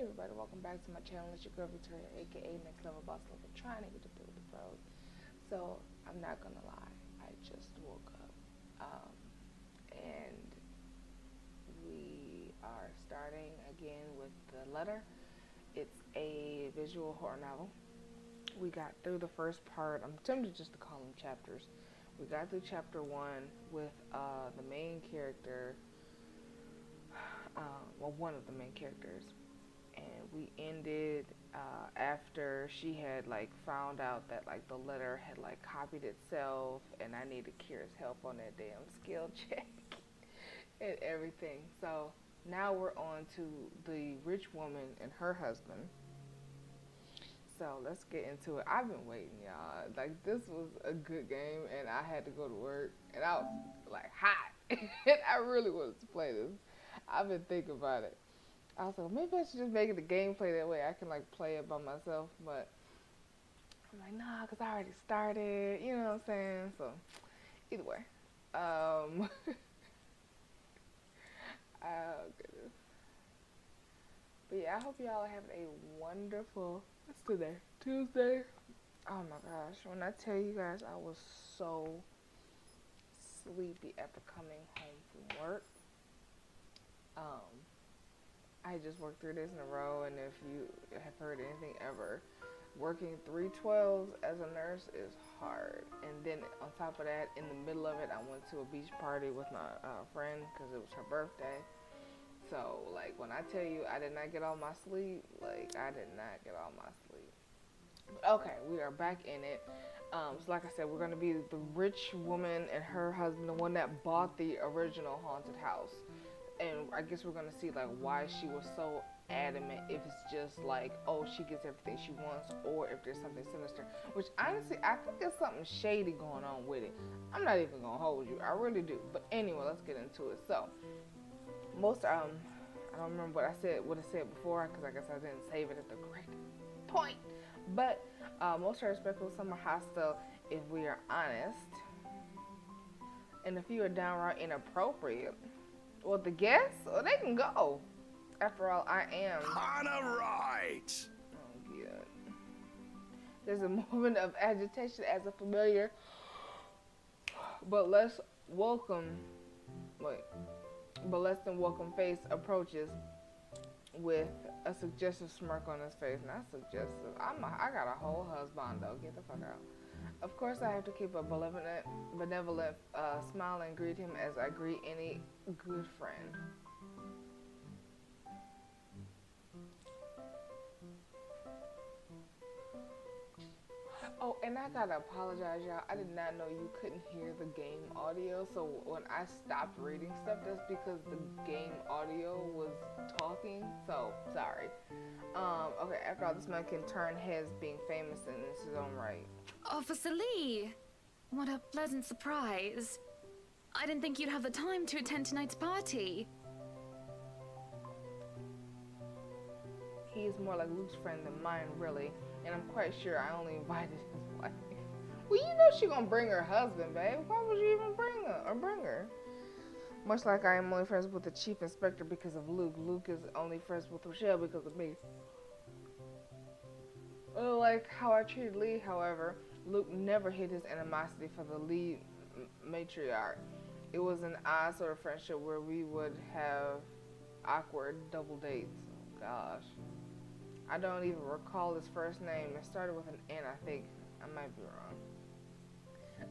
everybody, welcome back to my channel. It's your girl Victoria, aka Next Level Boss Level, trying to get to the road. So I'm not gonna lie, I just woke up, and we are starting again with the letter. It's a visual horror novel. We got through the first part. I'm tempted just to call them chapters. We got through chapter 1 with the main character, one of the main characters, and we ended after she had like found out that like the letter had like copied itself, and I needed Kira's help on that damn skill check and everything. So now we're on to the rich woman and her husband. So let's get into it. I've been waiting, y'all. Like, this was a good game, and I had to go to work, and I was like hot, and I really wanted to play this. I've been thinking about it. I was like, maybe I should just make it a gameplay, that way I can like play it by myself. But I'm like, nah, cause I already started. You know what I'm saying? So either way, oh goodness. But yeah, I hope y'all are having a wonderful. What's today? Tuesday. Oh my gosh! When I tell you guys, I was so sleepy after coming home from work. I just worked 3 days in a row, and if you have heard anything ever, working 312s as a nurse is hard. And then on top of that, in the middle of it, I went to a beach party with my friend because it was her birthday. So, like, when I tell you I did not get all my sleep, like, I did not get all my sleep. But okay, we are back in it. So like I said, we're going to be the rich woman and her husband, the one that bought the original haunted house. And I guess we're going to see, like, why she was so adamant, if it's just, like, oh, she gets everything she wants, or if there's something sinister. Which, honestly, I think there's something shady going on with it. I'm not even going to hold you. I really do. But anyway, let's get into it. So, I don't remember what I said before, because I guess I didn't save it at the correct point. But, most are respectful, some are hostile, if we are honest. And a few are downright inappropriate. Well, the guests, well, they can go. After all, I am. Kinda right. Oh, good. There's a moment of agitation as a familiar, but less than welcome face approaches with a suggestive smirk on his face. Not suggestive. I got a whole husband though. Get the fuck out. Of course, I have to keep a benevolent smile and greet him as I greet any good friend. Oh, and I gotta apologize, y'all. I did not know you couldn't hear the game audio. So when I stopped reading stuff, that's because the game audio was talking. So sorry. Okay. After all, this man can turn heads, being famous in his own right. Officer Lee, what a pleasant surprise. I didn't think you'd have the time to attend tonight's party. He's more like Luke's friend than mine, really. And I'm quite sure I only invited his wife. Well, you know she gonna bring her husband, babe. Why would you even bring her? Much like I am only friends with the chief inspector because of Luke. Luke is only friends with Rochelle because of me. Like how I treated Lee, however, Luke never hid his animosity for the lead matriarch. It was an odd sort of friendship where we would have awkward double dates. Oh, gosh. I don't even recall his first name. It started with an N, I think. I might be wrong.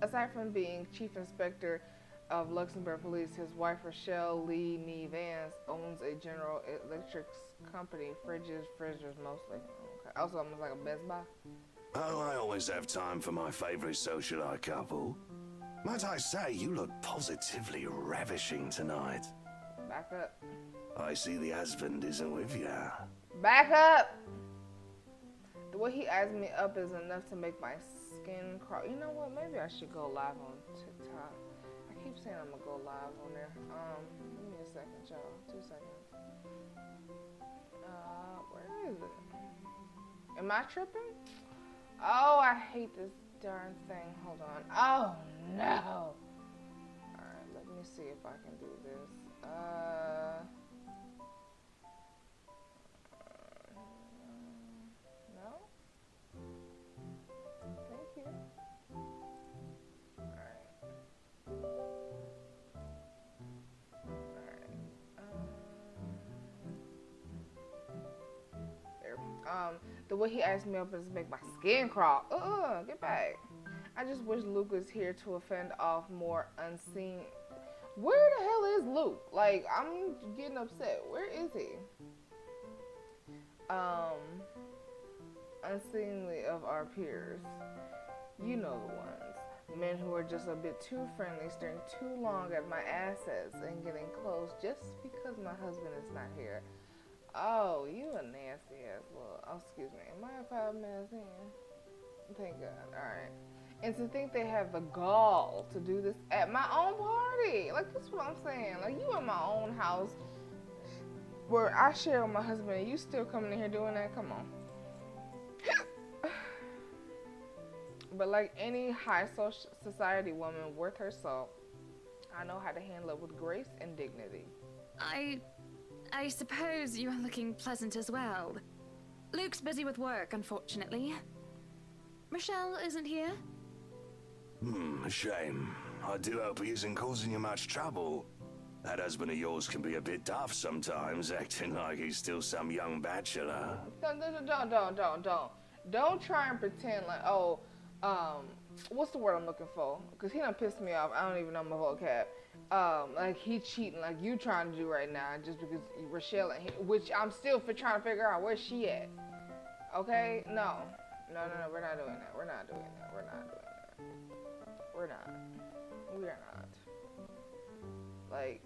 Aside from being chief inspector of Luxembourg Police, his wife Rochelle Lee Nee Vance owns a General Electric company, fridges mostly. Okay. Also, almost like a Best Buy. Oh, I always have time for my favorite socialite couple. Might I say, you look positively ravishing tonight. Back up. I see the husband isn't with you. Back up! The way he eyes me up is enough to make my skin crawl. You know what? Maybe I should go live on TikTok. I keep saying I'm gonna go live on there. Give me a second, y'all. 2 seconds. Where is it? Am I tripping? Oh, I hate this darn thing. Hold on. Oh, no. Alright, let me see if I can do this. The way he asked me up is make my skin crawl. Get back. I just wish Luke was here to fend off more unseen. Where the hell is Luke? Like, I'm getting upset. Where is he? Unseemly of our peers. You know the ones. Men who are just a bit too friendly, staring too long at my assets and getting close just because my husband is not here. Oh, you a nasty ass little. Oh, excuse me. Am I 5 minutes in? Thank God. Alright. And to think they have the gall to do this at my own party. Like, that's what I'm saying. Like, you in my own house where I share with my husband and you still coming in here doing that? Come on. But like any high social society woman worth her salt, I know how to handle it with grace and dignity. I suppose you are looking pleasant as well. Luke's busy with work, unfortunately. Michelle isn't here? A shame. I do hope he isn't causing you much trouble. That husband of yours can be a bit daft sometimes, acting like he's still some young bachelor. Don't try and pretend like, what's the word I'm looking for? Because he done pissed me off. I don't even know my vocab. Like he cheating like you trying to do right now just because Rochelle and him, which I'm still trying to figure out where she at. Okay? No, we're not doing that. We're not. Like,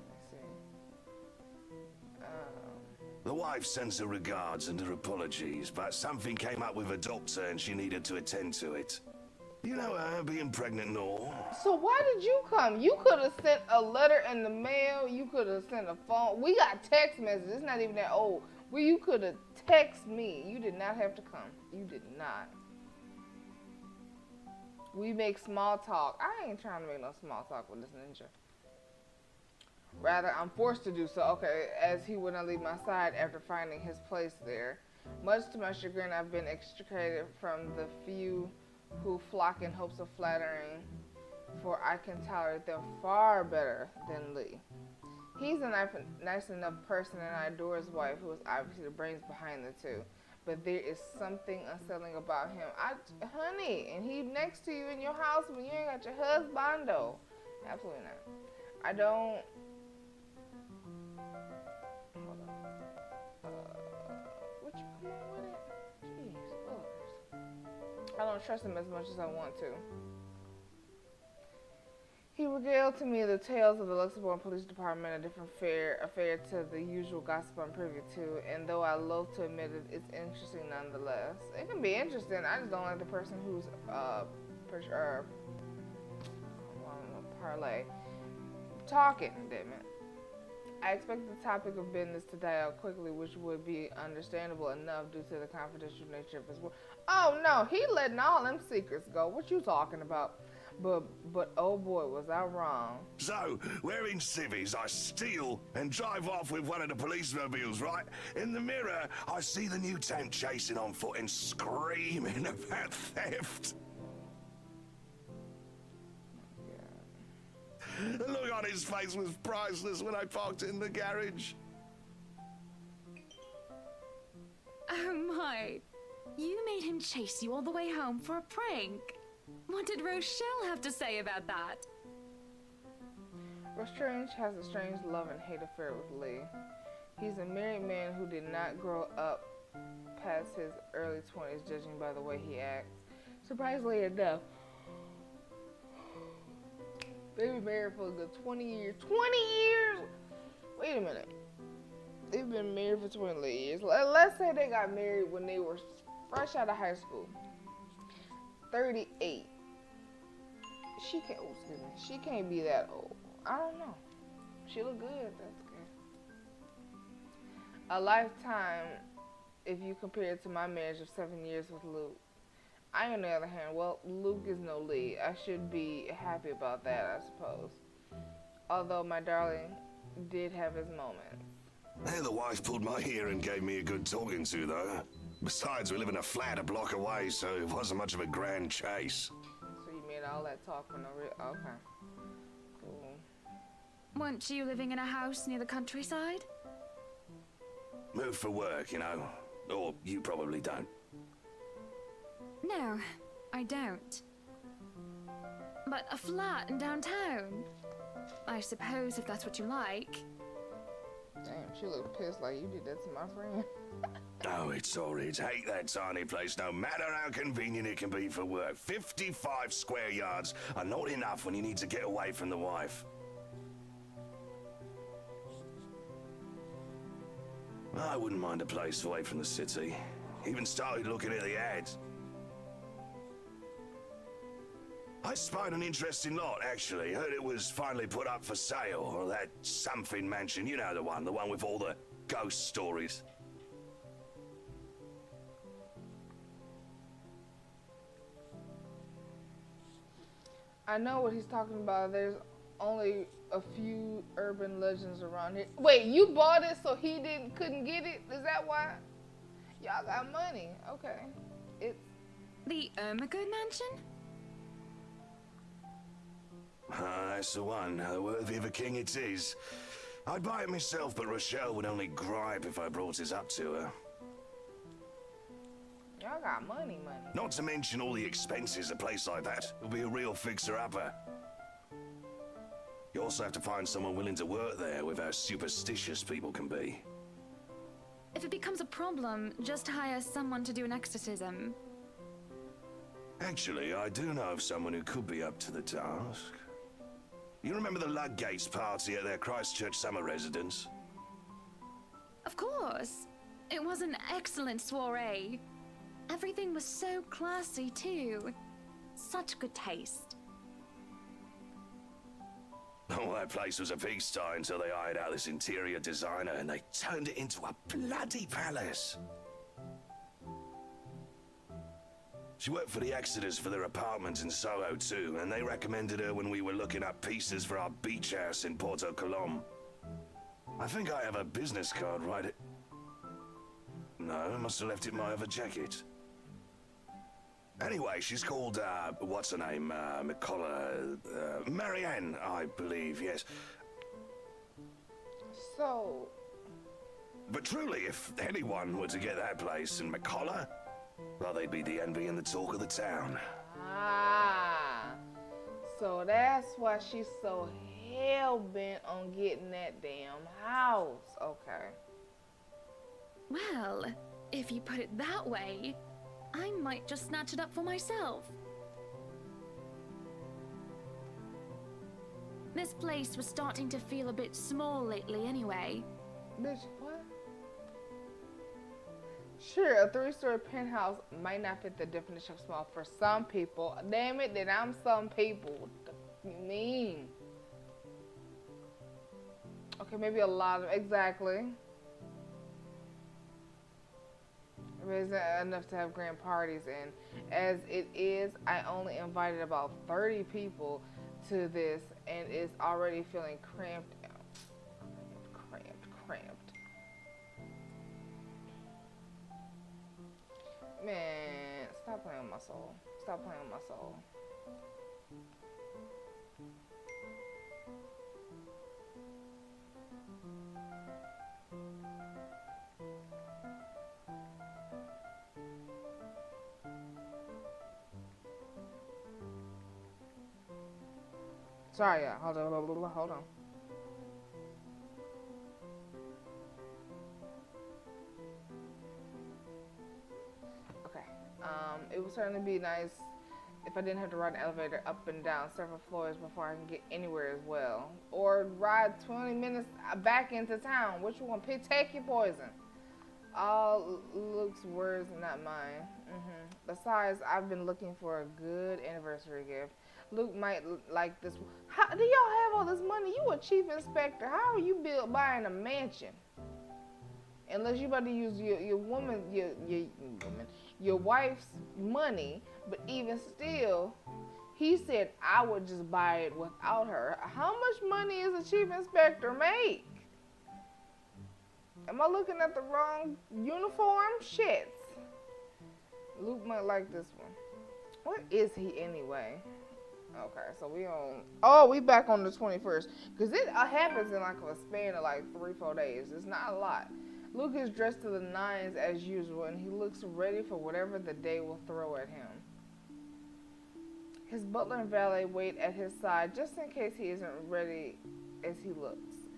let's see. The wife sends her regards and her apologies, but something came up with her doctor and she needed to attend to it. You know her, being pregnant and all. So why did you come? You could have sent a letter in the mail. You could have sent a phone. We got text messages. It's not even that old. Where you could have texted me. You did not have to come. You did not. We make small talk. I ain't trying to make no small talk with this ninja. Rather, I'm forced to do so. Okay, as he would not leave my side after finding his place there. Much to my chagrin, I've been extricated from the few who flock in hopes of flattering, for I can tolerate them far better than Lee. He's a nice enough person, and I adore his wife, who is obviously the brains behind the two. But there is something unsettling about him. Honey, and he next to you in your house when you ain't got your husbando. Absolutely not. I don't. Hold on. Would you come on with it? Jeez, Lord. I don't trust him as much as I want to. He regaled to me the tales of the Luxembourg Police Department, a different affair to the usual gossip I'm privy to, and though I loathe to admit it, it's interesting nonetheless. It can be interesting, I just don't like the person who's, parlay, talking, damn it. I expect the topic of business to die out quickly, which would be understandable enough due to the confidential nature of his work. Oh no, he letting all them secrets go. What you talking about? But oh boy, was I wrong. So, wearing civvies, I steal and drive off with one of the police mobiles, right? In the mirror, I see the mutant chasing on foot and screaming about theft. Yeah. The look on his face was priceless when I parked in the garage. Oh my. You made him chase you all the way home for a prank. What did Rochelle have to say about that? Rostrange has a strange love and hate affair with Lee. He's a married man who did not grow up past his early 20s, judging by the way he acts. Surprisingly enough, they've been married for a good 20 years. 20 years? Wait a minute. They've been married for 20 years. Let's say they got married when they were fresh out of high school. 38. She can't. Oh, excuse me. She can't be that old. I don't know. She look good. That's good. A lifetime, if you compare it to my marriage of 7 years with Luke. I, on the other hand, well, Luke is no Lee. I should be happy about that, I suppose. Although my darling did have his moments. Hey, the wife pulled my ear and gave me a good talking to, though. Besides, we live in a flat a block away, so it wasn't much of a grand chase. So you made all that talk for no reason? Okay. Cool. Weren't you living in a house near the countryside? Moved for work, you know. Or you probably don't. No, I don't. But a flat in downtown? I suppose if that's what you like. Damn, she looked pissed like you did that to my friend. Oh, it's horrid. Hate that tiny place, no matter how convenient it can be for work. 55 square yards are not enough when you need to get away from the wife. I wouldn't mind a place away from the city. Even started looking at the ads. I spied an interesting lot, actually. Heard it was finally put up for sale, or that something mansion. You know the one with all the ghost stories. I know what he's talking about. There's only a few urban legends around here. Wait, you bought it so he couldn't get it? Is that why? Y'all got money. Okay. It's The Ermagood Mansion? That's the one. Worthy of a king it is. I'd buy it myself, but Rochelle would only gripe if I brought it up to her. y'all got money. Not to mention all the expenses a place like that. It'll be a real fixer-upper. You also have to find someone willing to work there with how superstitious people can be. If it becomes a problem, just hire someone to do an exorcism. Actually, I do know of someone who could be up to the task. You remember the Ludgates party at their Christchurch summer residence? Of course. It was an excellent soiree. Everything was so classy, too. Such good taste. Oh, that place was a pigsty until they hired out this interior designer and they turned it into a bloody palace. She worked for the Exodus for their apartment in Soho too, and they recommended her when we were looking up pieces for our beach house in Porto Colom. I think I have a business card right at... No, I must have left it in my other jacket. Anyway, she's called, what's her name? McCullough, Marianne, I believe, yes. So, But truly, if anyone were to get that place in McCullough, well, they'd be the envy and the talk of the town. so that's why she's so hell-bent on getting that damn house. Okay. Well, if you put it that way, I might just snatch it up for myself. This place was starting to feel a bit small lately anyway. Bitch, what? Sure, a 3-story penthouse might not fit the definition of small for some people. Damn it, then I'm some people. What the f you mean? Okay, maybe a lot of... Exactly. It isn't enough to have grand parties, and as it is, I only invited about 30 people to this, and it's already feeling cramped. Man, stop playing with my soul. Stop playing with my soul. Sorry, yeah. Hold on. Okay. It would certainly be nice if I didn't have to ride an elevator up and down several floors before I can get anywhere as well. Or ride 20 minutes back into town. Which one? Take your poison. All Luke's words, not mine. Besides, I've been looking for a good anniversary gift. Luke might like this. How do y'all have all this money? You a chief inspector. How are you buying a mansion? Unless you about to use your wife's money. But even still, he said I would just buy it without her. How much money is a chief inspector make? Am I looking at the wrong uniform? Shit. Luke might like this one. Where is he anyway? Okay, so we on... Oh, we back on the 21st. Because it happens in like a span of like 3-4 days. It's not a lot. Luke is dressed to the nines as usual, and he looks ready for whatever the day will throw at him. His butler and valet wait at his side just in case he isn't ready as he looks.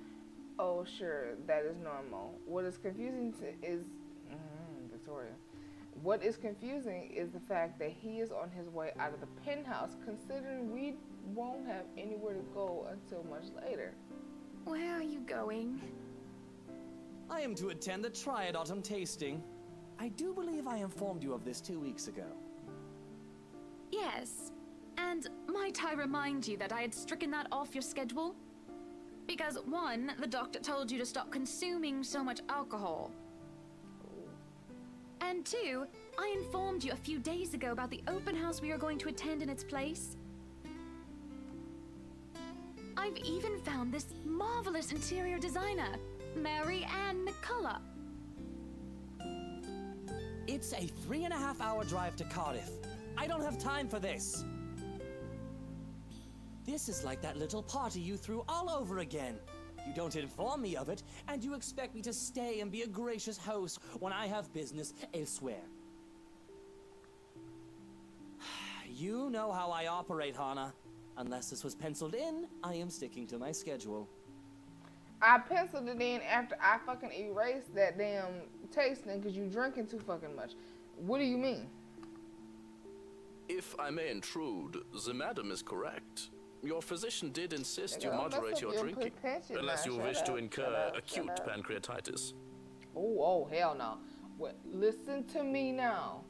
Oh, sure, that is normal. What is confusing is Victoria. What is confusing is the fact that he is on his way out of the penthouse, considering we won't have anywhere to go until much later. Where are you going? I am to attend the Triad Autumn tasting. I do believe I informed you of this 2 weeks ago. Yes. And might I remind you that I had stricken that off your schedule? Because 1, the doctor told you to stop consuming so much alcohol. And 2, I informed you a few days ago about the open house we are going to attend in its place. I've even found this marvelous interior designer, Mary Ann McCullough. It's a 3.5-hour drive to Cardiff. I don't have time for this. This is like that little party you threw all over again. You don't inform me of it, and you expect me to stay and be a gracious host when I have business elsewhere. You know how I operate, Hannah. Unless this was penciled in, I am sticking to my schedule. I penciled it in after I fucking erased that damn tasting because you drinking too fucking much. What do you mean? If I may intrude, the madam is correct. Your physician did insist you Nigga, don't moderate mess your up your drinking, pretension unless now. you Shut wish to up, incur shut up, acute shut up. pancreatitis. Oh, hell no. What? Listen to me now.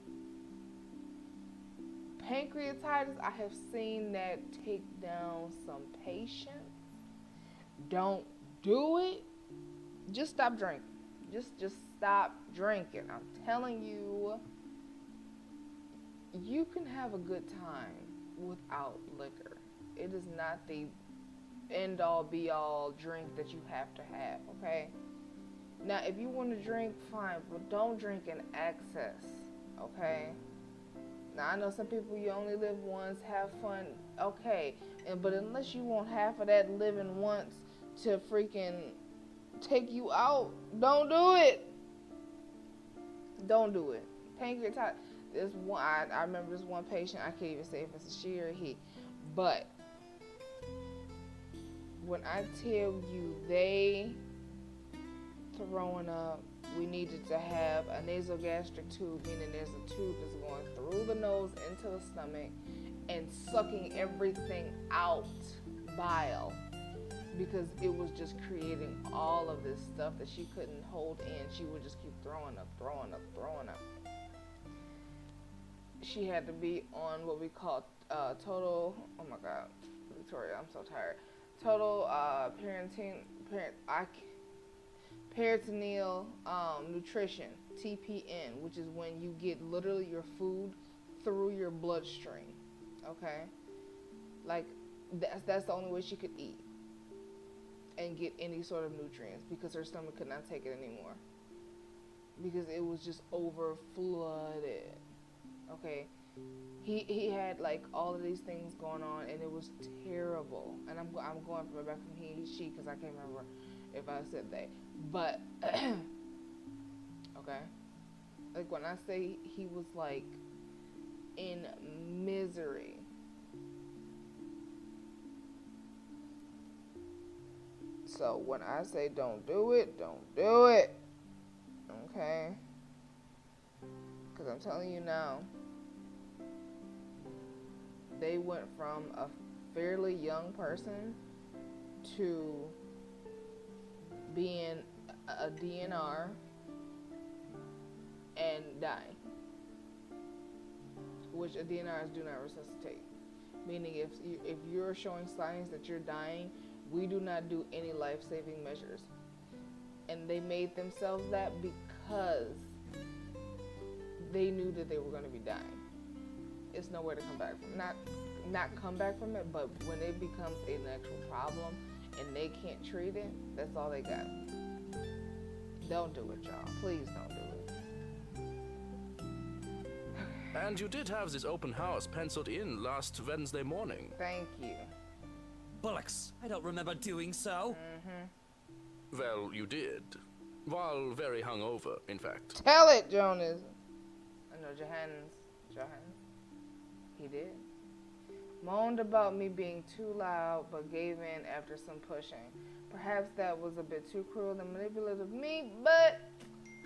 Pancreatitis, I have seen that take down some patients. Don't do it. Just stop drinking. Just stop drinking. I'm telling you, you can have a good time without liquor. It is not the end all be all drink that you have to have, okay? Now, if you want to drink, fine, but don't drink in excess, okay? Now, I know some people, you only live once, have fun, okay. But unless you want half of that living once to freaking take you out, don't do it. Don't do it. Pancreatitis. This one, I remember this one patient, I can't even say if it's a she or a he, but when I tell you they throwing up, we needed to have a nasogastric tube, meaning there's a tube that's going through the nose into the stomach and sucking everything out, bile, because it was just creating all of this stuff that she couldn't hold in. She would just keep throwing up. She had to be on what we call total, oh my God, Victoria, I'm so tired. Total peritoneal nutrition, TPN, which is when you get literally your food through your bloodstream, okay? Like, that's the only way she could eat and get any sort of nutrients, because her stomach could not take it anymore, because it was just over flooded, okay? He had like all of these things going on, and it was terrible. And I'm going back from he, she, because I can't remember if I said they. But okay, like when I say he was like in misery. So when I say don't do it, don't do it. Okay? Because I'm telling you now, they went from a fairly young person to being a DNR and dying, which a DNRs do not resuscitate. Meaning if you're showing signs that you're dying, we do not do any life-saving measures. And they made themselves that because they knew that they were going to be dying. It's nowhere to come back from. Not come back from it, but when it becomes an actual problem and they can't treat it, that's all they got. Don't do it, y'all. Please don't do it. And you did have this open house penciled in last Wednesday morning. Thank you. Bullocks, I don't remember doing so. Well, you did. While very hungover, in fact. Tell it, Jonas. I know Johannes. He did. Moaned about me being too loud, but gave in after some pushing. Perhaps that was a bit too cruel and manipulative of me, but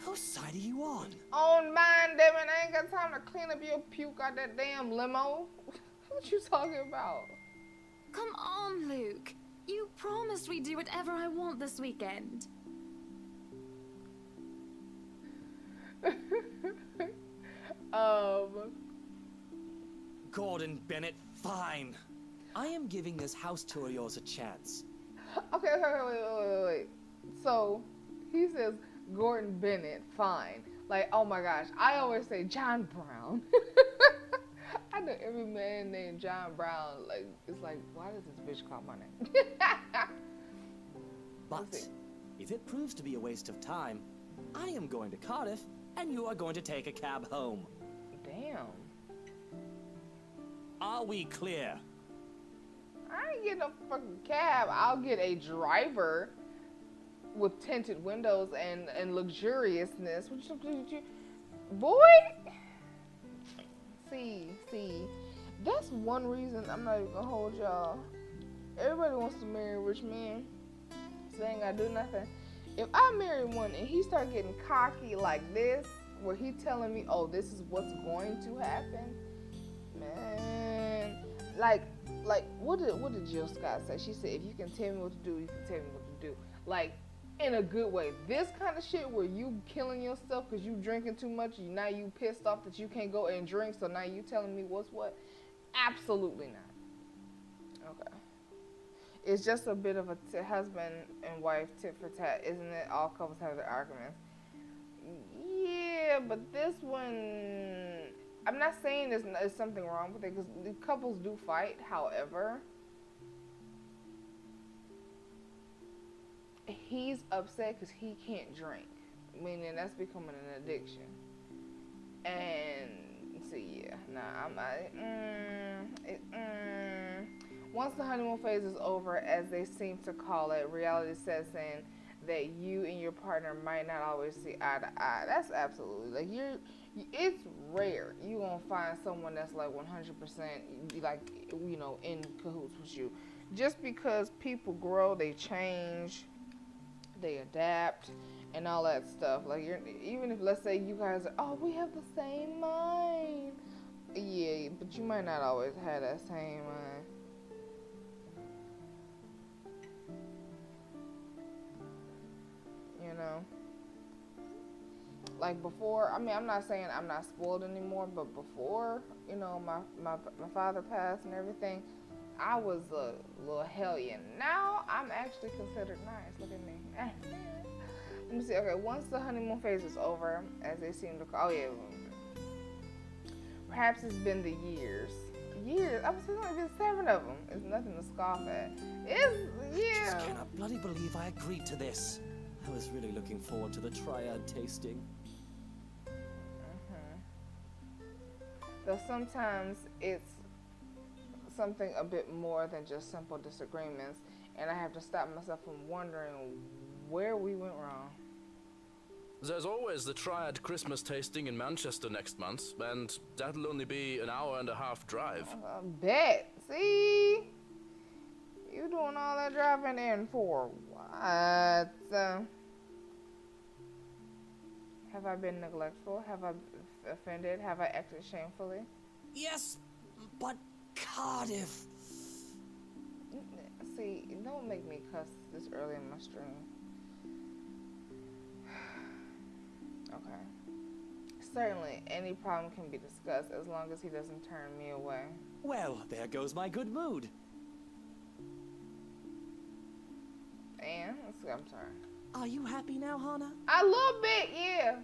Whose side are you on? on mine, damn it. I ain't got time to clean up your puke out that damn limo. What you talking about? Come on, Luke. You promised we'd do whatever I want this weekend. Gordon Bennett, fine. I am giving this house tour of yours a chance. Okay, wait. So, he says Gordon Bennett, fine. Like, oh my gosh, I always say John Brown. I know every man named John Brown, like, it's like, why does this bitch call my name? But if it proves to be a waste of time, I am going to Cardiff, and you are going to take a cab home. Damn. Are we clear? I ain't getting no fucking cab. I'll get a driver with tinted windows and luxuriousness. Boy! See, that's one reason I'm not even gonna hold y'all. Everybody wants to marry a rich man, so they ain't gotta do nothing. If I marry one and he start getting cocky like this, where he telling me, oh, this is what's going to happen, man, like what did Jill Scott say? She said, if you can tell me what to do, you can tell me what to do. Like, in a good way. This kind of shit where you killing yourself because you drinking too much, now you pissed off that you can't go and drink, so now you telling me what's what? Absolutely not. Okay. It's just a bit of a husband and wife tit for tat, isn't it? All couples have their arguments. Yeah, but this one, I'm not saying there's something wrong with it, because the couples do fight. However, he's upset because he can't drink, meaning that's becoming an addiction. And see, yeah, once the honeymoon phase is over, as they seem to call it, reality sets in that you and your partner might not always see eye to eye. That's absolutely, like, it's rare you gonna find someone that's like 100% like, you know, in cahoots with you. Just because people grow, they change, they adapt, and all that stuff. Like, even if, let's say, you guys are, oh, we have the same mind. Yeah, but you might not always have that same mind. You know? Like before, I mean, I'm not saying I'm not spoiled anymore, but before, you know, my father passed and everything, I was a little hellion. Now, I'm actually considered nice. Look at me. Let me see. Okay, once the honeymoon phase is over, as they seem to call, oh yeah, perhaps it's been the years. I was thinking there's 7 of them. It's nothing to scoff at. I just cannot bloody believe I agreed to this. I was really looking forward to the triad tasting. Though sometimes it's something a bit more than just simple disagreements, and I have to stop myself from wondering where we went wrong. There's always the Triad Christmas tasting in Manchester next month, and that'll only be an hour-and-a-half drive. I bet. See? You doing all that driving in for what? Have I been neglectful? Have I offended? Have I acted shamefully? Yes, but Cardiff. See, don't make me cuss this early in my stream. Okay. Certainly, any problem can be discussed as long as he doesn't turn me away. Well, there goes my good mood. And, I'm sorry. Are you happy now, Hannah? A little bit, yeah.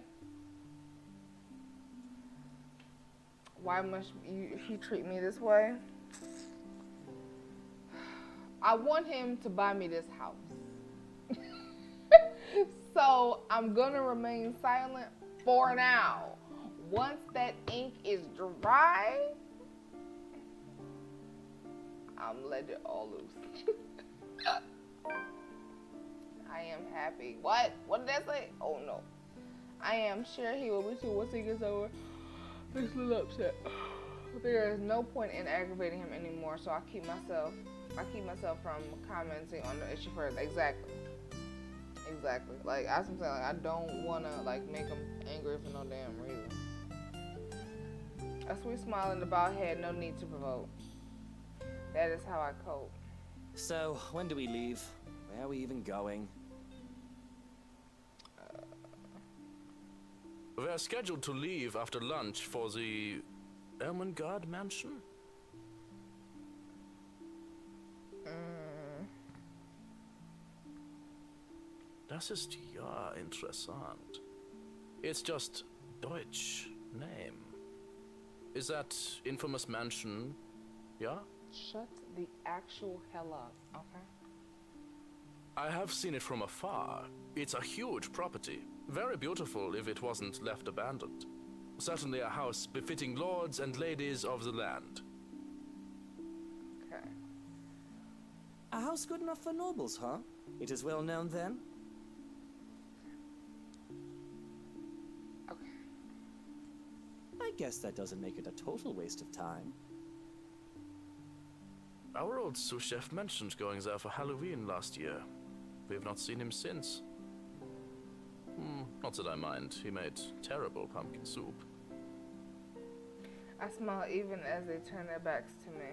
Why must he treat me this way? I want him to buy me this house. So I'm gonna remain silent for now. Once that ink is dry, I'm letting it all loose. I am happy. What? What did that say? Oh no. I am sure he will be too once he gets over this little upset. There is no point in aggravating him anymore, so I keep myself from commenting on the issue further. Exactly. Like I'm saying, like I don't wanna like make him angry for no damn reason. A sweet smile in the bald head, no need to provoke. That is how I cope. So, when do we leave? Where are we even going? We are scheduled to leave after lunch for the Ermengarde mansion. Das ist ja interessant. It's just Deutsch name. Is that infamous mansion, yeah? Shut the actual hell up, okay? I have seen it from afar. It's a huge property. Very beautiful if it wasn't left abandoned. Certainly a house befitting lords and ladies of the land. Okay. A house good enough for nobles, huh? It is well known then? Okay. I guess that doesn't make it a total waste of time. Our old sous chef mentioned going there for Halloween last year. We have not seen him since. Not that I mind. He made terrible pumpkin soup. I smile even as they turn their backs to me.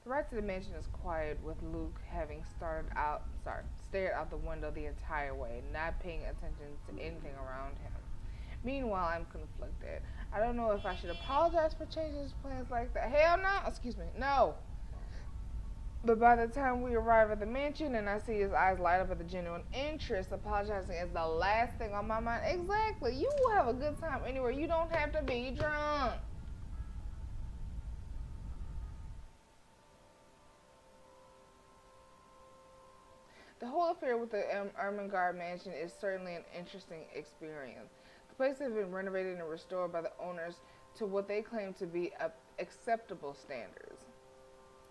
The ride to the mansion is quiet, with Luke having stared out the window the entire way, not paying attention to anything around him. Meanwhile, I'm conflicted. I don't know if I should apologize for changing his plans like that. Hell no! Excuse me. No! But by the time we arrive at the mansion and I see his eyes light up at the genuine interest, apologizing is the last thing on my mind. Exactly. You will have a good time anywhere. You don't have to be drunk. The whole affair with the Ermengarde mansion is certainly an interesting experience. The place has been renovated and restored by the owners to what they claim to be acceptable standards.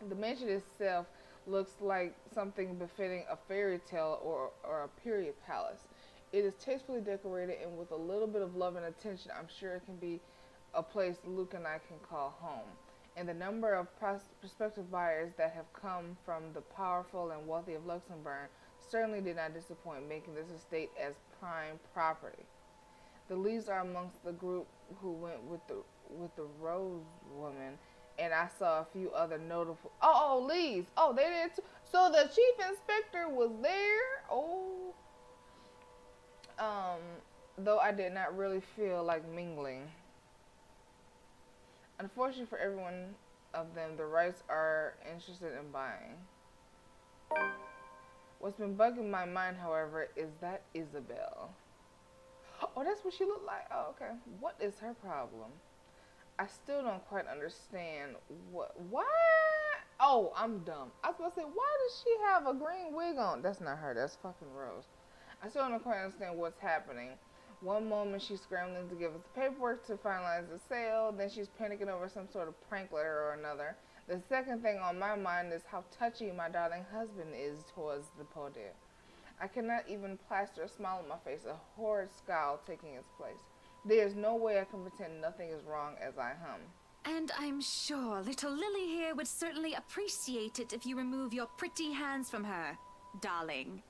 The mansion itself looks like something befitting a fairy tale or a period palace. It is tastefully decorated, and with a little bit of love and attention, I'm sure it can be a place Luke and I can call home. And the number of prospective buyers that have come from the powerful and wealthy of Luxembourg certainly did not disappoint, making this estate as prime property. The Lees are amongst the group who went with the Rose woman, and I saw a few other notable. Lees. Oh, they did too. So the chief inspector was there. Oh. Though I did not really feel like mingling. Unfortunately for everyone of them, the Wrights are interested in buying. What's been bugging my mind, however, is that Isabel. Oh, that's what she looked like. Oh, okay. What is her problem? I still don't quite understand what. Oh, I'm dumb. I was about to say, why does she have a green wig on? That's not her. That's fucking Rose. I still don't quite understand what's happening. One moment she's scrambling to give us the paperwork to finalize the sale, then she's panicking over some sort of prank letter or another. The second thing on my mind is how touchy my darling husband is towards the poor dear. I cannot even plaster a smile on my face, a horrid scowl taking its place. There's no way I can pretend nothing is wrong as I hum. And I'm sure little Lily here would certainly appreciate it if you remove your pretty hands from her, darling.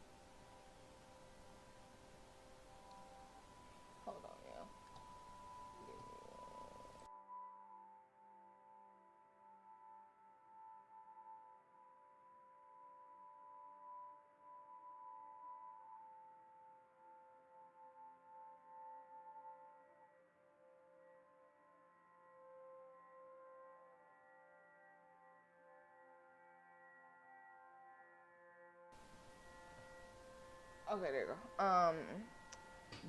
Hold on, yo. Okay, there you go.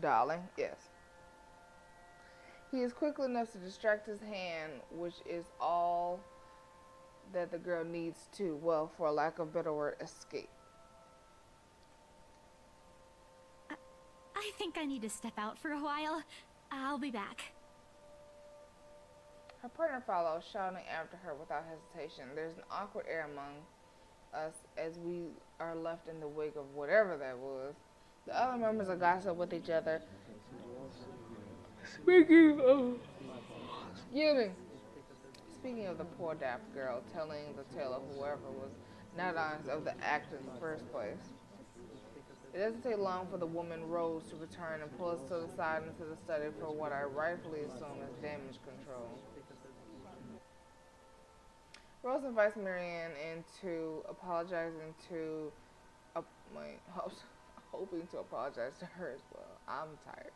Darling, yes. He is quick enough to distract his hand, which is all that the girl needs to, well, for lack of a better word, escape. I think I need to step out for a while. I'll be back. Her partner follows, shouting after her without hesitation. There's an awkward air among us as we are left in the wake of whatever that was. The other members are gossip with each other. Speaking of, excuse me. Speaking of the poor daft girl telling the tale of whoever was not honest of the act in the first place. It doesn't take long for the woman Rose to return and pull us to the side into the study for what I rightfully assume is damage control. Rose invites Marianne into apologizing to, hoping to apologize to her as well. I'm tired.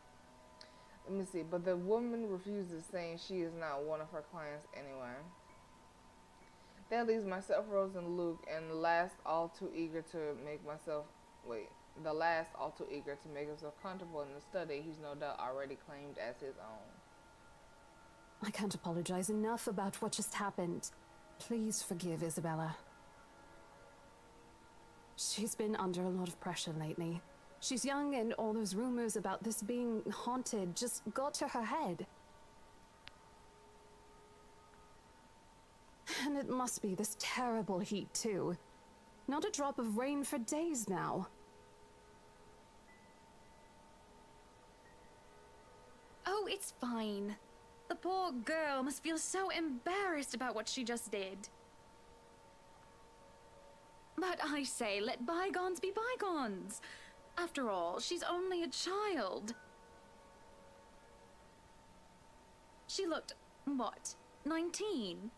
Let me see, but the woman refuses, saying she is not one of her clients anyway. That leaves myself, Rose, and Luke, and the last all too eager to make himself comfortable in the study he's no doubt already claimed as his own. I can't apologize enough about what just happened. Please forgive Isabella. She's been under a lot of pressure lately. She's young, and all those rumors about this being haunted just got to her head. And it must be this terrible heat, too. Not a drop of rain for days now. Oh, it's fine. The poor girl must feel so embarrassed about what she just did. But I say, let bygones be bygones. After all, she's only a child. She looked, what, 19?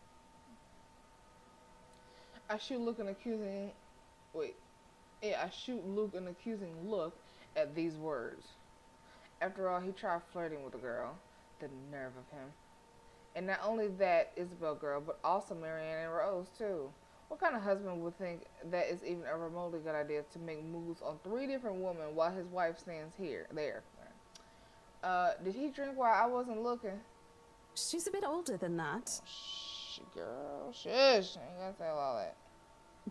I shoot Luke an accusing look at these words. After all, he tried flirting with the girl. The nerve of him. And not only that Isabel girl, but also Marianne and Rose too. What kind of husband would think that is even a remotely good idea to make moves on 3 different women while his wife stands there? Did he drink while I wasn't looking? She's a bit older than that. Shh, girl, shush. I ain't gonna say all that.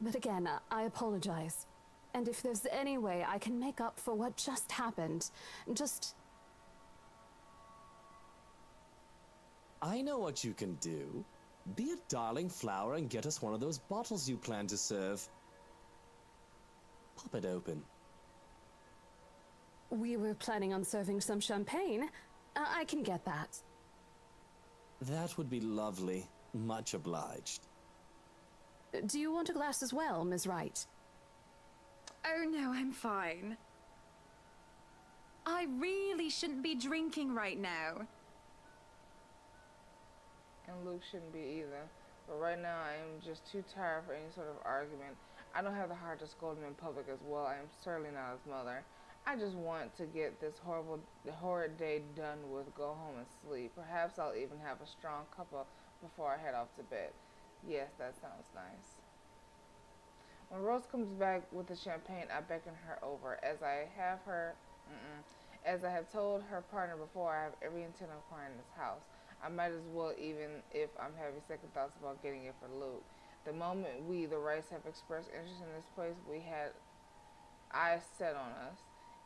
But again, I apologize. And if there's any way I can make up for what just happened, just... I know what you can do. Be a darling flower and get us one of those bottles you plan to serve. Pop it open. We were planning on serving some champagne. I can get that. That would be lovely. Much obliged. Do you want a glass as well, Ms. Wright? Oh no, I'm fine. I really shouldn't be drinking right now. And Luke shouldn't be either. But right now I am just too tired for any sort of argument. I don't have the heart to scold him in public as well. I am certainly not his mother. I just want to get this horrid day done with, go home and sleep. Perhaps I'll even have a strong cuppa before I head off to bed. Yes, that sounds nice. When Rose comes back with the champagne, I beckon her over. As I have told her partner before, I have every intent of crying in this house. I might as well, even if I'm having second thoughts about getting it for Luke. The moment we, the Wrights, have expressed interest in this place, we had eyes set on us.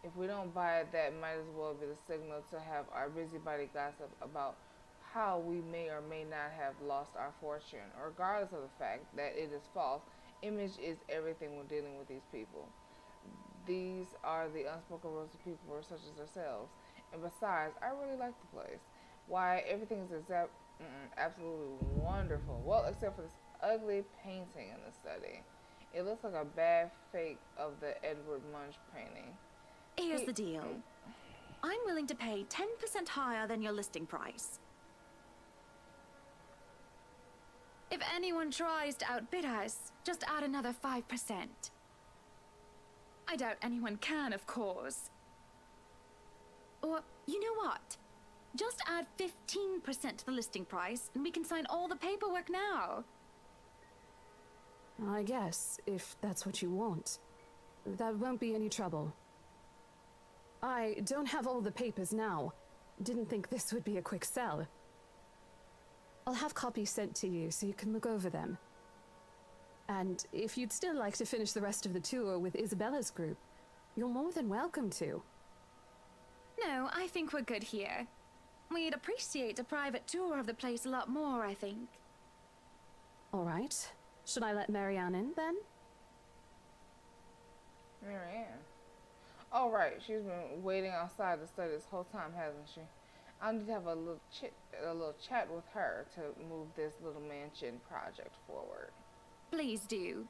If we don't buy it, that might as well be the signal to have our busybody gossip about how we may or may not have lost our fortune. Regardless of the fact that it is false, image is everything when dealing with these people. These are the unspoken rules of people such as ourselves. And besides, I really like the place. Why, everything is absolutely wonderful. Well, except for this ugly painting in the study. It looks like a bad fake of the Edward Munch painting. Here's the deal. I'm willing to pay 10% higher than your listing price. If anyone tries to outbid us, just add another 5%. I doubt anyone can, of course. Or, you know what? Just add 15% to the listing price, and we can sign all the paperwork now. I guess, if that's what you want. That won't be any trouble. I don't have all the papers now. Didn't think this would be a quick sell. I'll have copies sent to you so you can look over them. And if you'd still like to finish the rest of the tour with Isabella's group, you're more than welcome to. No, I think we're good here. We'd appreciate a private tour of the place a lot more, I think. All right. Should I let Marianne in, then? Marianne. Oh, right. She's been waiting outside the study this whole time, hasn't she? I need to have a little chat with her to move this little mansion project forward. Please do.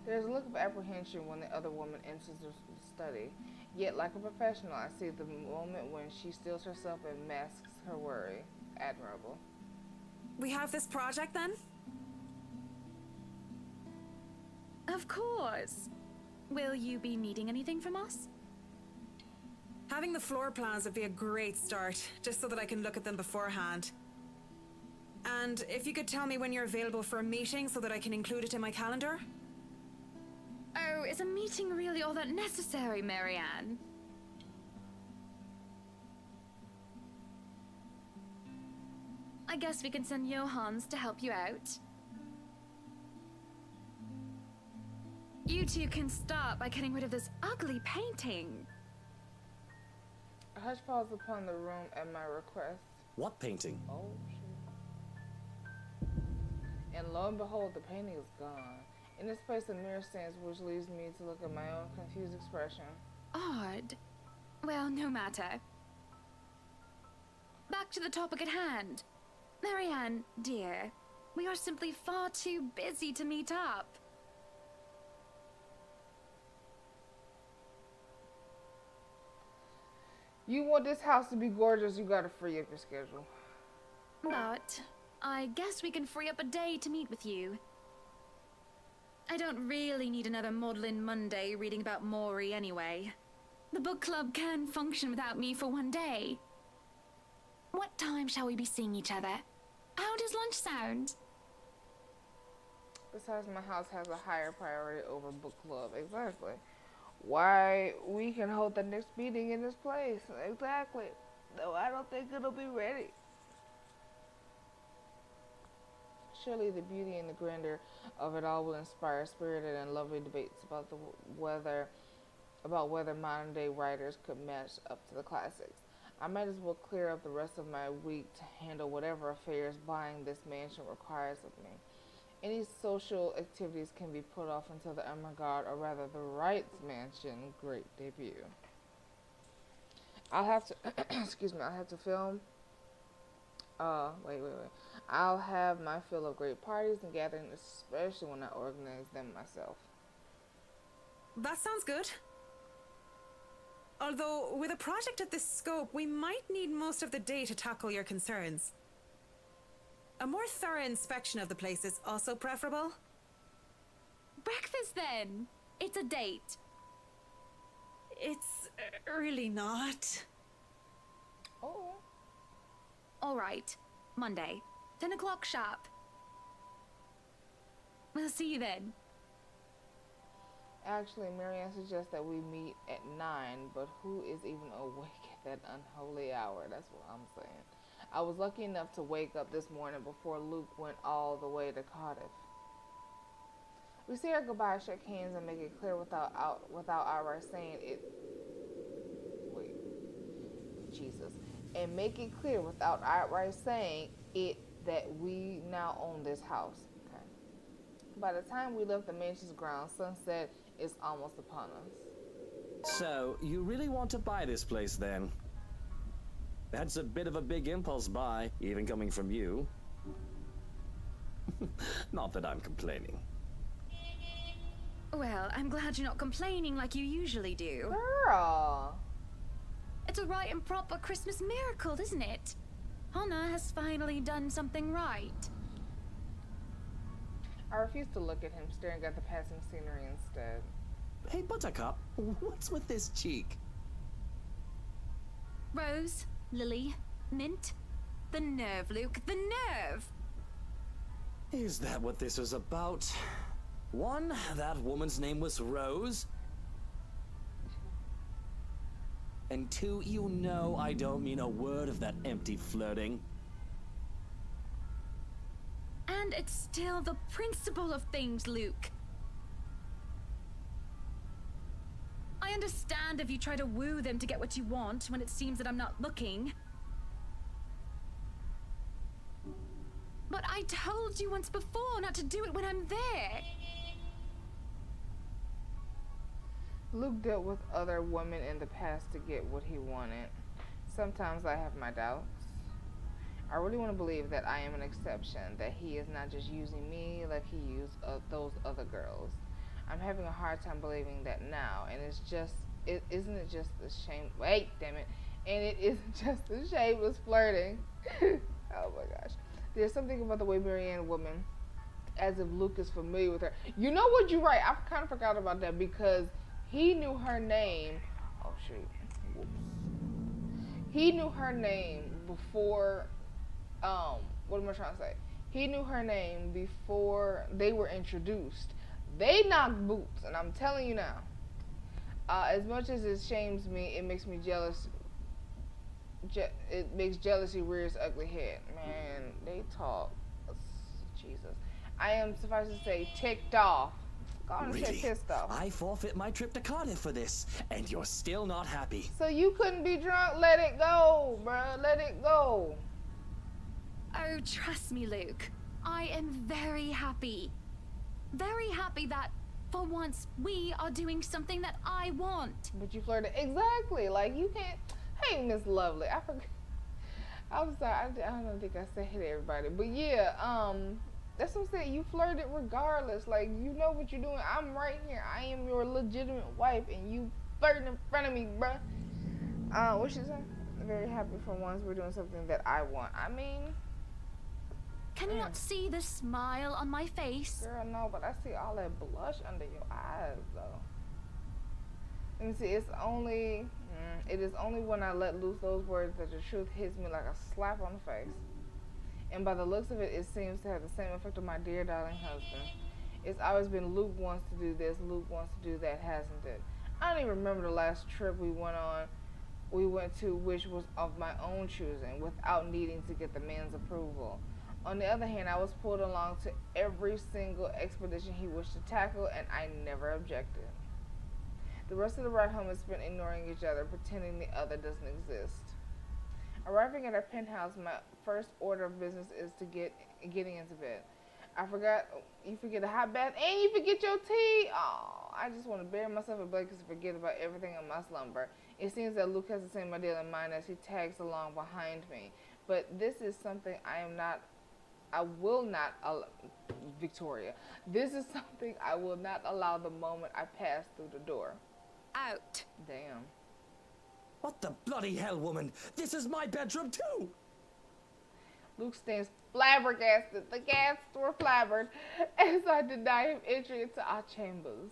There's a look of apprehension when the other woman enters the study. Yet, like a professional, I see the moment when she stills herself and masks her worry. Admirable. We have this project then? Of course. Will you be needing anything from us? Having the floor plans would be a great start, just so that I can look at them beforehand. And if you could tell me when you're available for a meeting so that I can include it in my calendar? Oh, is a meeting really all that necessary, Marianne? I guess we can send Johans to help you out. You two can start by getting rid of this ugly painting. A hush falls upon the room at my request. What painting? Oh, shit. And lo and behold, the painting is gone. In its place, a mirror stands, which leaves me to look at my own confused expression. Odd. Well, no matter. Back to the topic at hand. Marianne, dear, we are simply far too busy to meet up. You want this house to be gorgeous, you gotta free up your schedule. But I guess we can free up a day to meet with you. I don't really need another maudlin Monday reading about Maury anyway. The book club can function without me for one day. What time shall we be seeing each other? How does lunch sound? Besides, my house has a higher priority over book club. Exactly. Why, we can hold the next meeting in this place. Exactly. Though I don't think it'll be ready. Surely the beauty and the grandeur of it all will inspire spirited and lovely debates about whether modern day writers could match up to the classics. I might as well clear up the rest of my week to handle whatever affairs buying this mansion requires of me. Any social activities can be put off until the Emmergard, or rather the Wrights Mansion, great debut. I'll have to, excuse me, I'll have to film, wait. I'll have my fill of great parties and gatherings, especially when I organize them myself. That sounds good. Although, with a project of this scope, we might need most of the day to tackle your concerns. A more thorough inspection of the place is also preferable. Breakfast then. It's a date. It's really not. Oh. All right. Monday, 10 o'clock sharp. We'll see you then. Actually, Marianne suggests that we meet at 9, but who is even awake at that unholy hour? That's what I'm saying. I was lucky enough to wake up this morning before Luke went all the way to Cardiff. We say our goodbye, shake hands, and make it clear without outright saying it. Wait, Jesus, and make it clear without outright saying it that we now own this house. Okay. By the time we left the mansion's grounds, sunset is almost upon us. So, you really want to buy this place then? That's a bit of a big impulse buy, even coming from you. Not that I'm complaining. Well, I'm glad you're not complaining like you usually do. Girl! It's a right and proper Christmas miracle, isn't it? Hannah has finally done something right. I refuse to look at him, staring at the passing scenery instead. Hey, Buttercup, what's with this cheek? Rose, Lily, Mint. The nerve, Luke, the nerve! Is that what this was about? One, that woman's name was Rose. And two, you know I don't mean a word of that empty flirting. And it's still the principle of things, Luke. I understand if you try to woo them to get what you want when it seems that I'm not looking. But I told you once before not to do it when I'm there. Luke dealt with other women in the past to get what he wanted. Sometimes I have my doubts. I really want to believe that I am an exception, that he is not just using me like he used those other girls. I'm having a hard time believing that now, and isn't it just the shame? Wait, damn it! And it isn't just the shameless flirting. Oh my gosh, there's something about the way Marianne woman, as if Luke is familiar with her. You know what? You're right. I kind of forgot about that because he knew her name. Oh shoot! Whoops. He knew her name before. What am I trying to say? He knew her name before they were introduced. They knocked boots, and I'm telling you now. As much as it shames me, it makes me jealous. It makes jealousy rear its ugly head. Man, they talk. Jesus. I am, suffice to say, ticked off. Go on and say pissed off. I forfeit my trip to Cardiff for this, and you're still not happy. So you couldn't be drunk? Let it go, bruh. Let it go. Oh, trust me, Luke. I am very happy. Very happy that, for once, we are doing something that I want. But you flirted. Exactly. Like, you can't. Hey, Miss Lovely. I forgot. I'm sorry. I don't think I said hey to everybody. But yeah, that's what I'm saying. You flirted regardless. Like, you know what you're doing. I'm right here. I am your legitimate wife, and you flirting in front of me, bruh. What she say? Very happy for once we're doing something that I want. I mean... Can you not see the smile on my face? Girl, no, but I see all that blush under your eyes, though. Let me see, it is only when I let loose those words that the truth hits me like a slap on the face. And by the looks of it, it seems to have the same effect on my dear darling husband. It's always been Luke wants to do this, Luke wants to do that, hasn't it? I don't even remember the last trip we went to, which was of my own choosing, without needing to get the man's approval. On the other hand, I was pulled along to every single expedition he wished to tackle, and I never objected. The rest of the ride home is spent ignoring each other, pretending the other doesn't exist. Arriving at our penthouse, my first order of business is to getting into bed. You forget a hot bath, and you forget your tea. Oh, I just want to bury myself in blankets and forget about everything in my slumber. It seems that Luke has the same idea in mind as he tags along behind me. But this is something Victoria. This is something I will not allow the moment I pass through the door. Out. Damn. What the bloody hell, woman? This is my bedroom, too! Luke stands flabbergasted. The guests were flabbered as I deny him entry into our chambers.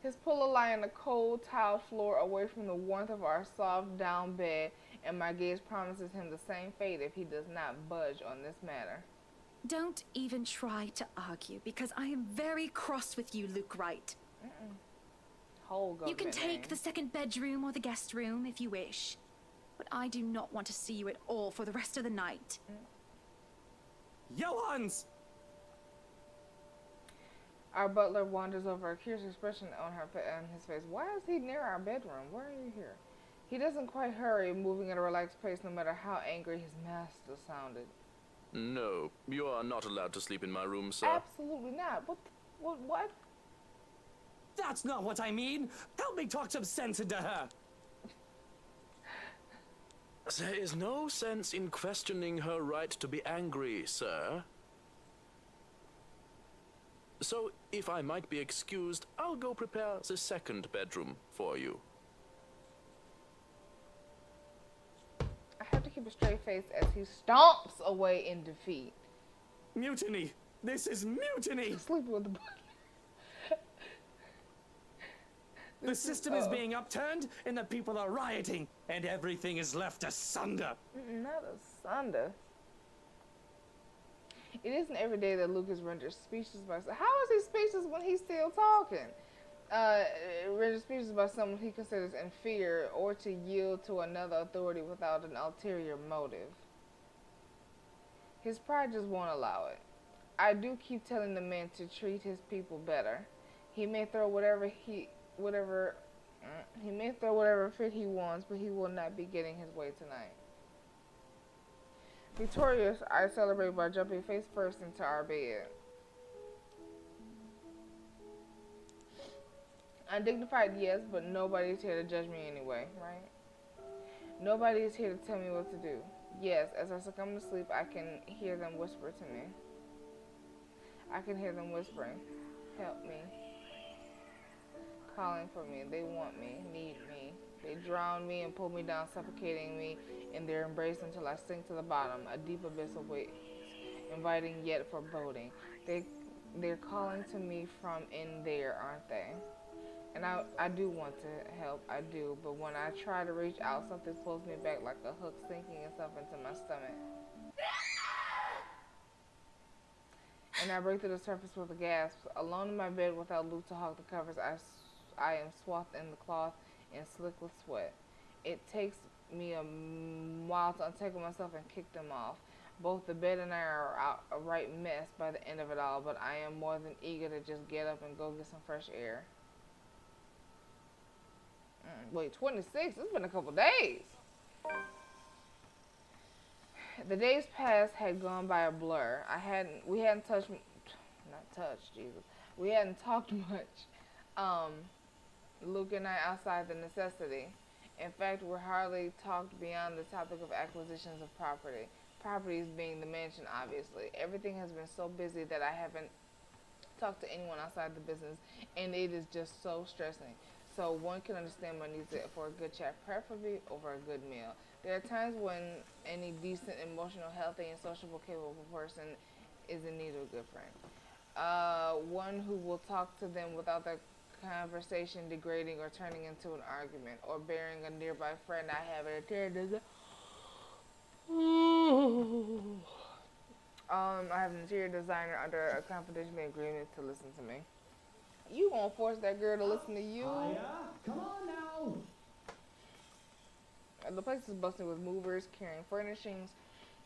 His pillow lie on the cold tile floor away from the warmth of our soft down bed, and my gaze promises him the same fate if he does not budge on this matter. Don't even try to argue, because I am very cross with you, Luke Wright. Whole You can take name. the second bedroom or the guest room if you wish, but I do not want to see you at all for the rest of the night. Johans! Our butler wanders over, a curious expression on his face. Why is he near our bedroom? Why are you here? He doesn't quite hurry, moving at a relaxed pace no matter how angry his master sounded. No, you are not allowed to sleep in my room, sir. Absolutely not. What? That's not what I mean! Help me talk some sense into her! There is no sense in questioning her right to be angry, sir. So, if I might be excused, I'll go prepare the second bedroom for you. I have to keep a straight face as he stomps away in defeat. Mutiny! This is mutiny! Sleeping with the butler. The system is being upturned, and the people are rioting, and everything is left asunder. Not asunder. It isn't every day that Luke is rendered speechless by... How is he speechless when he's still talking? Rendered speechless by someone he considers inferior, or to yield to another authority without an ulterior motive. His pride just won't allow it. I do keep telling the man to treat his people better. He may throw whatever fit he wants, but he will not be getting his way tonight. Victorious, I celebrate by jumping face first into our bed. Undignified, yes, but nobody's here to judge me anyway, right? Nobody is here to tell me what to do. Yes, as I succumb to sleep, I can hear them whisper to me. I can hear them whispering, help me, calling for me. They want me, need me. They drown me and pull me down, suffocating me in their embrace until I sink to the bottom, a deep abyss awaits, inviting yet foreboding. They're calling to me from in there, aren't they? And I do want to help, I do, but when I try to reach out, something pulls me back like a hook sinking itself into my stomach. And I break through the surface with a gasp. Alone in my bed without Luke to hog the covers, I am swathed in the cloth and slick with sweat. It takes me a while to untangle myself and kick them off. Both the bed and I are out a right mess by the end of it all, but I am more than eager to just get up and go get some fresh air. Wait, 26? It's been a couple days. The days past had gone by a blur. We hadn't touched, not touched, Jesus. We hadn't talked much. Luke and I outside the necessity. In fact, we hardly talked beyond the topic of acquisitions of property. Properties being the mansion, obviously. Everything has been so busy that I haven't talked to anyone outside the business, and it is just so stressing. So one can understand my needs for a good chat, preferably over a good meal. There are times when any decent, emotional, healthy, and sociable, capable person is in need of a good friend. One who will talk to them without the conversation degrading or turning into an argument, or burying a nearby friend I have at attendance. I have an interior designer under a confidential agreement to listen to me. You gonna force that girl to listen to you? Come on now. The place is bustling with movers carrying furnishings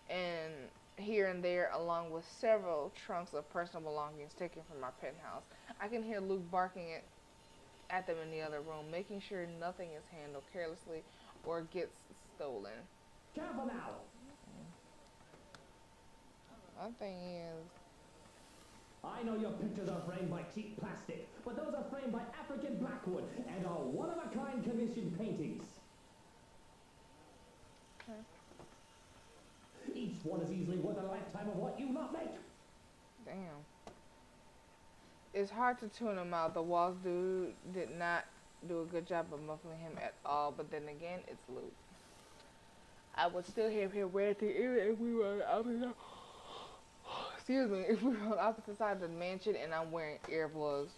and here and there, along with several trunks of personal belongings taken from my penthouse. I can hear Luke barking at them in the other room, making sure nothing is handled carelessly or gets stolen. Careful now. One thing is, I know your pictures are framed by cheap plastic, but those are framed by African blackwood and are one-of-a-kind commissioned paintings. okay. Each one is easily worth a lifetime of what you not make. Damn. It's hard to tune him out. The walls did not do a good job of muffling him at all, but then again, it's Luke. I would still hear him ranting if we were on the opposite. Excuse me, if we were on opposite sides of the mansion and I'm wearing earplugs.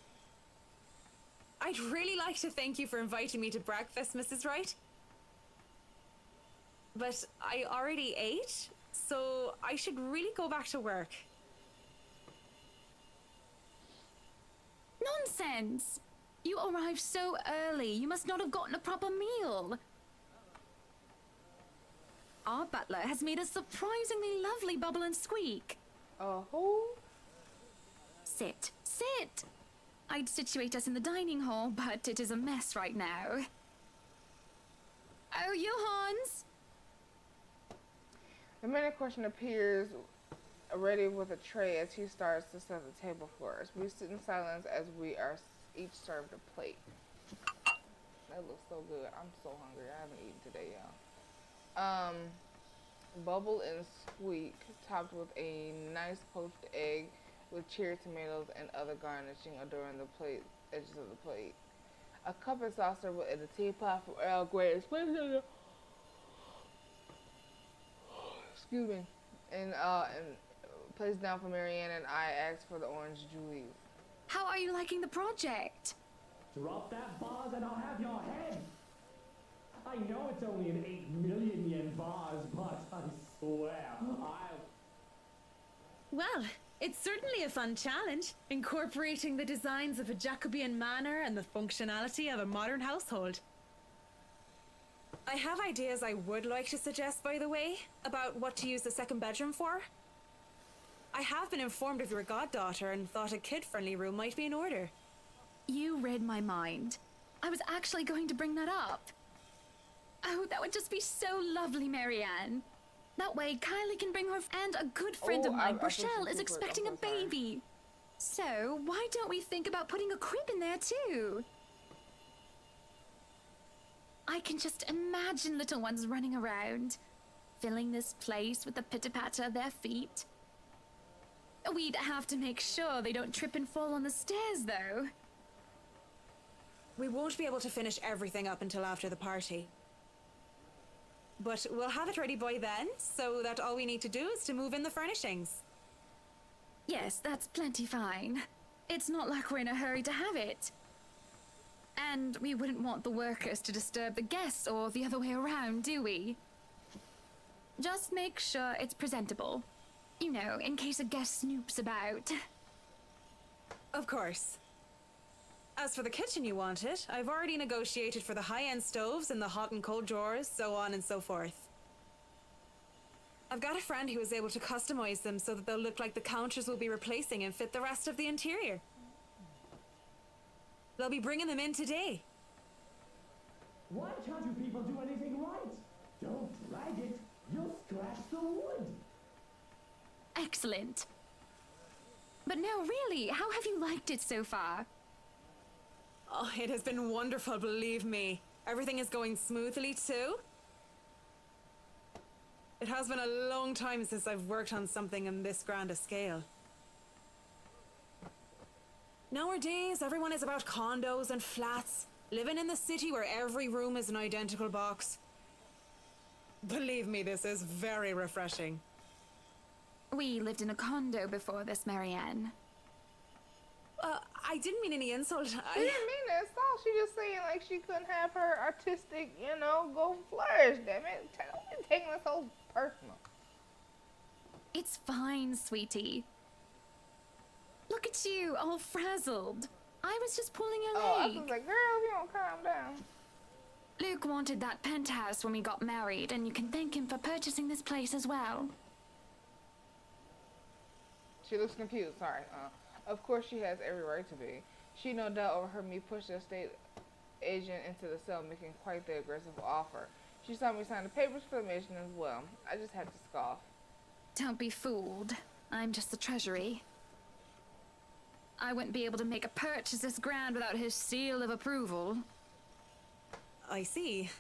I'd really like to thank you for inviting me to breakfast, Mrs. Wright. But I already ate, so I should really go back to work. Nonsense! You arrived so early. You must not have gotten a proper meal. Our butler has made a surprisingly lovely bubble and squeak. Who? Sit, sit. I'd situate us in the dining hall, but it is a mess right now. Oh, Johannes! The man in question appears ready with a tray as he starts to set the table for us. We sit in silence as we are each served a plate. That looks so good. I'm so hungry. I haven't eaten today, y'all. Bubble and squeak, topped with a nice poached egg with cherry tomatoes and other garnishing adorning the plate, edges of the plate. A cup and saucer and a teapot from Earl Grey. Excuse me. And placed down for Marianne, and I asked for the orange julies. How are you liking the project? Drop that vase and I'll have your head. I know it's only an 8 million yen vase, but I swear I'll... Well, it's certainly a fun challenge, incorporating the designs of a Jacobean manor and the functionality of a modern household. I have ideas I would like to suggest, by the way, about what to use the second bedroom for. I have been informed of your goddaughter and thought a kid-friendly room might be in order. You read my mind. I was actually going to bring that up. Oh, that would just be so lovely, Marianne. That way, Kylie can bring her and a good friend of mine, Rochelle, is expecting a baby. So, why don't we think about putting a crib in there too? I can just imagine little ones running around, filling this place with the pitter-patter of their feet. We'd have to make sure they don't trip and fall on the stairs, though. We won't be able to finish everything up until after the party. But we'll have it ready by then, so that all we need to do is to move in the furnishings. Yes, that's plenty fine. It's not like we're in a hurry to have it. And we wouldn't want the workers to disturb the guests or the other way around, do we? Just make sure it's presentable. You know, in case a guest snoops about. Of course. As for the kitchen you wanted, I've already negotiated for the high-end stoves and the hot and cold drawers, so on and so forth. I've got a friend who is able to customize them so that they'll look like the counters we'll be replacing and fit the rest of the interior. They'll be bringing them in today. Why can't you people do anything right? Don't drag it. You'll scratch the wood. Excellent. But no, really, how have you liked it so far? Oh, it has been wonderful, believe me. Everything is going smoothly too. It has been a long time since I've worked on something on this grand a scale. Nowadays, everyone is about condos and flats, living in the city where every room is an identical box. Believe me, this is very refreshing. We lived in a condo before this, Marianne. I didn't mean any insult. She didn't mean that at all. She just saying like she couldn't have her artistic, you know, go flourish. Damn it, don't be taking this so personal. It's fine, sweetie. Look at you, all frazzled. I was just pulling your Oh, I leg. was like, girl, you don't calm down. Luke wanted that penthouse when we got married, and you can thank him for purchasing this place as well. She looks confused. Sorry. Of course, she has every right to be. She no doubt overheard me push the estate agent into the cell, making quite the aggressive offer. She saw me sign the papers for the mission as well. I just had to scoff. Don't be fooled. I'm just the treasury. I wouldn't be able to make a purchase this grand without his seal of approval. I see.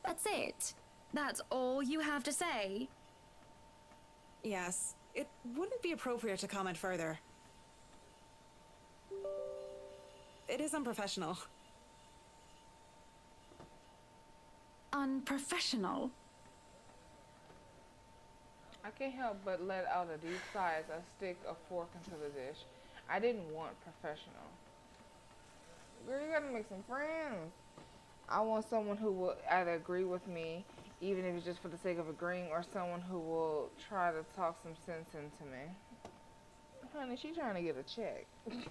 That's it. That's all you have to say. Yes, it wouldn't be appropriate to comment further. It is unprofessional. Unprofessional? I can't help but let out a deep sigh as I stick a fork into the dish. I didn't want professional. Girl, you gotta make some friends. I want someone who will either agree with me, even if it's just for the sake of agreeing, or someone who will try to talk some sense into me. Honey, she's trying to get a check.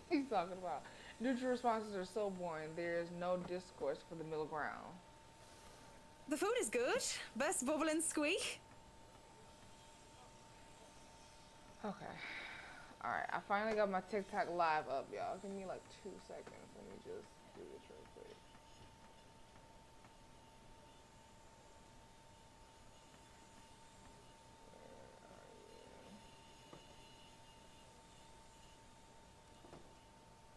He's talking about. Neutral responses are so boring. There is no discourse for the middle ground. The food is good. Best bubble and squeak. Okay. Alright, I finally got my TikTok live up, y'all. Give me like 2 seconds. Let me just do this real quick.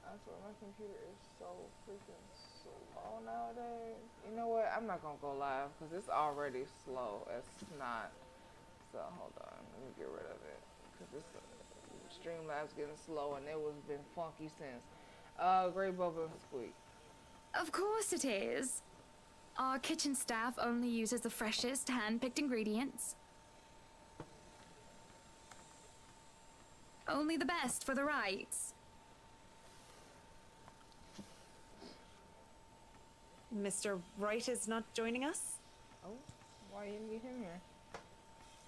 I swear my computer is so freaking slow nowadays. You know what? I'm not gonna go live because it's already slow as snot. So hold on, let me get rid of it because this Streamlabs getting slow and it was been funky since. Great Bubba and Squeak. Of course it is. Our kitchen staff only uses the freshest hand-picked ingredients. Only the best for the rights. Mr. Wright is not joining us? Oh, why you need him here?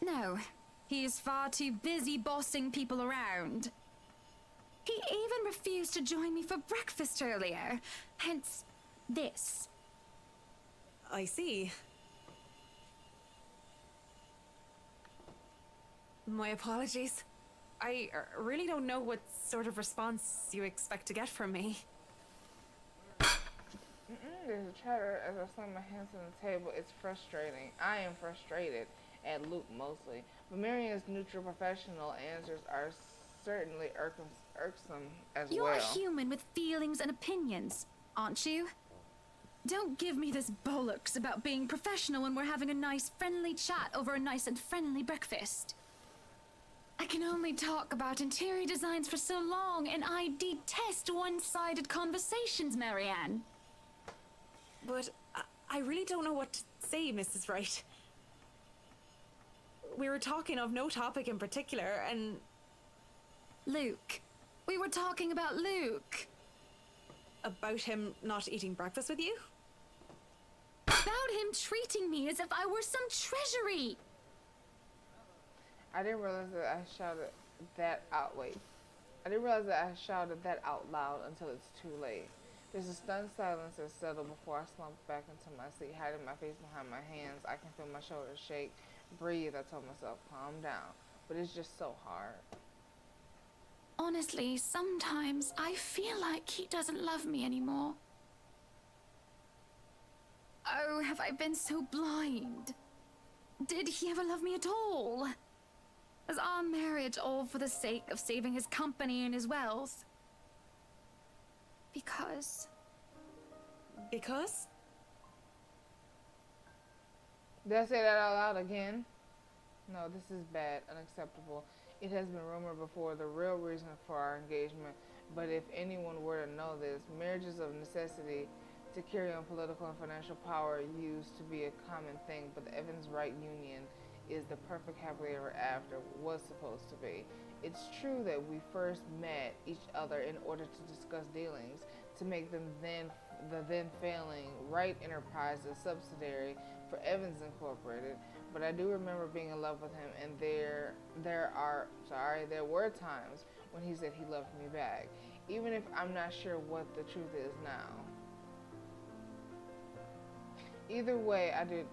No, he is far too busy bossing people around. He even refused to join me for breakfast earlier, hence this. I see. My apologies. I really don't know what sort of response you expect to get from me. There's a chatter as I slam my hands on the table. It's frustrating. I am frustrated at Luke mostly, but Marian's neutral professional answers are certainly irksome as You're well. a human with feelings and opinions, aren't you? Don't give me this bollocks about being professional when we're having a nice friendly chat over a nice and friendly breakfast. I can only talk about interior designs for so long, and I detest one-sided conversations, Marianne. But I really don't know what to say, Mrs. Wright. We were talking of no topic in particular, and... Luke. We were talking about Luke. About him not eating breakfast with you? About him treating me as if I were some treasury. I didn't realize that I shouted that out. Wait. I didn't realize that I shouted that out loud until it's too late. There's a stunned silence that settled before I slumped back into my seat, hiding my face behind my hands. I can feel my shoulders shake. Breathe, I told myself, calm down. But it's just so hard. Honestly, sometimes I feel like he doesn't love me anymore. Oh, have I been so blind? Did he ever love me at all? Was our marriage all for the sake of saving his company and his wealth? Because... Because? Did I say that out loud again? No, this is bad, unacceptable. It has been rumored before the real reason for our engagement, but if anyone were to know this, marriages of necessity to carry on political and financial power used to be a common thing, but the Evans-Wright union is the perfect happily ever after, was supposed to be. It's true that we first met each other in order to discuss dealings, to make them the then failing Wright Enterprise a subsidiary for Evans Incorporated, but I do remember being in love with him, and there were times when he said he loved me back, even if I'm not sure what the truth is now. Either way, I do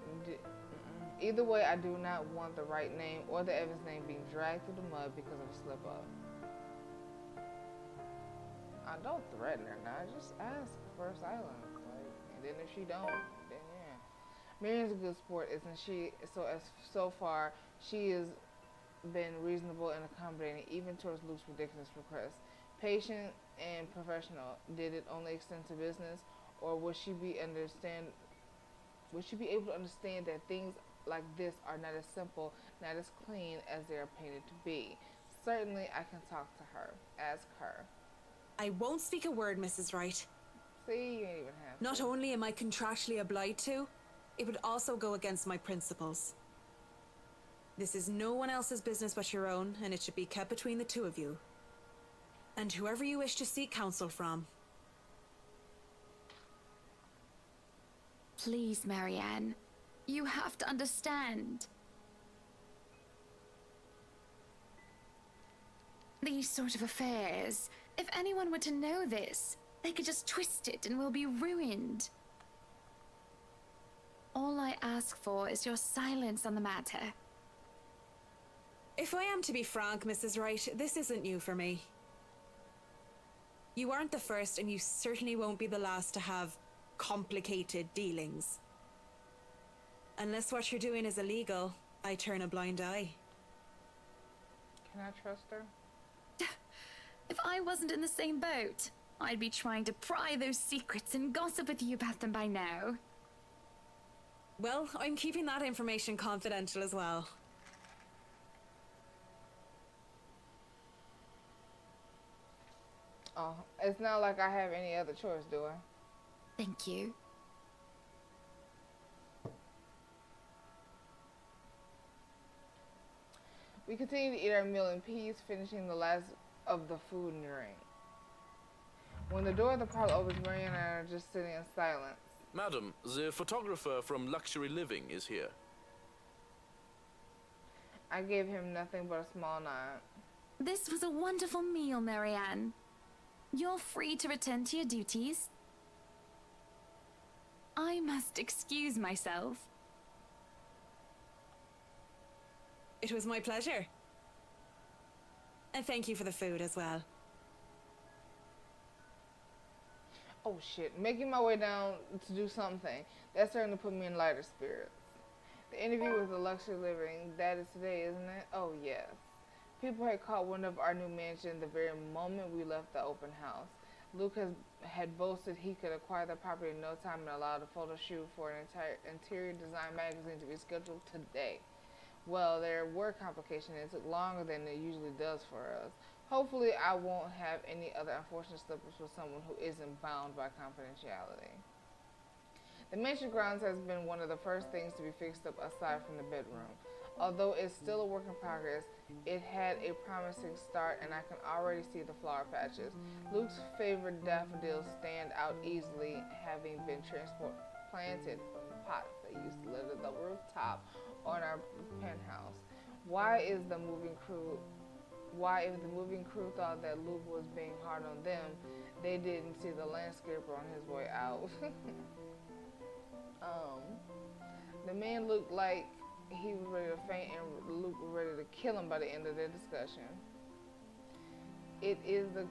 not want the Wright name or the Evans name being dragged through the mud because of a slip up. Don't threaten her now. Just ask for silence, and then if she don't, then yeah. Miriam's a good sport, isn't she? So far, she has been reasonable and accommodating, even towards Luke's ridiculous requests. Patient and professional. Did it only extend to business, or would she be able to understand that things like this are not as simple, not as clean as they are painted to be? Certainly, I can talk to her. Ask her. I won't speak a word, Mrs. Wright. See, you ain't even have to. Not only am I contractually obliged to, it would also go against my principles. This is no one else's business but your own, and it should be kept between the two of you. And whoever you wish to seek counsel from. Please, Marianne. You have to understand. These sort of affairs, if anyone were to know this, they could just twist it and we'll be ruined. All I ask for is your silence on the matter. If I am to be frank, Mrs. Wright, this isn't new for me. You aren't the first, and you certainly won't be the last to have complicated dealings. Unless what you're doing is illegal, I turn a blind eye. Can I trust her? If I wasn't in the same boat, I'd be trying to pry those secrets and gossip with you about them by now. Well, I'm keeping that information confidential as well. Oh, it's not like I have any other choice, do I? Thank you. We continue to eat our meal in peace, finishing the last of the food and drink. When the door of the parlor opens, Maria and I are just sitting in silence. Madam, the photographer from Luxury Living is here. I gave him nothing but a small nod. This was a wonderful meal, Marianne. You're free to return to your duties. I must excuse myself. It was my pleasure. And thank you for the food as well. Oh shit, making my way down to do something. That's starting to put me in lighter spirits. The interview with the Luxury Living, that is today, isn't it? Oh yes. People had caught wind of our new mansion the very moment we left the open house. Luke had boasted he could acquire the property in no time and allowed a photo shoot for an entire interior design magazine to be scheduled today. Well, there were complications. It took longer than it usually does for us. Hopefully, I won't have any other unfortunate slippers with someone who isn't bound by confidentiality. The mansion grounds has been one of the first things to be fixed up aside from the bedroom. Although it's still a work in progress, it had a promising start and I can already see the flower patches. Luke's favorite daffodils stand out easily, having been planted from pots that used to litter the rooftop on our penthouse. Why if the moving crew thought that Luke was being hard on them, they didn't see the landscaper on his way out. The man looked like he was ready to faint and Luke was ready to kill him by the end of their discussion. It is the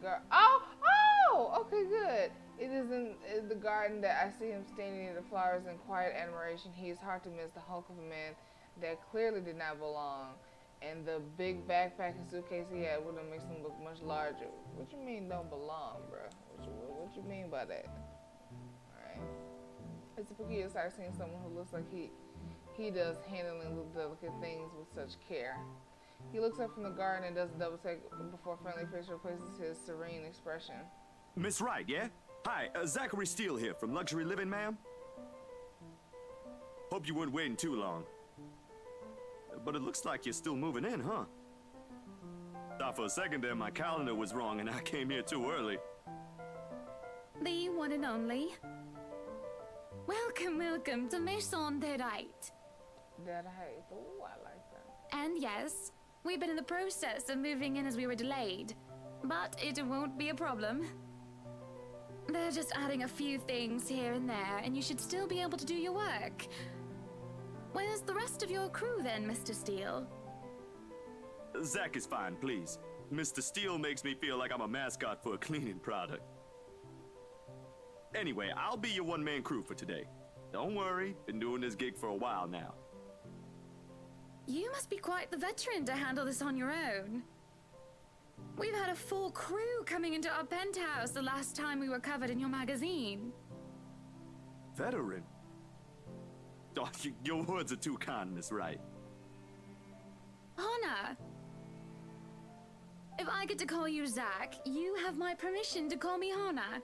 okay, good. It is in the garden that I see him standing near the flowers in quiet admiration. He is hard to miss, the hulk of a man that clearly did not belong. And the big backpack and suitcase he had would have makes him look much larger. What you mean don't belong, bro? What you mean by that? Alright. It's a peculiar sight seeing someone who looks like he does handling little delicate things with such care. He looks up from the garden and does a double take before friendly face replaces his serene expression. Miss Wright, yeah? Hi, Zachary Steele here from Luxury Living, ma'am. Hope you weren't waiting too long. But it looks like you're still moving in, huh? Thought for a second there my calendar was wrong and I came here too early. The one and only. Welcome to Maison de Right. Oh, I like that. And yes, we've been in the process of moving in as we were delayed, but it won't be a problem. They're just adding a few things here and there, and you should still be able to do your work. Where's the rest of your crew then, Mr. Steele? Zach is fine, please. Mr. Steele makes me feel like I'm a mascot for a cleaning product. Anyway, I'll be your one-man crew for today. Don't worry, been doing this gig for a while now. You must be quite the veteran to handle this on your own. We've had a full crew coming into our penthouse the last time we were covered in your magazine. Veteran? Oh, your words are too kind, Miss Wright. Hannah! If I get to call you Zach, you have my permission to call me Hannah.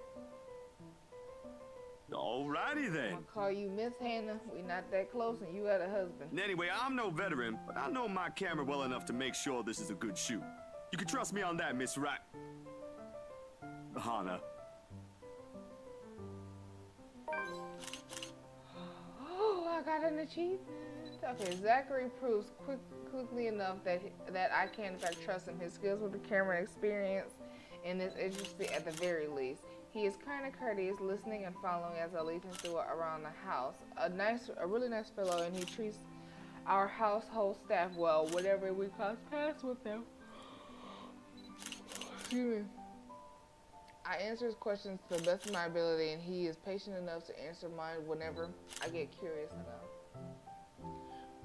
Alrighty then. I'll call you Miss Hannah. We not that close and you had a husband. Anyway, I'm no veteran, but I know my camera well enough to make sure this is a good shoot. You can trust me on that, Miss Wright. Hannah. Oh, I got an achievement. Okay, Zachary proves quickly enough that I can in fact trust him. His skills with the camera and experience in this interesting at the very least. He is kind of courteous, listening and following as I lead him through around the house. A really nice fellow, and he treats our household staff well, whatever we cross paths with them. Excuse me. I answer his questions to the best of my ability, and he is patient enough to answer mine whenever I get curious enough.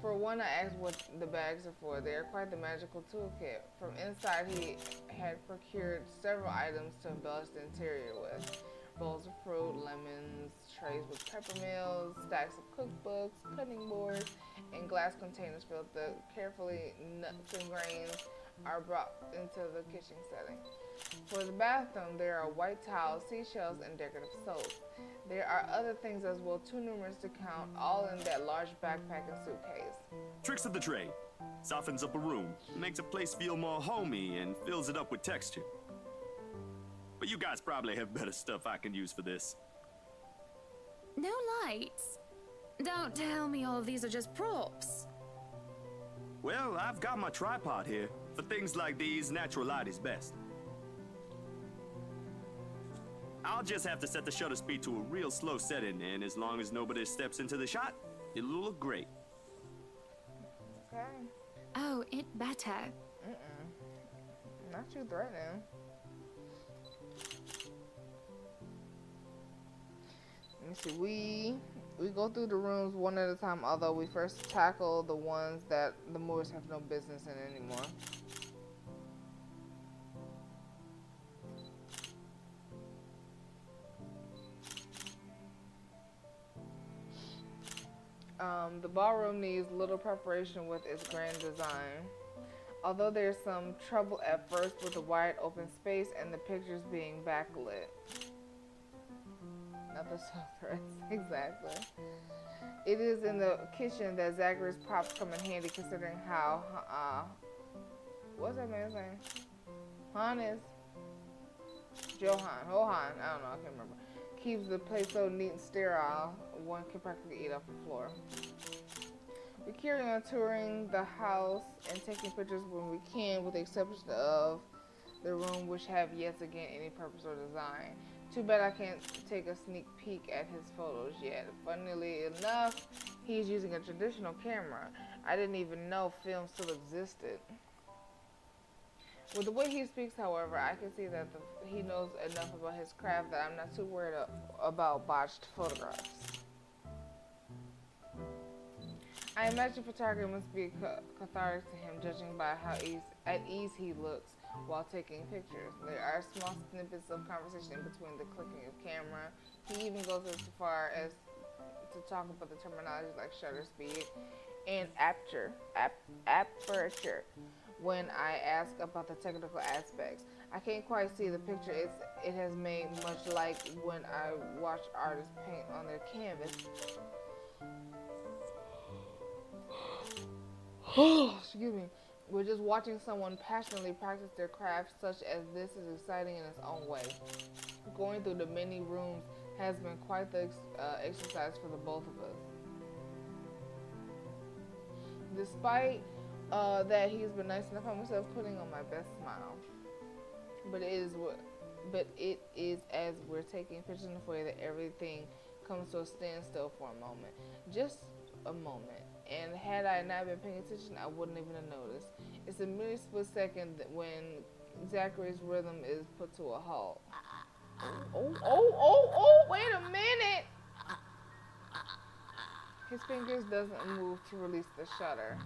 For one, I asked what the bags are for. They are quite the magical toolkit. From inside, he had procured several items to embellish the interior with. Bowls of fruit, lemons, trays with peppermills, stacks of cookbooks, cutting boards, and glass containers filled with carefully nuts and grains are brought into the kitchen setting. For the bathroom, there are white towels, seashells, and decorative soap. There are other things as well, too numerous to count, all in that large backpack and suitcase. Tricks of the trade. Softens up a room, makes a place feel more homey, and fills it up with texture. But you guys probably have better stuff I can use for this. No lights? Don't tell me all of these are just props. Well, I've got my tripod here. For things like these, natural light is best. I'll just have to set the shutter speed to a real slow setting, and as long as nobody steps into the shot, it'll look great. Okay. Oh, it better. Not you threatening. Let me see. We go through the rooms one at a time, although we first tackle the ones that the movers have no business in anymore. The ballroom needs little preparation with its grand design. Although there's some trouble at first with the wide open space and the pictures being backlit. Not the threats, exactly. It is in the kitchen that Zachary's props come in handy, considering how, what's that man's name? Johan, I don't know, I can't remember. Keeps the place so neat and sterile, one can practically eat off the floor. We carry on touring the house and taking pictures when we can, with the exception of the room, which have yet again any purpose or design. Too bad I can't take a sneak peek at his photos yet. Funnily enough, he's using a traditional camera. I didn't even know film still existed. With the way he speaks, however, I can see that he knows enough about his craft that I'm not too worried about botched photographs. I imagine photography must be cathartic to him, judging by how at ease he looks while taking pictures. There are small snippets of conversation in between the clicking of camera. He even goes as far as to talk about the terminologies like shutter speed and aperture when I ask about the technical aspects. I can't quite see the picture it has made, much like when I watch artists paint on their canvas. Excuse me. We're just watching someone passionately practice their craft, such as this is exciting in its own way. Going through the many rooms has been quite the exercise for the both of us. Despite that he's been nice enough, I find myself putting on my best smile. But it is as we're taking pictures in the foyer that everything comes to a standstill for a moment. Just a moment. And had I not been paying attention, I wouldn't even have noticed. It's a mere split second when Zachary's rhythm is put to a halt. Oh, wait a minute! His fingers doesn't move to release the shutter.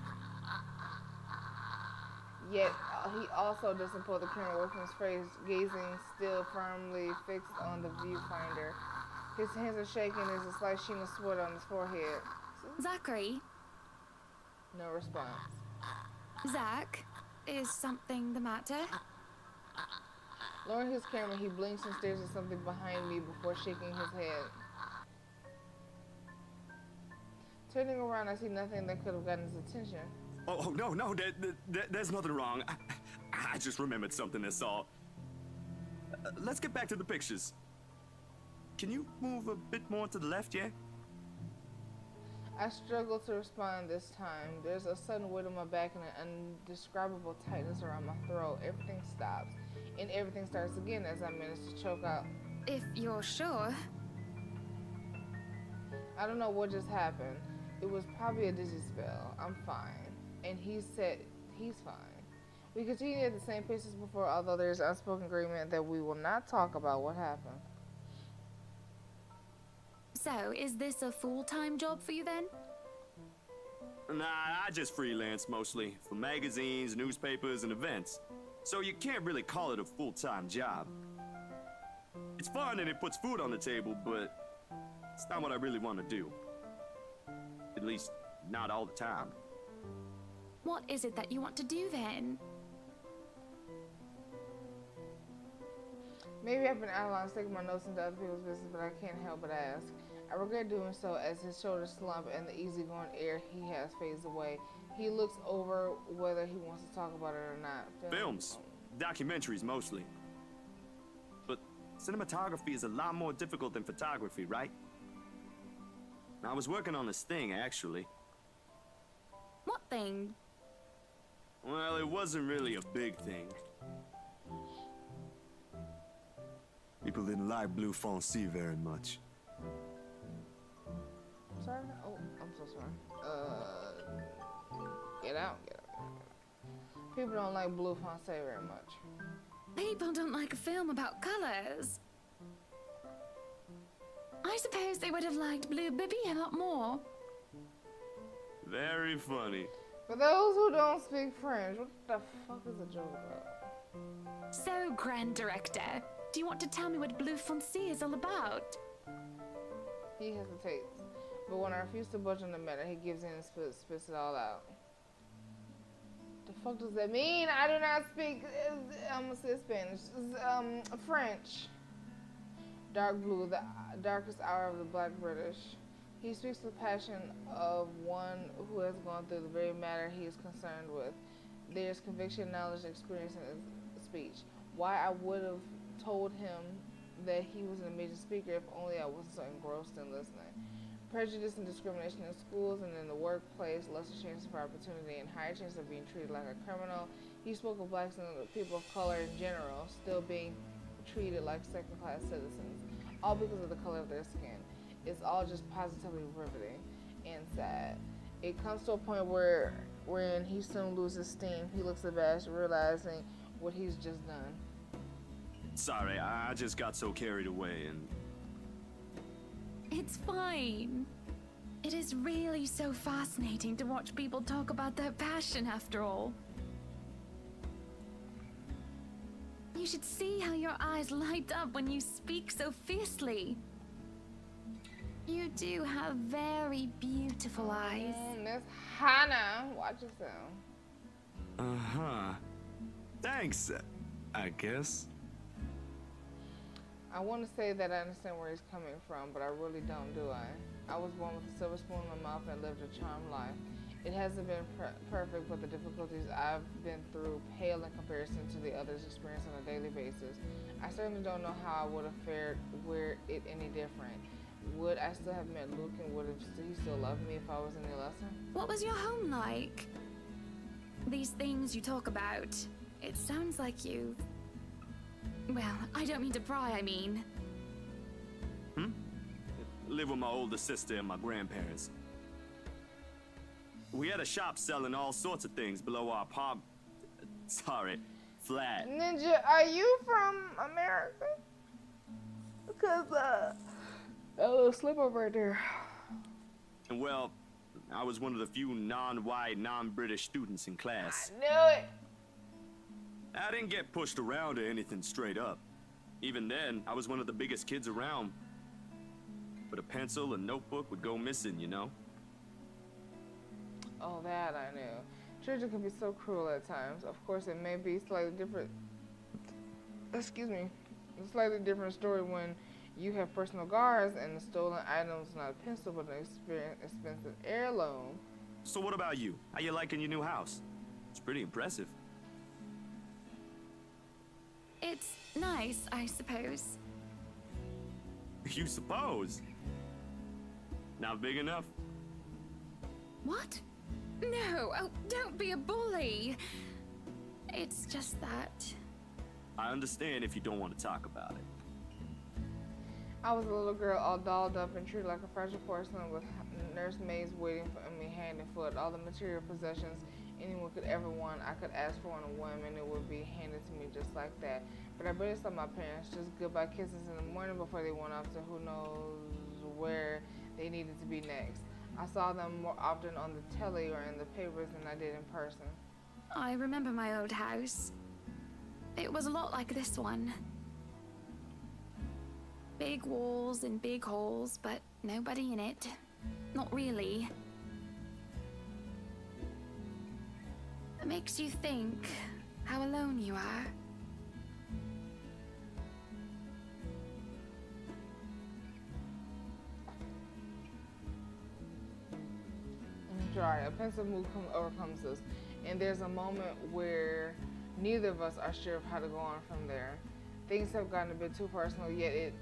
Yet, he also doesn't pull the camera away from his face, gazing still firmly fixed on the viewfinder. His hands are shaking, there's a slight sheen of sweat on his forehead. Zachary? No response. Zach, is something the matter? Lowering his camera, he blinks and stares at something behind me before shaking his head. Turning around, I see nothing that could have gotten his attention. Oh no, there's nothing wrong. I just remembered something, that's all. Let's get back to the pictures. Can you move a bit more to the left, yeah? I struggle to respond this time. There's a sudden weight on my back and an indescribable tightness around my throat. Everything stops, and everything starts again as I manage to choke out. If you're sure. I don't know what just happened. It was probably a dizzy spell. I'm fine. And he said he's fine. We continue at the same pace as before, although there's unspoken agreement that we will not talk about what happened. So, is this a full-time job for you then? Nah, I just freelance mostly, for magazines, newspapers, and events. So you can't really call it a full-time job. It's fun and it puts food on the table, but it's not what I really want to do. At least, not all the time. What is it that you want to do then? Maybe I've been out of line sticking my nose into other people's business, but I can't help but ask. I regret doing so as his shoulders slump and the easygoing air he has fades away. He looks over whether he wants to talk about it or not. Films. Documentaries, mostly. But cinematography is a lot more difficult than photography, right? I was working on this thing, actually. What thing? Well, it wasn't really a big thing. People didn't like Blue Fonzie very much. Sorry? Oh, I'm so sorry. Get out. People don't like Blue Fonzie very much. People don't like a film about colors. I suppose they would have liked Blue Bibby a lot more. Very funny. For those who don't speak French, what the fuck is a joke about? So, Grand Director, do you want to tell me what Blue Fonzie is all about? He hesitates. But when I refuse to budge on the matter, he gives in and spits it all out. The fuck does that mean? I do not speak, I'm gonna say Spanish, French. Dark blue, the darkest hour of the black British. He speaks with passion of one who has gone through the very matter he is concerned with. There is conviction, knowledge, experience in his speech. Why I would have told him that he was an amazing speaker if only I wasn't so engrossed in listening. Prejudice and discrimination in schools and in the workplace, lesser chances for opportunity, and higher chances of being treated like a criminal. He spoke of blacks and people of color in general still being treated like second-class citizens, all because of the color of their skin. It's all just positively riveting and sad. It comes to a point wherein he soon loses steam. He looks abashed, realizing what he's just done. Sorry, I just got so carried away and... It's fine. It is really so fascinating to watch people talk about their passion after all. You should see how your eyes light up when you speak so fiercely. You do have very beautiful eyes. Miss Hannah, watch yourself. Uh-huh. Thanks, I guess. I want to say that I understand where he's coming from, but I really don't, do I? I was born with a silver spoon in my mouth and lived a charmed life. It hasn't been perfect, but the difficulties I've been through pale in comparison to the others experienced on a daily basis. I certainly don't know how I would have fared were it any different. Would I still have met Luke, and would he still love me if I was any lesser? What was your home like? These things you talk about, it sounds like you... Well, I don't mean to pry, I mean. Live with my older sister and my grandparents. We had a shop selling all sorts of things below our flat. Ninja, are you from America? Because, a little slip up right there. And well, I was one of the few non-white, non-British students in class. I knew it. I didn't get pushed around or anything straight up. Even then, I was one of the biggest kids around. But a pencil and notebook would go missing, you know? Oh, that I knew. Children can be so cruel at times. Of course, it may be slightly different. Excuse me. A slightly different story when you have personal guards and the stolen item's not a pencil but an expensive heirloom. So what about you? How you liking your new house? It's pretty impressive. It's nice, I suppose. You suppose? Not big enough? What? No, oh, don't be a bully. It's just that... I understand if you don't want to talk about it. I was a little girl all dolled up and treated like a fragile porcelain with nursemaids waiting for me hand and foot. All the material possessions anyone could ever want, I could ask for on a whim and it would be handed to me just like that. But I barely saw my parents, just goodbye kisses in the morning before they went off to who knows where they needed to be next. I saw them more often on the telly or in the papers than I did in person. I remember my old house. It was a lot like this one. Big walls and big halls, but nobody in it. Not really. It makes you think how alone you are. Sorry, a pensive mood overcomes us, and there's a moment where neither of us are sure of how to go on from there. Things have gotten a bit too personal, yet it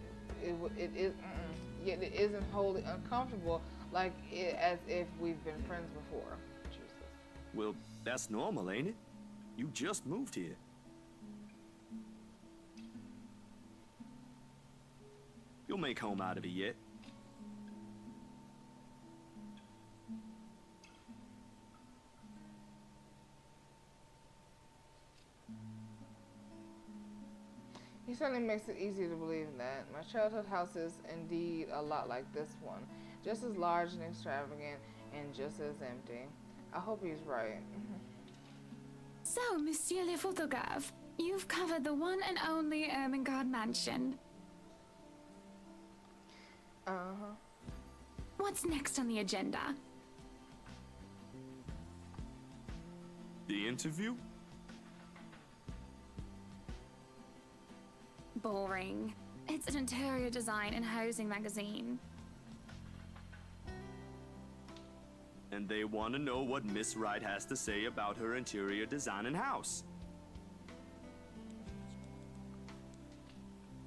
isn't wholly uncomfortable, as if we've been friends before. Jesus. Well, that's normal, ain't it? You just moved here. You'll make home out of it yet. He certainly makes it easy to believe that. My childhood house is indeed a lot like this one, just as large and extravagant and just as empty. I hope he's right. So, Monsieur le Photographe, you've covered the one and only Ermengarde mansion. Uh-huh. What's next on the agenda? The interview? Boring. It's an interior design and housing magazine. And they want to know what Miss Wright has to say about her interior design and house.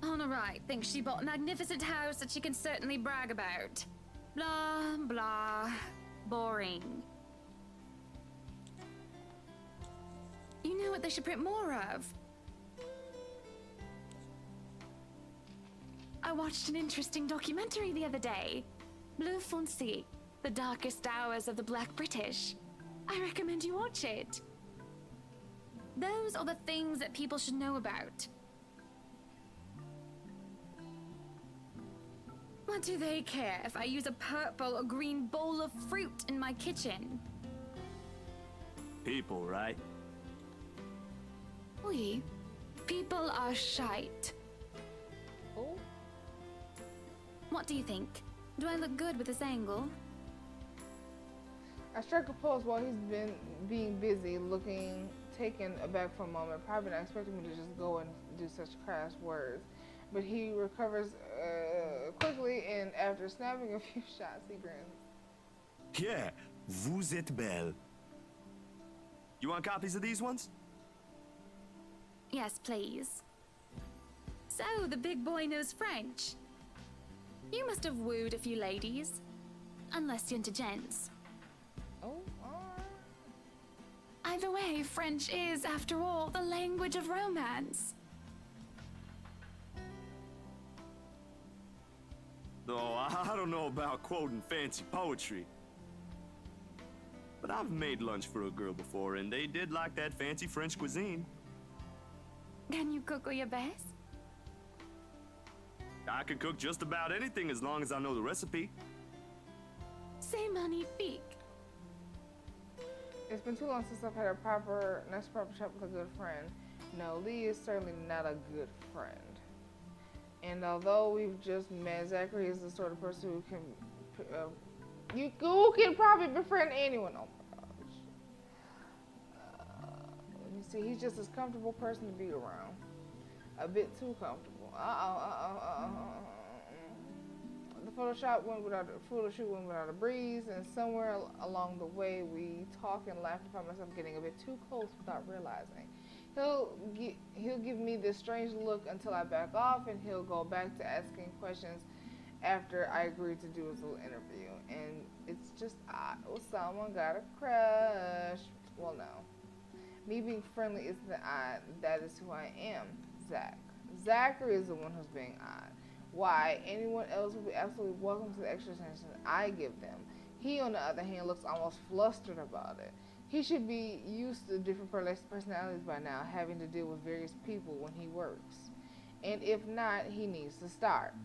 Honor Wright thinks she bought a magnificent house that she can certainly brag about. Blah, blah. Boring. You know what they should print more of? I watched an interesting documentary the other day. Bleu Foncé, The Darkest Hours of the Black British. I recommend you watch it. Those are the things that people should know about. What do they care if I use a purple or green bowl of fruit in my kitchen? People, right? Oui. People are shite. Oh. What do you think? Do I look good with this angle? I struck a pose while he's been being busy, looking taken aback for a moment, probably not expecting me to just go and do such crass words. But he recovers quickly, and after snapping a few shots, he grins. Yeah, vous êtes belle. You want copies of these ones? Yes, please. So, the big boy knows French. You must have wooed a few ladies. Unless you're into gents. Oh, alright. Either way, French is, after all, the language of romance. Though I don't know about quoting fancy poetry. But I've made lunch for a girl before, and they did like that fancy French cuisine. Can you cook your best? I can cook just about anything as long as I know the recipe. C'est magnifique. It's been too long since I've had a proper chat with a good friend. No, Lee is certainly not a good friend. And although we've just met, Zachary is the sort of person who can probably befriend anyone. Oh my gosh. Let me see. He's just a comfortable person to be around. A bit too comfortable. The photo shoot went without a breeze, and somewhere along the way we talked and laughed and found myself getting a bit too close without realizing. He'll give me this strange look until I back off, and he'll go back to asking questions after I agreed to do his little interview. And it's just odd. Oh, someone got a crush. Well, no. Me being friendly isn't odd. That is who I am, Zach. Zachary is the one who's being odd. Why? Anyone else would be absolutely welcome to the extra attention I give them. He, on the other hand, looks almost flustered about it. He should be used to different personalities by now, having to deal with various people when he works. And if not, he needs to start.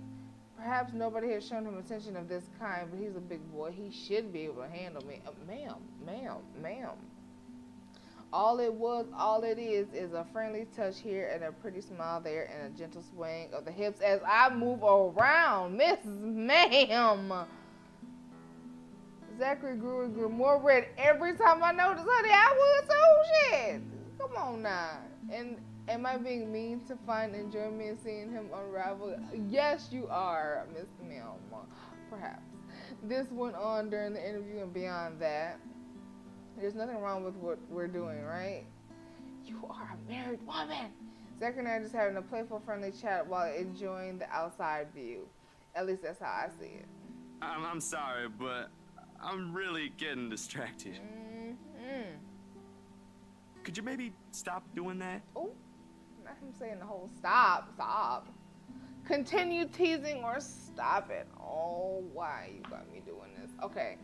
Perhaps nobody has shown him attention of this kind, but he's a big boy. He should be able to handle me. Ma'am. All it is a friendly touch here and a pretty smile there and a gentle swaying of the hips as I move around. Ma'am. Zachary grew and grew more red every time I noticed, honey. I would too, shit. Come on now. And am I being mean to find enjoyment in seeing him unravel? Yes, you are, Miss Milma. Perhaps. This went on during the interview and beyond that. There's nothing wrong with what we're doing, right? You are a married woman. Zachary and I are just having a playful, friendly chat while enjoying the outside view. At least that's how I see it. I'm sorry, but I'm really getting distracted. Mm-hmm. Could you maybe stop doing that? Oh, not him saying the whole stop. Continue teasing or stop it. Oh, why you got me doing this? Okay,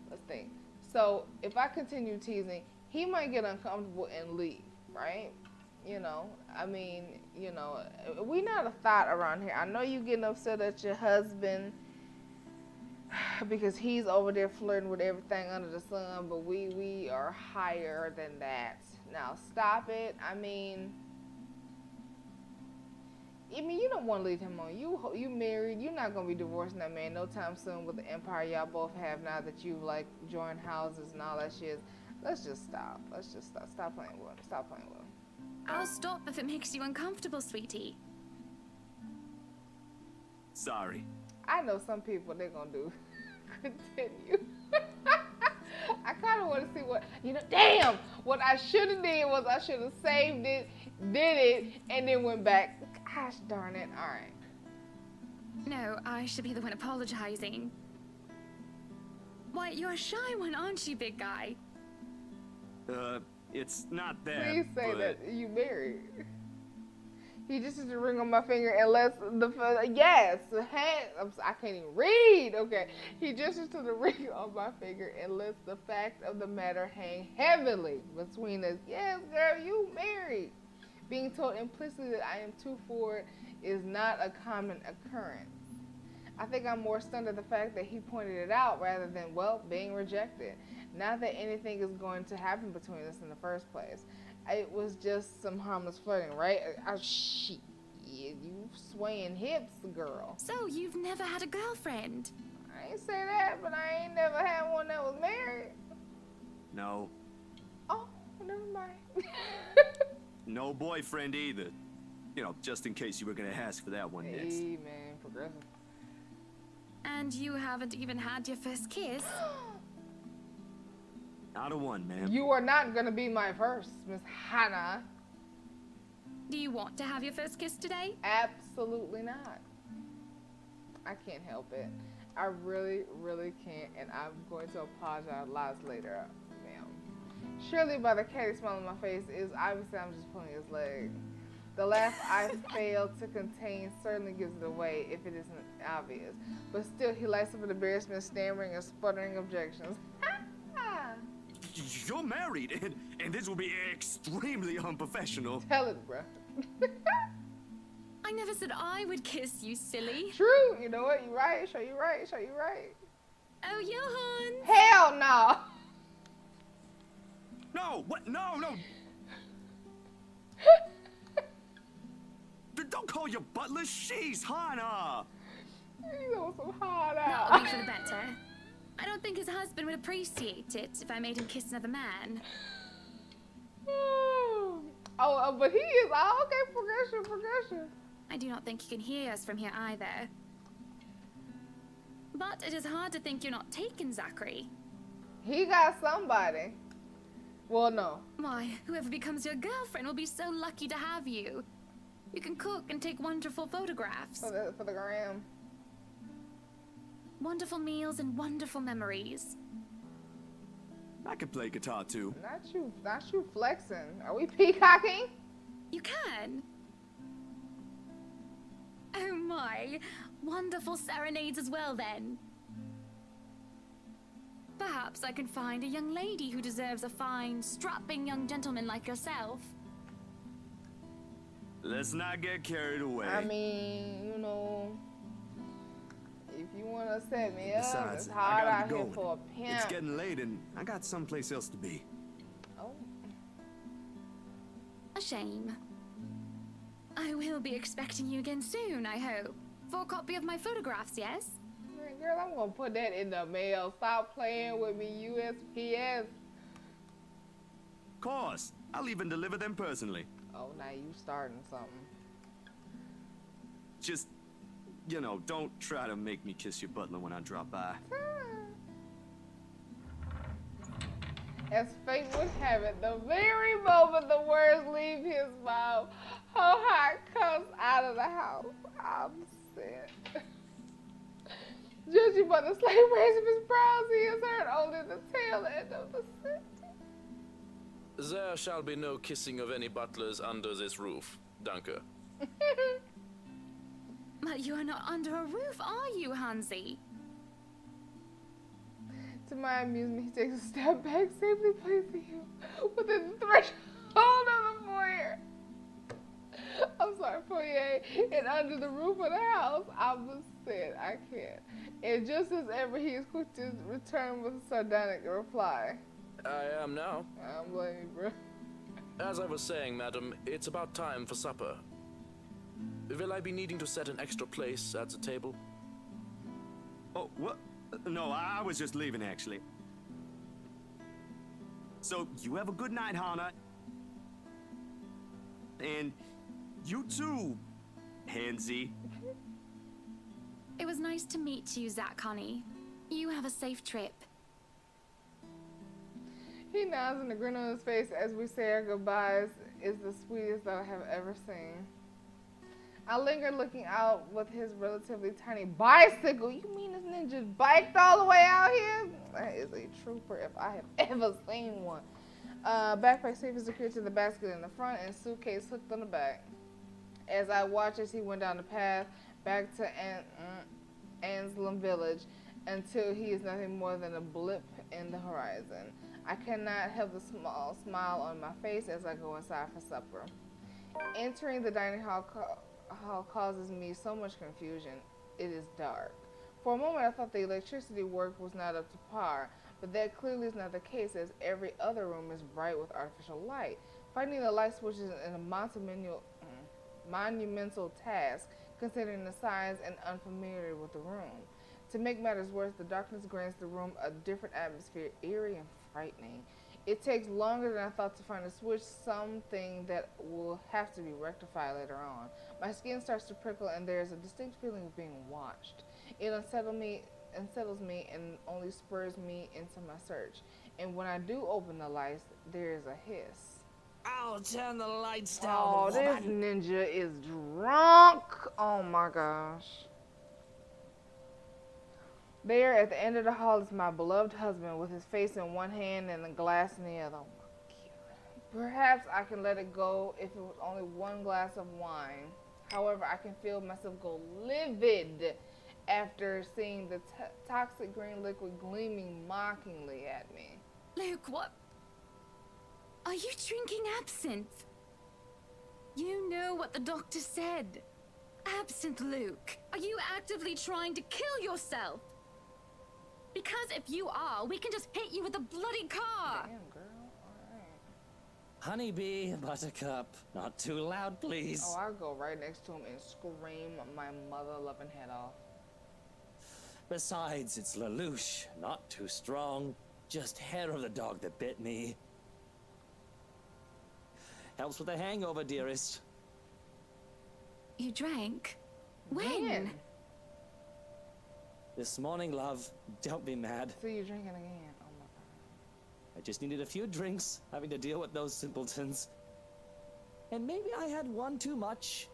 let's think. So if I continue teasing, he might get uncomfortable and leave, right? You know, I mean, you know, we not a thought around here. I know you getting upset at your husband because he's over there flirting with everything under the sun, but we are higher than that. Now stop it. I mean, I mean, you don't want to lead him on. You married. You're not gonna be divorcing that man no time soon with the empire y'all both have now that you like joined houses and all that shit. Let's just stop. Let's just stop. Stop playing with him. Stop playing with him. I'll stop if it makes you uncomfortable, sweetie. Sorry. I know some people they're gonna do. Continue. I kind of want to see what Damn. What I should have did was I should have saved it, did it, and then went back. Gosh darn it. All right. No, I should be the one apologizing. Why, you're a shy one, aren't you, big guy? It's not that. Please say but... that you married. He just has a ring on my finger unless yes, I can't even read. Okay, he gestures to the ring on my finger and lets the fact of the matter hang heavily between us. Yes, girl, you married. Being told implicitly that I am too forward is not a common occurrence. I think I'm more stunned at the fact that he pointed it out rather than, well, being rejected. Not that anything is going to happen between us in the first place. It was just some harmless flirting, right? Shit, you swaying hips, girl. So, you've never had a girlfriend? I ain't say that, but I ain't never had one that was married. No. Oh, never mind. No boyfriend either. You know, just in case you were gonna ask for that one next. Hey, man, progressive. And you haven't even had your first kiss? Not a one, ma'am. You are not gonna be my first, Miss Hannah. Do you want to have your first kiss today? Absolutely not. I can't help it. I really, really can't, and I'm going to apologize later, ma'am. Surely by the catty smile on my face is obviously I'm just pulling his leg. The laugh I failed to contain certainly gives it away if it isn't obvious. But still, he lights up in embarrassment, stammering and sputtering objections. You're married, and this will be extremely unprofessional. Tell it, bruh. I never said I would kiss you, silly. True. You know what? You're right. Show you right. Show you right. Oh, Johann! Hell no! No! What? No, no! Don't call your butler. She's Hannah! You know some hard That'll out. be for the better. I don't think his husband would appreciate it if I made him kiss another man. Oh, but he is. Oh, okay, progression. I do not think he can hear us from here either. But it is hard to think you're not taken, Zachary. He got somebody. Well, no. Why, whoever becomes your girlfriend will be so lucky to have you. You can cook and take wonderful photographs. For the gram. Wonderful meals and wonderful memories. I can play guitar too. Not you flexing. Are we peacocking? You can. Oh my, wonderful serenades as well then. Perhaps I can find a young lady who deserves a fine, strapping young gentleman like yourself. Let's not get carried away. I mean, you know, if you want to set me up, Besides, it's hard I out gotta be here going. for a pimp. It's getting late and I got someplace else to be. Oh. A shame. I will be expecting you again soon, I hope. For a copy of my photographs, yes? Man, girl, I'm going to put that in the mail. Stop playing with me, USPS. Of course. I'll even deliver them personally. Oh, now you starting something. Just, you know, don't try to make me kiss your butler when I drop by. As fate would have it, the very moment the words leave his mouth, Ho-Ha comes out of the house. I'm sick. Judging by the slight raise of his brows, he has heard only the tail end of the sentence. There shall be no kissing of any butlers under this roof, Danke. But you are not under a roof, are you, Hansi? To my amusement, he takes a step back, safely placing him within the threshold of the foyer. I'm sorry, foyer, and under the roof of the house. I was said, I can't. And just as ever, he is quick to return with a sardonic reply. I am now. I don't blame you, bro. As I was saying, madam, it's about time for supper. Will I be needing to set an extra place at the table? Oh, what? No, I was just leaving, actually. So, you have a good night, Hana. And you too, Hansy. It was nice to meet you, Zach, honey. You have a safe trip. He nods and the grin on his face as we say our goodbyes is the sweetest that I have ever seen. I linger looking out with his relatively tiny bicycle. You mean this ninja biked all the way out here? That is a trooper if I have ever seen one. Backpack safe and secure to the basket in the front and suitcase hooked on the back. As I watch as he went down the path back to Anslem Village until he is nothing more than a blip in the horizon. I cannot help the small smile on my face as I go inside for supper. Entering the dining hall causes me so much confusion. It is dark. For a moment I thought the electricity work was not up to par, but that clearly is not the case as every other room is bright with artificial light. Finding the light switches is a monumental task considering the size and unfamiliar with the room. To make matters worse, the darkness grants the room a different atmosphere, eerie and frightening. It takes longer than I thought to find a switch, something that will have to be rectified later on. My skin starts to prickle and there is a distinct feeling of being watched. It unsettles me and only spurs me into my search. And when I do open the lights, there is a hiss. I'll turn the lights down. Oh, this ninja is drunk. Oh my gosh. There at the end of the hall is my beloved husband with his face in one hand and the glass in the other. Oh my God. Perhaps I can let it go if it was only one glass of wine. However, I can feel myself go livid after seeing the toxic green liquid gleaming mockingly at me. Luke, what? Are you drinking absinthe? You know what the doctor said. Absinthe, Luke. Are you actively trying to kill yourself? Because if you are, we can just hit you with a bloody car. Damn, girl. All right. Honeybee, Buttercup, not too loud, please. Oh, I'll go right next to him and scream my mother-loving head off. Besides, it's Lelouch, not too strong. Just hair of the dog that bit me. Helps with the hangover, dearest. You drank? When? This morning, love. Don't be mad. So you're drinking again. Oh my God. I just needed a few drinks, having to deal with those simpletons. And maybe I had one too much.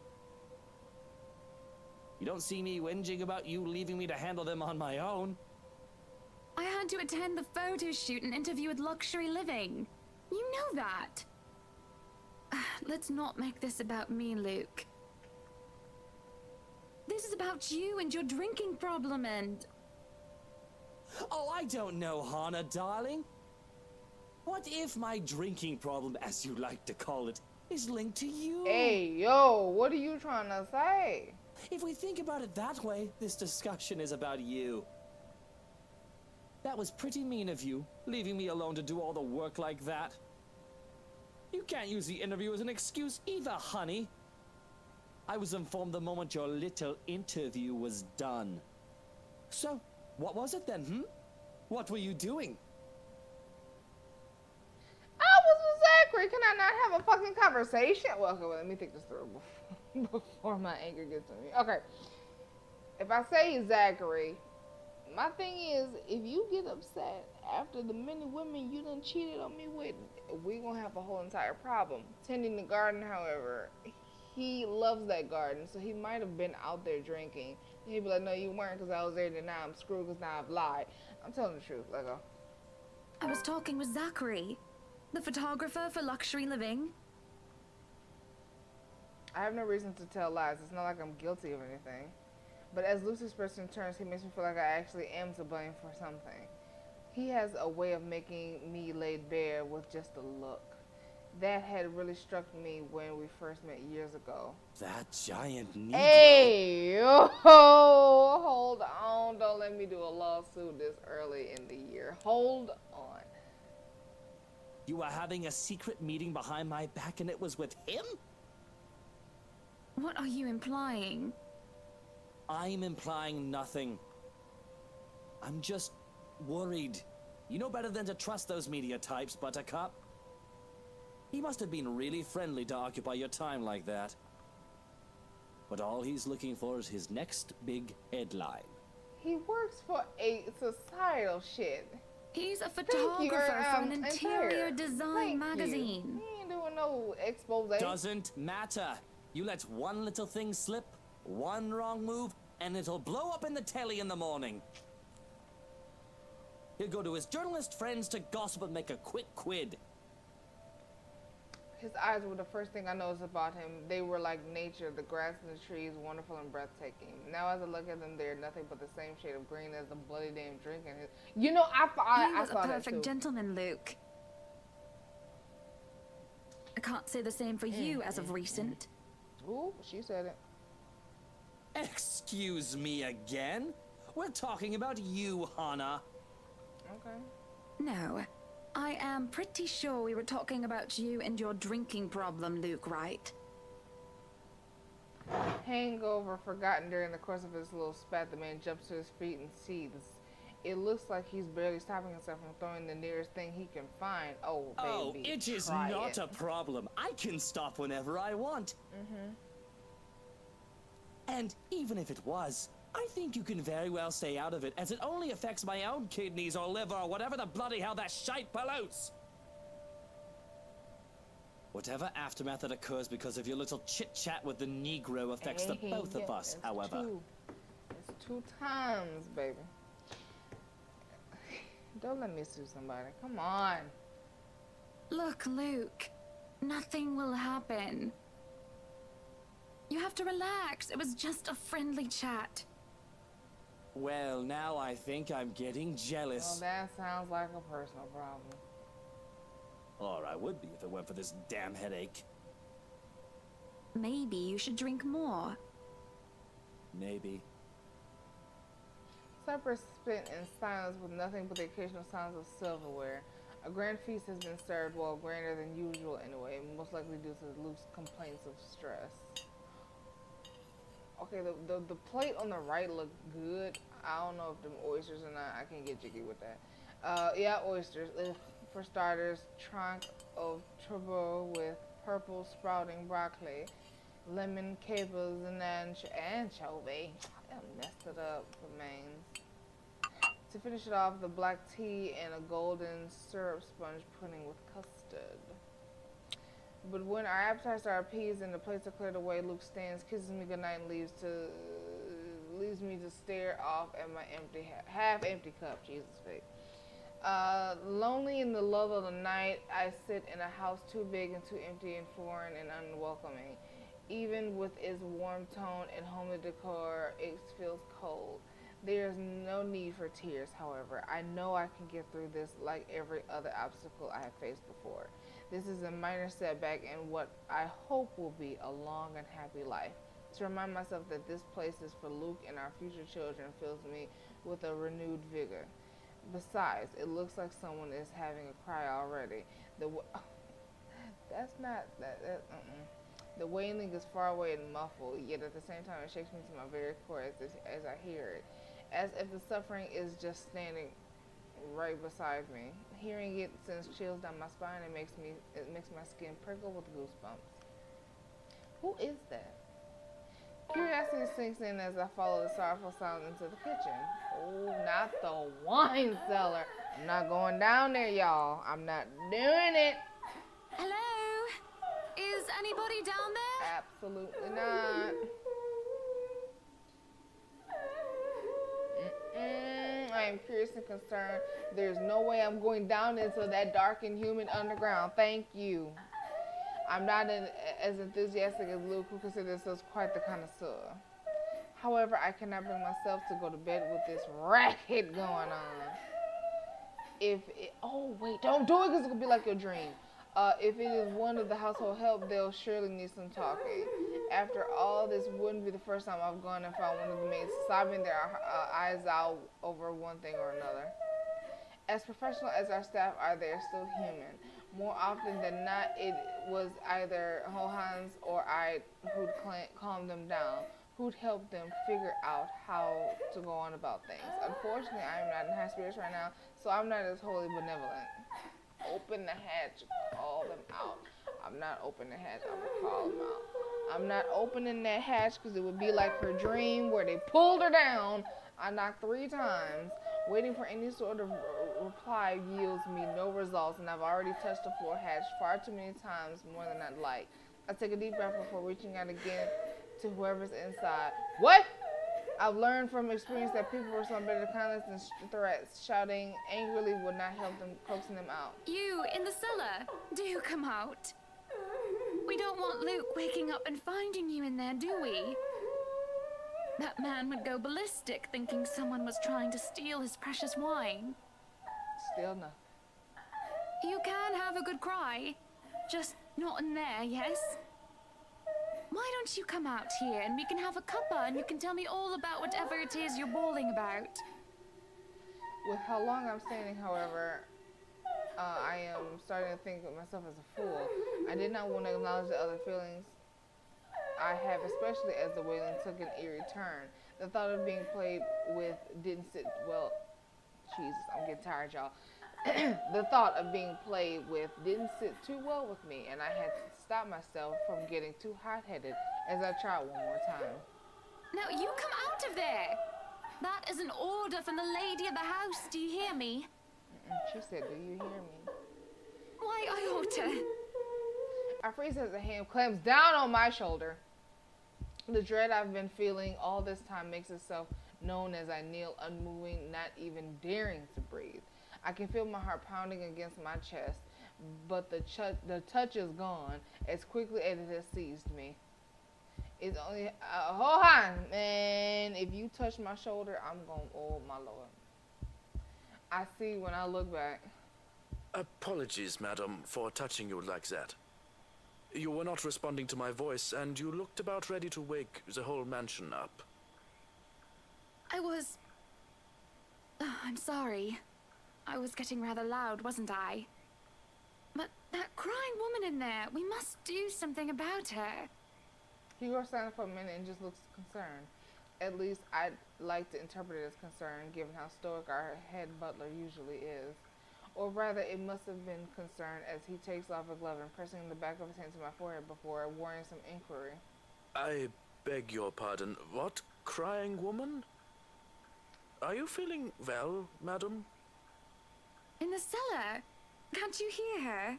You don't see me whinging about you leaving me to handle them on my own. I had to attend the photo shoot and interview with Luxury Living. You know that. Let's not make this about me, Luke. This is about you and your drinking problem and... Oh, I don't know, Hana, darling. What if my drinking problem, as you like to call it, is linked to you? Hey, yo, what are you trying to say? If we think about it that way, this discussion is about you. That was pretty mean of you, leaving me alone to do all the work like that. You can't use the interview as an excuse either, honey. I was informed the moment your little interview was done. So, what was it then, What were you doing? I was with Zachary. Can I not have a fucking conversation? Well, okay, well, let me think this through before my anger gets to me. Okay. If I say Zachary, my thing is, if you get upset after the many women you done cheated on me with, we gonna have a whole entire problem. Tending the garden, however, he loves that garden, so he might have been out there drinking. He'd be like, no, you weren't because I was there, then now I'm screwed because now I've lied. I'm telling the truth. Let go. I was talking with Zachary, the photographer for Luxury Living. I have no reason to tell lies. It's not like I'm guilty of anything. But as Lucy's person turns, he makes me feel like I actually am to blame for something. He has a way of making me laid bare with just a look. That had really struck me when we first met years ago. That giant Negro. Hey, yo, hold on. Don't let me do a lawsuit this early in the year. Hold on. You were having a secret meeting behind my back and it was with him? What are you implying? I'm implying nothing. I'm just worried. You know better than to trust those media types, Buttercup. He must have been really friendly to occupy your time like that. But all he's looking for is his next big headline. He works for a societal shit. He's a Thank you, photographer for an interior Thank design you. magazine. He ain't doing no expose. Doesn't matter. You let one little thing slip, one wrong move, and it'll blow up in the telly in the morning. He'll go to his journalist friends to gossip and make a quick quid. His eyes were the first thing I noticed about him. They were like nature, the grass and the trees, wonderful and breathtaking. Now as I look at them, they're nothing but the same shade of green as the bloody damn drink in his... You know, I was saw a that perfect too. gentleman, Luke. I can't say the same for you as of recent. Ooh, she said it. Excuse me again? We're talking about you, Hannah. Okay. No. I am pretty sure we were talking about you and your drinking problem, Luke, right? Hangover forgotten during the course of his little spat, the man jumps to his feet and seethes. It looks like he's barely stopping himself from throwing the nearest thing he can find. Oh, baby, Oh, it is try not it. a problem. I can stop whenever I want. And even if it was, I think you can very well stay out of it, as it only affects my own kidneys or liver or whatever the bloody hell that shite pollutes. Whatever aftermath that occurs because of your little chit-chat with the Negro affects the both of us, it's however. It's 2 times, baby. Don't let me sue somebody. Come on. Look, Luke. Nothing will happen. You have to relax. It was just a friendly chat. Well, now I think I'm getting Well, jealous. that sounds like a personal problem. Or I would be if it weren't for this damn headache. Maybe you should drink more. Maybe. Supper spent in silence with nothing but the occasional sounds of silverware. A grand feast has been served, well, grander than usual anyway, most likely due to Luke's complaints of stress. Okay, the plate on the right looked good. I don't know if them oysters or not. I can get jiggy with that. Yeah, oysters. Ugh. For starters, trunk of turbot with purple sprouting broccoli, lemon capers, and anchovy. I messed it up for mains. To finish it off, the black tea and a golden syrup sponge pudding with custard. But when our appetites are appeased and the plates are cleared away, Luke stands, kisses me goodnight, and leaves me to stare off at my half-empty cup. Jesus, faith. Lonely in the lull of the night, I sit in a house too big and too empty and foreign and unwelcoming. Even with its warm tone and homely decor, it feels cold. There is no need for tears, however. I know I can get through this like every other obstacle I have faced before. This is a minor setback in what I hope will be a long and happy life. To remind myself that this place is for Luke and our future children fills me with a renewed vigor. Besides, it looks like someone is having a cry already. That's not that. The wailing is far away and muffled, yet at the same time it shakes me to my very core as I hear it, as if the suffering is just standing right beside me. Hearing it sends chills down my spine and makes my skin prickle with goosebumps. Who is that? Curiosity sinks in as I follow the sorrowful sound into the kitchen. Oh, not the wine cellar. I'm not going down there, y'all. I'm not doing it. Hello? Is anybody down there? Absolutely not. I am curious and concerned. There's no way I'm going down into that dark and humid underground. Thank you. I'm not as enthusiastic as Luke, who considers himself quite the connoisseur. However, I cannot bring myself to go to bed with this racket going on. Oh wait, don't do it because it's gonna be like your dream. If it is one of the household help, they'll surely need some talking. After all, this wouldn't be the first time I've gone and found one of the maids sobbing their eyes out over one thing or another. As professional as our staff are, they are still human. More often than not, it was either Johans or I who'd calm them down, who'd help them figure out how to go on about things. Unfortunately, I am not in high spirits right now, so I'm not as wholly benevolent. Open the hatch, call them out. I'm not opening the hatch, I'm gonna call them out. I'm not opening that hatch because it would be like her dream where they pulled her down. I knocked 3 times. Waiting for any sort of reply yields me no results, and I've already touched the floor hatch far too many times, more than I'd like. I take a deep breath before reaching out again to whoever's inside. What? I've learned from experience that people respond better to kindness than threats. Shouting angrily would not help them, coaxing them out. You, in the cellar, do come out. We don't want Luke waking up and finding you in there, do we? That man would go ballistic thinking someone was trying to steal his precious wine. Still nothing. You can have a good cry, just not in there, yes? Why don't you come out here and we can have a cuppa and you can tell me all about whatever it is you're bawling about? With how long I'm standing, however, I am starting to think of myself as a fool. I did not want to acknowledge the other feelings I have, especially as the wailing took an eerie turn. The thought of being played with didn't sit well. Jesus, I'm getting tired, y'all. The thought of being played with didn't sit too well with me, and I had to stop myself from getting too hot-headed as I tried one more time. Now you come out of there! That is an order from the lady of the house, do you hear me? She said, do you hear me? Why, I ought to. I freeze as a hand clamps down on my shoulder. The dread I've been feeling all this time makes itself known as I kneel unmoving, not even daring to breathe. I can feel my heart pounding against my chest, but the touch is gone as quickly as it has seized me. It's only hold on, man. If you touch my shoulder, I'm going, oh my lord. I see when I look back. Apologies, madam, for touching you like that. You were not responding to my voice, and you looked about ready to wake the whole mansion up. I was... I'm sorry. I was getting rather loud, wasn't I? But that crying woman in there, we must do something about her. He goes silent for a minute and just looks concerned. At least I'd like to interpret it as concern, given how stoic our head butler usually is. Or rather, it must have been concern as he takes off a glove and pressing the back of his hand to my forehead before warning some inquiry. I beg your pardon. What crying woman? Are you feeling well, madam? In the cellar. Can't you hear her?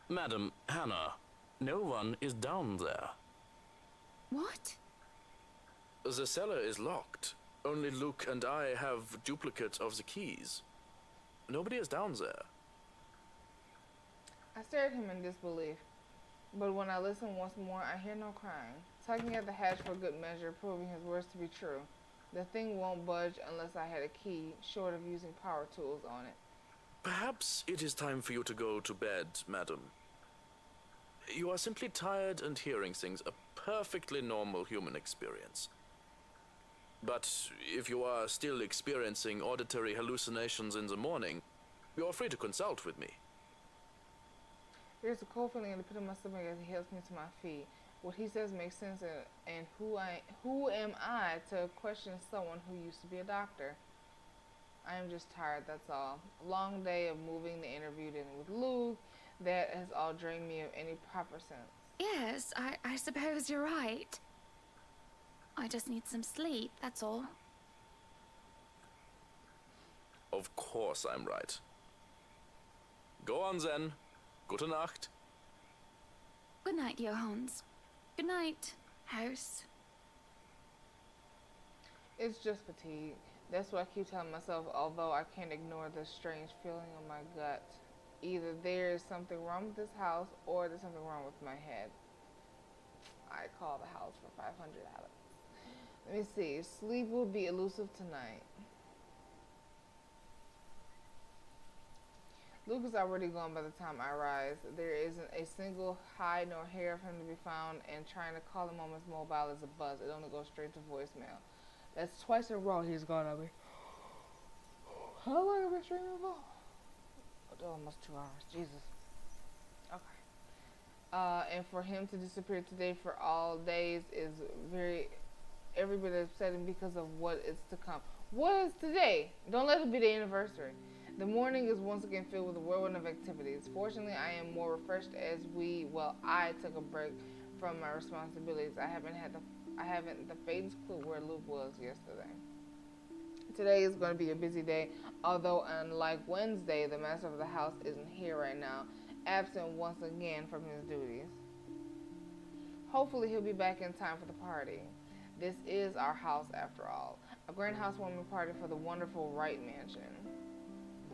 Madam, Hannah, no one is down there. What? The cellar is locked. Only Luke and I have duplicates of the keys. Nobody is down there. I stare at him in disbelief, but when I listen once more, I hear no crying. Tugging at the hatch for good measure, proving his words to be true. The thing won't budge unless I had a key, short of using power tools on it. Perhaps it is time for you to go to bed, madam. You are simply tired and hearing things, a perfectly normal human experience. But if you are still experiencing auditory hallucinations in the morning, you are free to consult with me. There's a cold feeling in the pit of my stomach as he helps me to my feet. What he says makes sense, and who am I to question someone who used to be a doctor? I am just tired, that's all. A long day of moving the interview in with Luke, that has all drained me of any proper sense. Yes, I suppose you're right. I just need some sleep, that's all. Of course I'm right. Go on then. Gute Nacht. Good night, Johannes. Good night, house. It's just fatigue. That's what I keep telling myself, although I can't ignore this strange feeling in my gut. Either there is something wrong with this house, or there's something wrong with my head. I call the house for $500. Let me see. Sleep will be elusive tonight. Luke is already gone by the time I rise. There isn't a single hide nor hair of him to be found, and trying to call him on his mobile is a buzz. It only goes straight to voicemail. That's twice in a row he's gone on me. How long have I been streaming for? Oh, almost 2 hours. Jesus. And for him to disappear today for all days is every bit upsetting because of what is to come. What is today? Don't let it be the anniversary. The morning is once again filled with a whirlwind of activities. Fortunately, I am more refreshed as I took a break from my responsibilities. I haven't the faintest clue where Luke was yesterday. Today is going to be a busy day, although unlike Wednesday, the master of the house isn't here right now, absent once again from his duties. Hopefully he'll be back in time for the party. This is our house after all, a grand housewarming party for the wonderful Wright mansion.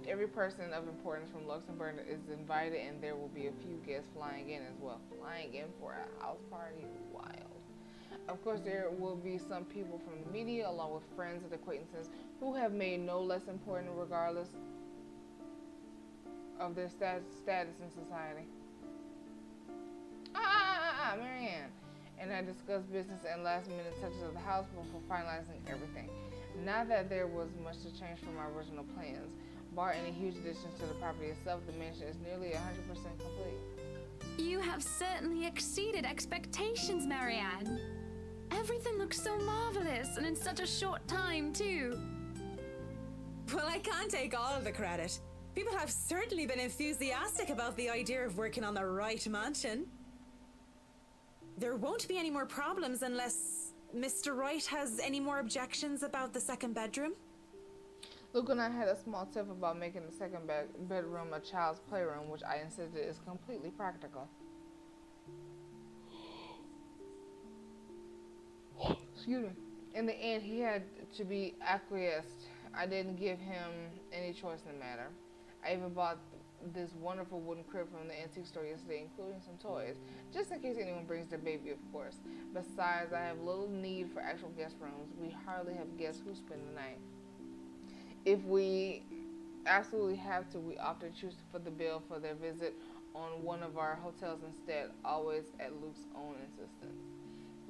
Every person of importance from Luxembourg is invited, and there will be a few guests flying in as well. Flying in for a house party? Wild. Of course, there will be some people from the media, along with friends and acquaintances who have made no less important regardless of their status in society. Marianne. And I discussed business and last-minute touches of the house before finalizing everything. Not that there was much to change from my original plans. Bar any huge additions to the property itself, the mansion is nearly 100% complete. You have certainly exceeded expectations, Marianne. Everything looks so marvelous, and in such a short time, too. Well, I can't take all of the credit. People have certainly been enthusiastic about the idea of working on the right mansion. There won't be any more problems unless Mr. Wright has any more objections about the second bedroom. Luke and I had a small tiff about making the second bedroom a child's playroom, which I insisted is completely practical. Excuse me. In the end, he had to be acquiesced. I didn't give him any choice in the matter. I even bought this wonderful wooden crib from the antique store yesterday, including some toys, just in case anyone brings their baby, of course. Besides, I have little need for actual guest rooms. We hardly have guests who spend the night. If we absolutely have to, we often choose to foot the bill for their visit on one of our hotels instead, always at Luke's own insistence.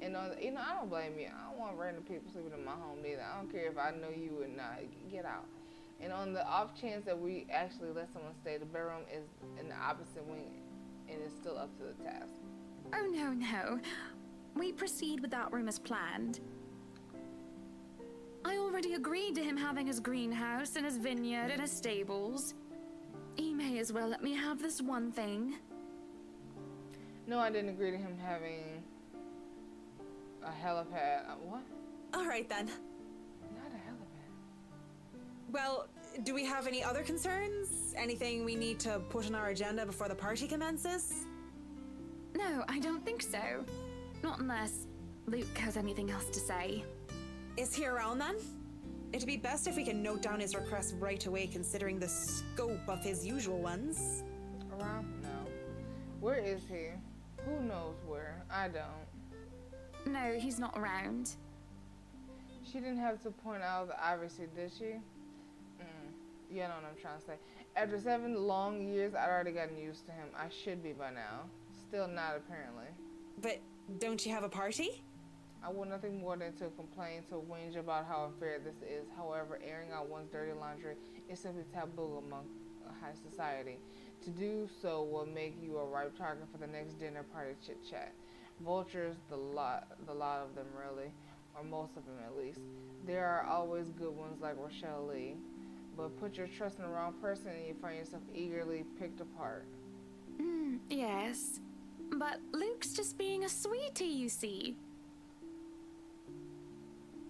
And I don't blame you. I don't want random people sleeping in my home either. I don't care if I know you or not. Get out. And on the off chance that we actually let someone stay, the bedroom is in the opposite wing and is still up to the task. Oh, no. We proceed with that room as planned. I already agreed to him having his greenhouse and his vineyard and his stables. He may as well let me have this one thing. No, I didn't agree to him having a helipad. What? All right, then. Not a helipad. Well, do we have any other concerns? Anything we need to put on our agenda before the party commences? No, I don't think so. Not unless Luke has anything else to say. Is he around then? It'd be best if we can note down his request right away, considering the scope of his usual ones. Around? No. Where is he? Who knows where? I don't. No, he's not around. She didn't have to point out the obviously, did she? You know what I'm trying to say. After 7 long years, I'd already gotten used to him. I should be by now. Still not, apparently. But don't you have a party? I want nothing more than to complain, to whinge about how unfair this is. However, airing out one's dirty laundry is simply taboo among high society. To do so will make you a ripe target for the next dinner party chit-chat. Vultures, the lot of them really, or most of them at least. There are always good ones like Rochelle Lee, but put your trust in the wrong person and you find yourself eagerly picked apart. Yes, but Luke's just being a sweetie, you see.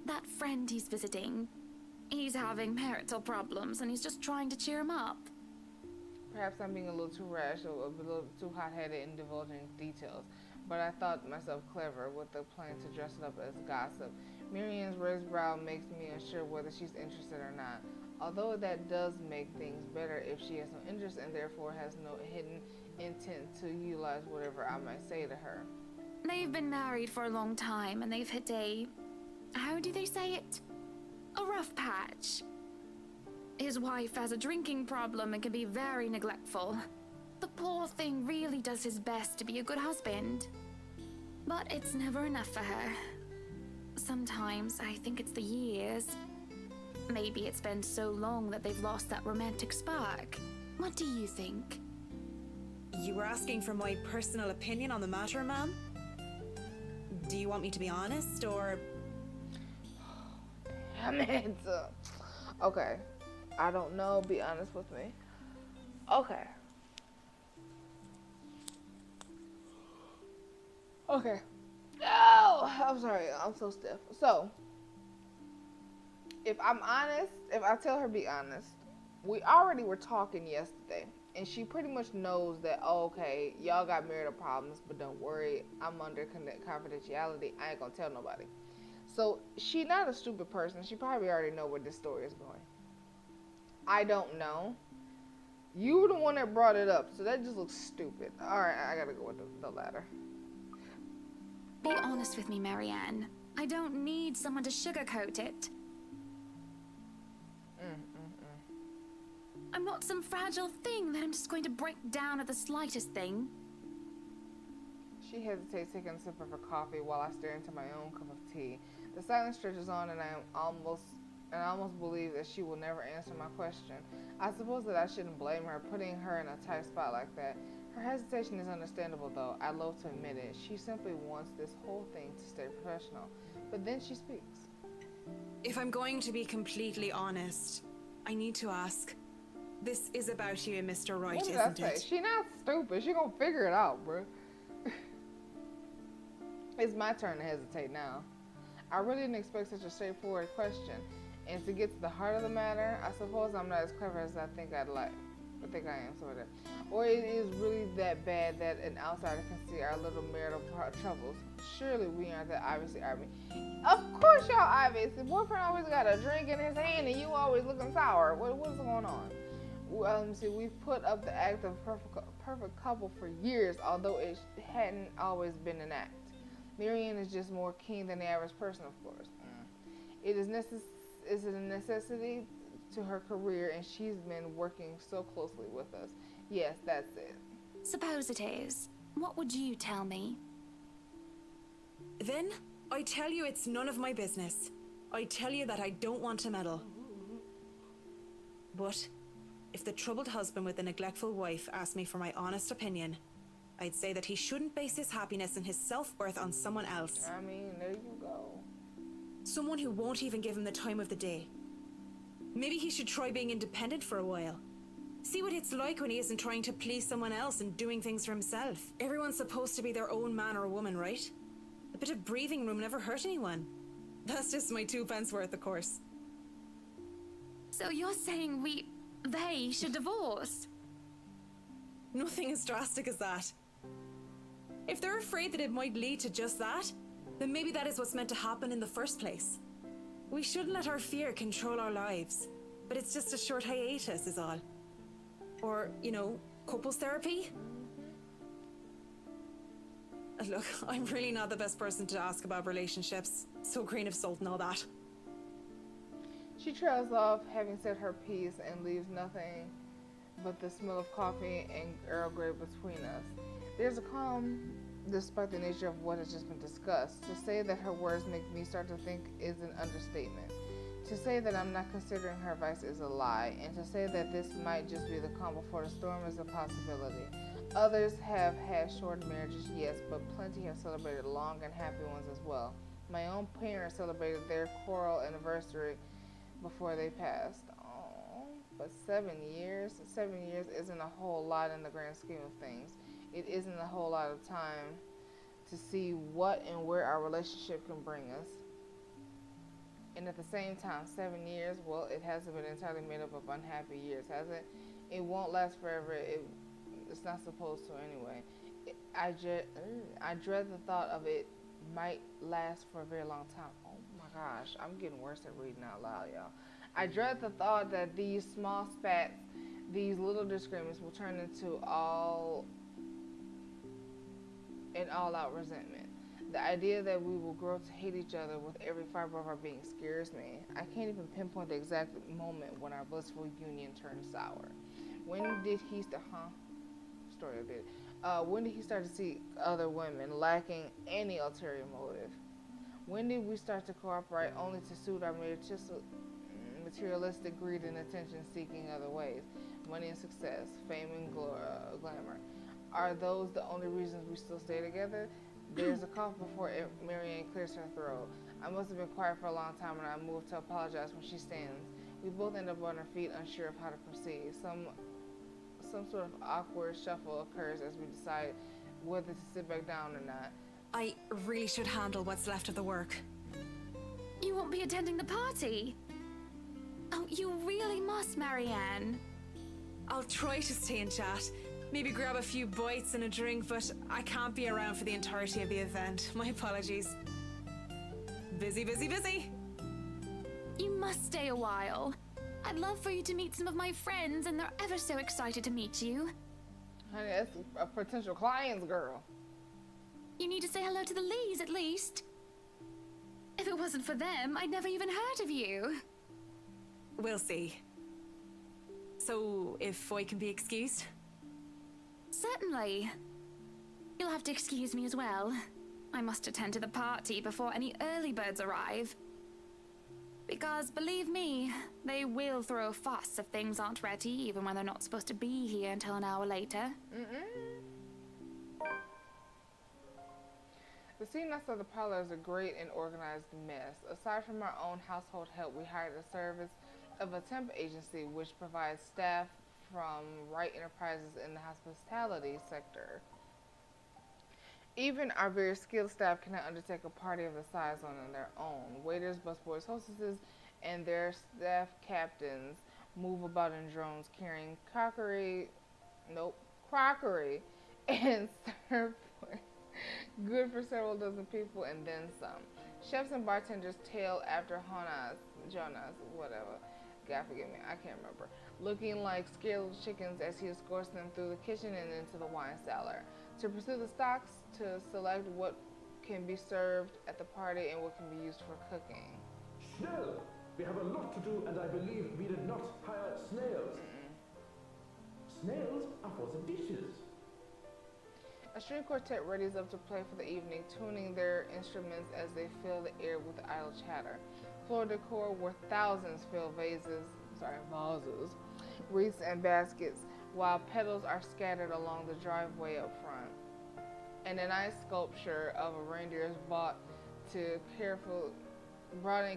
That friend he's visiting, he's having marital problems and he's just trying to cheer him up. Perhaps I'm being a little too rash or a little too hot-headed in divulging details, but I thought myself clever with the plan to dress it up as gossip. Marianne's raised brow makes me unsure whether she's interested or not, although that does make things better if she has no interest and therefore has no hidden intent to utilize whatever I might say to her. They've been married for a long time and they've hit how do they say it? A rough patch. His wife has a drinking problem and can be very neglectful. The poor thing really does his best to be a good husband. But it's never enough for her. Sometimes I think it's the years. Maybe it's been so long that they've lost that romantic spark. What do you think? You were asking for my personal opinion on the matter, ma'am? Do you want me to be honest, or... Damn it. Okay. I don't know. Be honest with me. Okay. Okay. Oh, I'm sorry. I'm so stiff. So, if I'm honest, if I tell her be honest, we already were talking yesterday, and she pretty much knows that, oh, okay, y'all got marital problems, but don't worry, I'm under confidentiality. I ain't gonna tell nobody. So she not a stupid person. She probably already know where this story is going. I don't know. You were the one that brought it up, so that just looks stupid. All right, I gotta go with the latter. Be honest with me, Marianne. I don't need someone to sugarcoat it. I'm not some fragile thing that I'm just going to break down at the slightest thing. She hesitates, taking a sip of her coffee while I stare into my own cup of tea. The silence stretches on, and I almost believe that she will never answer my question. I suppose that I shouldn't blame her, putting her in a tight spot like that. Her hesitation is understandable, though. I loathe to admit it. She simply wants this whole thing to stay professional. But then she speaks. If I'm going to be completely honest, I need to ask. This is about you, Mr. Wright, isn't it? She not stupid. She gonna figure it out, bro. It's my turn to hesitate now. I really didn't expect such a straightforward question. And to get to the heart of the matter, I suppose I'm not as clever as I think I'd like. I think I am, sort of. Or it is really that bad that an outsider can see our little marital troubles. Surely we aren't that obviously obvious. Of course y'all obvious. The boyfriend always got a drink in his hand and you always looking sour. What's going on? See, we've put up the act of perfect couple for years, although it hadn't always been an act. Marianne is just more keen than the average person, of course. It is a necessity to her career, and she's been working so closely with us. Yes, that's it. Suppose it is. What would you tell me? Then, I tell you it's none of my business. I tell you that I don't want to meddle. But, if the troubled husband with the neglectful wife asked me for my honest opinion, I'd say that he shouldn't base his happiness and his self-worth on someone else. I mean, there you go. Someone who won't even give him the time of the day. Maybe he should try being independent for a while. See what it's like when he isn't trying to please someone else and doing things for himself. Everyone's supposed to be their own man or woman, right? A bit of breathing room never hurt anyone. That's just my 2 pence worth, of course. So you're saying they should divorce? Nothing as drastic as that. If they're afraid that it might lead to just that, then maybe that is what's meant to happen in the first place. We shouldn't let our fear control our lives, but it's just a short hiatus is all. Or, couples therapy? Look, I'm really not the best person to ask about relationships. So grain of salt and all that. She trails off, having said her piece, and leaves nothing but the smell of coffee and Earl Grey between us. There's a calm despite the nature of what has just been discussed. To say that her words make me start to think is an understatement. To say that I'm not considering her advice is a lie, and to say that this might just be the calm before the storm is a possibility. Others have had short marriages, yes, but plenty have celebrated long and happy ones as well. My own parents celebrated their choral anniversary before they passed. Oh, but 7 years? 7 years isn't a whole lot in the grand scheme of things. It isn't a whole lot of time to see what and where our relationship can bring us. And at the same time, 7 years, well, it hasn't been entirely made up of unhappy years, has it? It won't last forever. It's not supposed to anyway. I dread the thought of it might last for a very long time. Oh my gosh, I'm getting worse at reading out loud, y'all. I dread the thought that these small spats, these little disagreements will turn into all-out resentment. The idea that we will grow to hate each other with every fiber of our being scares me. I can't even pinpoint the exact moment when our blissful union turned sour. When did he start? Story a bit. When did he start to see other women lacking any ulterior motive? When did we start to cooperate only to suit our materialistic greed and attention-seeking other ways? Money and success, fame and glamour. Are those the only reasons we still stay together? There's a cough before Marianne clears her throat. I must have been quiet for a long time, and I moved to apologize when she stands. We both end up on our feet, unsure of how to proceed. Some sort of awkward shuffle occurs as we decide whether to sit back down or not. I really should handle what's left of the work. You won't be attending the party? Oh, you really must, Marianne. I'll try to stay and chat. Maybe grab a few bites and a drink, but I can't be around for the entirety of the event. My apologies. Busy, busy, busy. You must stay a while. I'd love for you to meet some of my friends, and they're ever so excited to meet you. Honey, that's a potential client's girl. You need to say hello to the Lees, at least. If it wasn't for them, I'd never even heard of you. We'll see. So, if I can be excused? Certainly. You'll have to excuse me as well. I must attend to the party before any early birds arrive. Because, believe me, they will throw a fuss if things aren't ready, even when they're not supposed to be here until an hour later. The scene outside the parlor is a great and organized mess. Aside from our own household help, we hired a service of a temp agency which provides staff from Wright Enterprises in the hospitality sector. Even our very skilled staff cannot undertake a party of the size on their own. Waiters, busboys, hostesses, and their staff captains move about in drones carrying crockery and serve good for several dozen people and then some. Chefs and bartenders tail after Jonas, whatever. God forgive me, I can't remember. Looking like scared little chickens as he escorts them through the kitchen and into the wine cellar. To pursue the stocks, to select what can be served at the party and what can be used for cooking. Schnell! We have a lot to do, and I believe we did not hire snails. Snails are for the dishes. A string quartet readies up to play for the evening, tuning their instruments as they fill the air with idle chatter. Floor decor where thousands fill vases, wreaths and baskets, while petals are scattered along the driveway up front. And a nice sculpture of a reindeer is brought in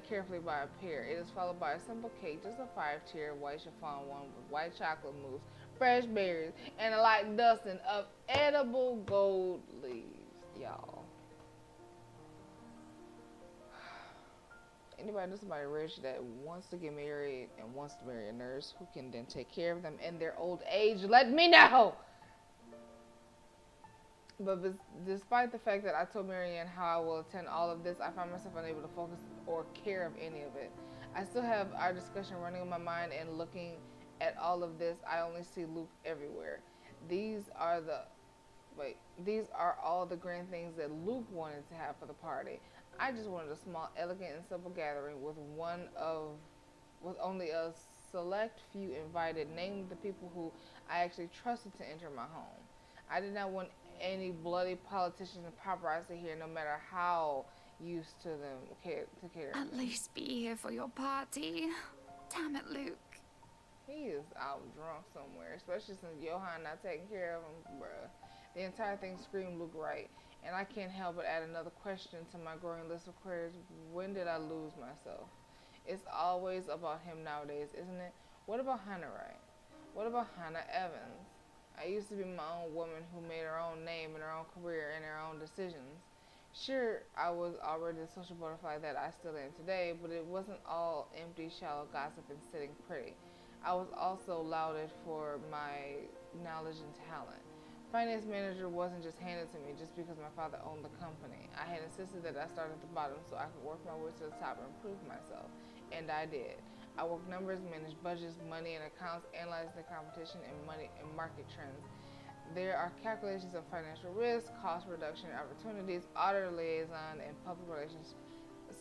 carefully by a pair. It is followed by a simple cake, just a 5-tier white chiffon one with white chocolate mousse, fresh berries, and a light dusting of edible gold leaves, y'all. Anybody know somebody rich that wants to get married and wants to marry a nurse who can then take care of them in their old age? Let me know! But despite the fact that I told Marianne how I will attend all of this, I find myself unable to focus or care of any of it. I still have our discussion running in my mind, and looking at all of this, I only see Luke everywhere. These are all the grand things that Luke wanted to have for the party. I just wanted a small, elegant, and simple gathering with only a select few invited, namely the people who I actually trusted to enter my home. I did not want any bloody politicians and paparazzi here, no matter how used to them to care. At least be here for your party. Damn it, Luke. He is out drunk somewhere, especially since Johan not taking care of him, bruh. The entire thing screamed Luke right, and I can't help but add another question to my growing list of queries. When did I lose myself? It's always about him nowadays, isn't it? What about Hannah Wright? What about Hannah Evans? I used to be my own woman who made her own name and her own career and her own decisions. Sure, I was already the social butterfly that I still am today, but it wasn't all empty, shallow gossip and sitting pretty. I was also lauded for my knowledge and talent. Finance manager wasn't just handed to me just because my father owned the company. I had insisted that I start at the bottom so I could work my way to the top and improve myself. And I did. I worked numbers, managed budgets, money and accounts, analyzed the competition and money and market trends. There are calculations of financial risk, cost reduction opportunities, auditor liaison, and public relations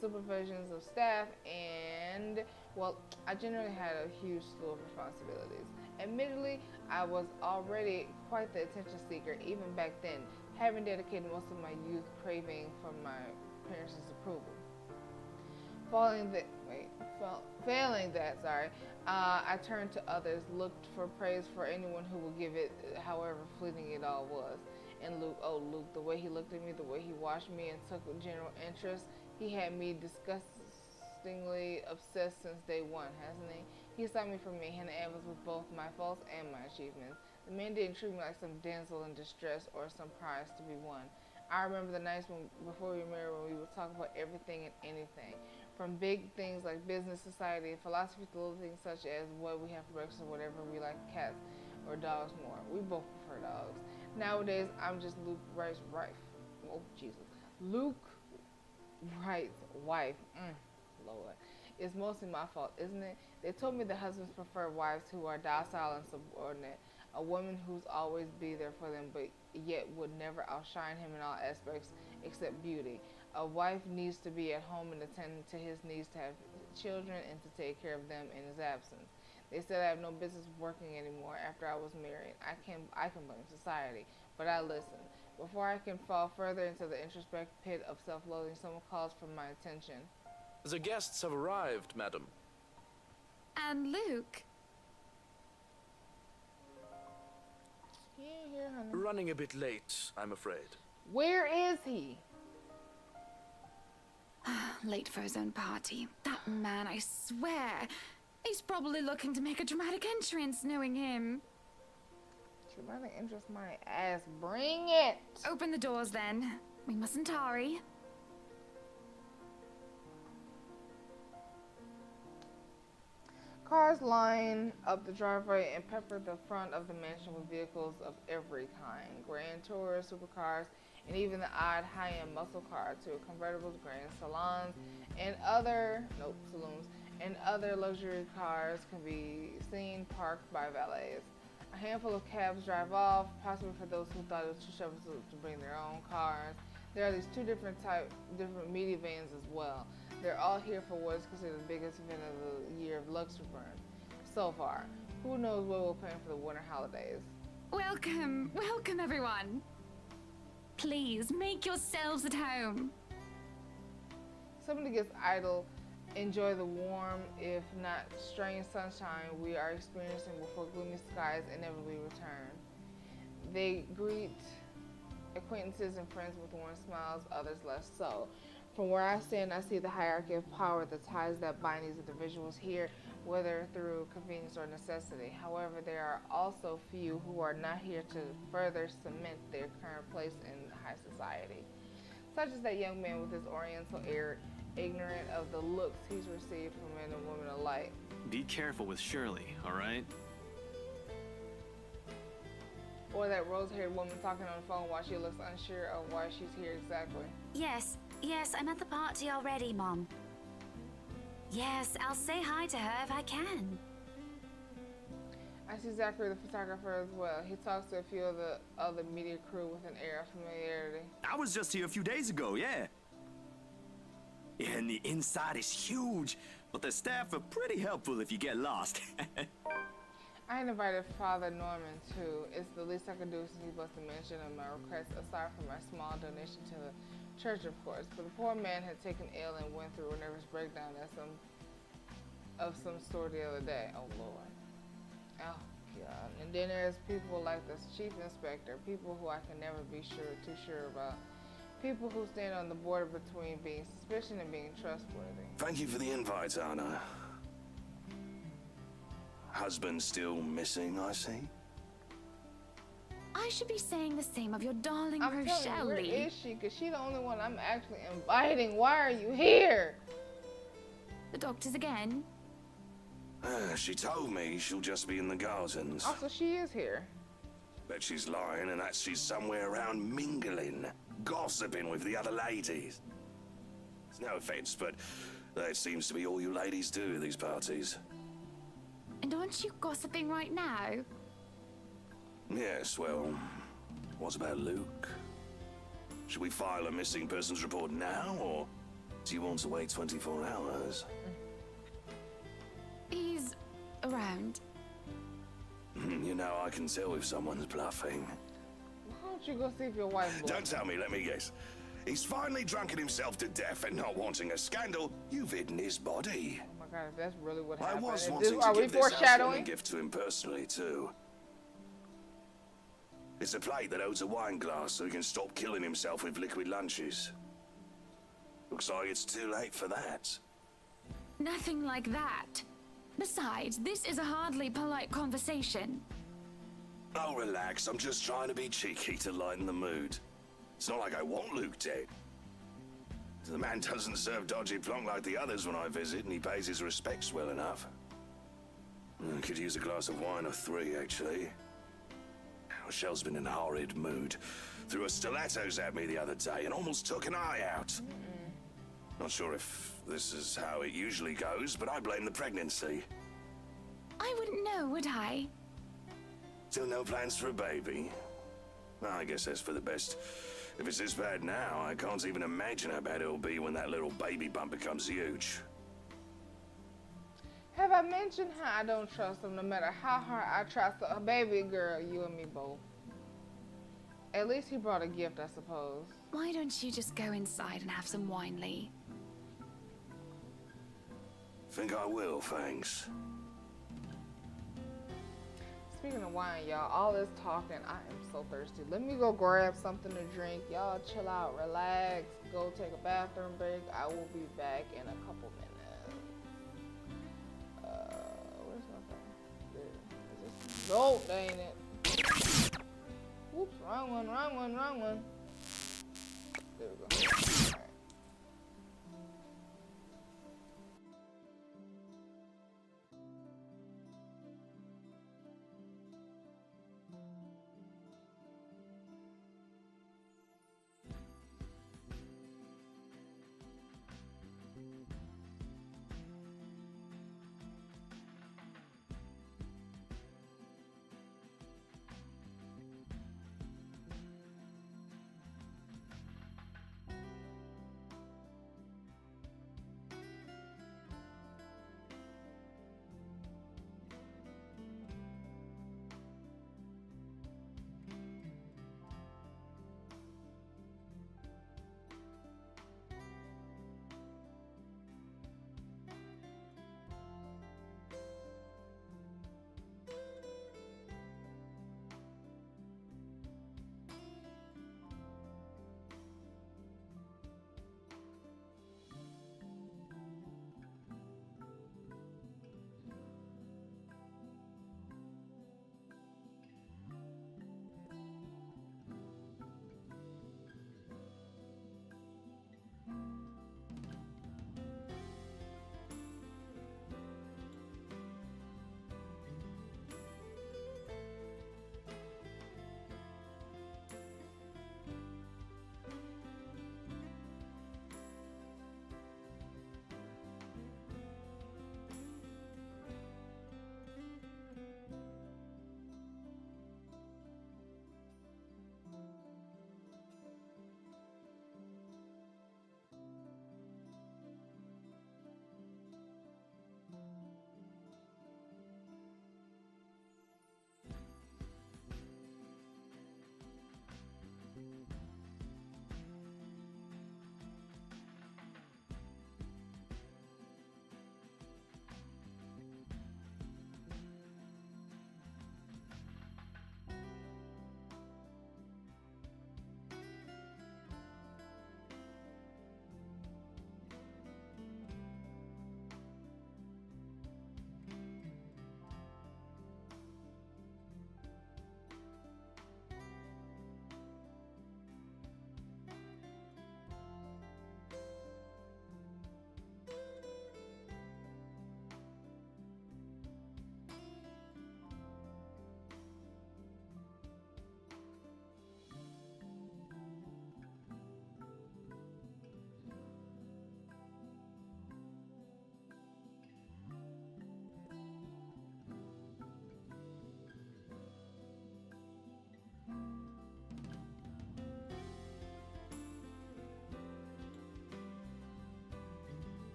supervisions of staff, and, well, I generally had a huge slew of responsibilities. Admittedly, I was already quite the attention seeker even back then, having dedicated most of my youth craving for my parents' approval. Failing that, sorry, I turned to others, looked for praise for anyone who would give it, however fleeting it all was. And Luke, oh Luke, the way he looked at me, the way he watched me and took general interest, he had me disgustingly obsessed since day one, hasn't he? He saw me from Hannah Evans with both my faults and my achievements. The man didn't treat me like some damsel in distress or some prize to be won. I remember the nights before we married when we would talk about everything and anything. From big things like business, society, and philosophy to little things such as what we have for breakfast or whatever we like, cats or dogs more. We both prefer dogs. Nowadays, I'm just Luke Wright's wife. Oh, Jesus. Luke Wright's wife. Lord. It's mostly my fault, isn't it? They told me that husbands prefer wives who are docile and subordinate. A woman who's always be there for them, but yet would never outshine him in all aspects except beauty. A wife needs to be at home and attend to his needs, to have children and to take care of them in his absence. They said I have no business working anymore after I was married. I can blame society, but I listened. Before I can fall further into the introspective pit of self-loathing, someone calls for my attention. The guests have arrived, madam. And Luke? Yeah, here, honey. Running a bit late, I'm afraid. Where is he? Late for his own party. That man, I swear. He's probably looking to make a dramatic entrance, knowing him. Dramatic entrance, my ass. Bring it! Open the doors, then. We mustn't tarry. Cars line up the driveway and pepper the front of the mansion with vehicles of every kind. Grand tours, supercars, and even the odd high-end muscle car to convertibles, grand salons, and saloons, and other luxury cars can be seen parked by valets. A handful of cabs drive off, possibly for those who thought it was too shovels to bring their own cars. There are these two different minivans as well. They're all here for what is considered the biggest event of the year of Luxembourg so far. Who knows what we'll plan for the winter holidays? Welcome, welcome everyone. Please, make yourselves at home. Somebody gets idle, enjoy the warm, if not strange sunshine we are experiencing before gloomy skies inevitably return. They greet acquaintances and friends with warm smiles, others less so. From where I stand, I see the hierarchy of power, the ties that bind these individuals here, whether through convenience or necessity. However, there are also few who are not here to further cement their current place in high society. Such as that young man with his oriental air, ignorant of the looks he's received from men and women alike. Be careful with Shirley, all right? Or that rose-haired woman talking on the phone while she looks unsure of why she's here exactly. Yes, I'm at the party already, Mom. Yes, I'll say hi to her if I can. I see Zachary the photographer as well. He talks to a few of the other media crew with an air of familiarity. I was just here a few days ago, yeah. And the inside is huge, but the staff are pretty helpful if you get lost. I had invited Father Norman too. It's the least I could do since he blessed the mention of my request, aside from my small donation to the church, of course. But the poor man had taken ill and went through a nervous breakdown of some sort the other day. Oh Lord. Oh God. And then there's people like the chief inspector, people who I can never be too sure about. People who stand on the border between being suspicious and being trustworthy. Thank you for the invite, Anna. Husband still missing, I see. I should be saying the same of your darling I'm telling you, Rochelle. where is she? Because she's the only one I'm actually inviting. Why are you here? The doctors again? She told me she'll just be in the gardens. Also, she is here. Bet she's lying and that she's somewhere around mingling, gossiping with the other ladies. It's no offense, but that seems to be all you ladies do at these parties. And aren't you gossiping right now? Yes, well, what about Luke? Should we file a missing persons report now, or do you want to wait 24 hours? He's around. You know, I can tell if someone's bluffing. Why don't you go see if your wife Don't tell me, let me guess. He's finally drunken himself to death and not wanting a scandal, you've hidden his body. Oh my god, if that's really what I happened. was Is wanting this, to are we give this housewarming foreshadowing? gift to him personally, too. It's a plate that holds a wine glass so he can stop killing himself with liquid lunches. Looks like it's too late for that. Nothing like that. Besides, this is a hardly polite conversation. Oh, relax. I'm just trying to be cheeky to lighten the mood. It's not like I want Luke dead. The man doesn't serve dodgy plonk like the others when I visit, and he pays his respects well enough. I could use a glass of wine or 3, actually. Michelle's been in a horrid mood. Threw her stilettos at me the other day and almost took an eye out. Not sure if this is how it usually goes, but I blame the pregnancy. I wouldn't know, would I? Still no plans for a baby? Well, I guess that's for the best. If it's this bad now, I can't even imagine how bad it'll be when that little baby bump becomes huge. Have I mentioned how I don't trust him no matter how hard I try? So, baby girl, you and me both. At least he brought a gift, I suppose. Why don't you just go inside and have some wine, Lee? Think I will, thanks. Speaking of wine, y'all, all this talking, I am so thirsty. Let me go grab something to drink. Y'all chill out, relax, go take a bathroom break. I will be back in a couple minutes. Where's my thing? Is this? No, dang it. Whoops, wrong one. There we go. All right.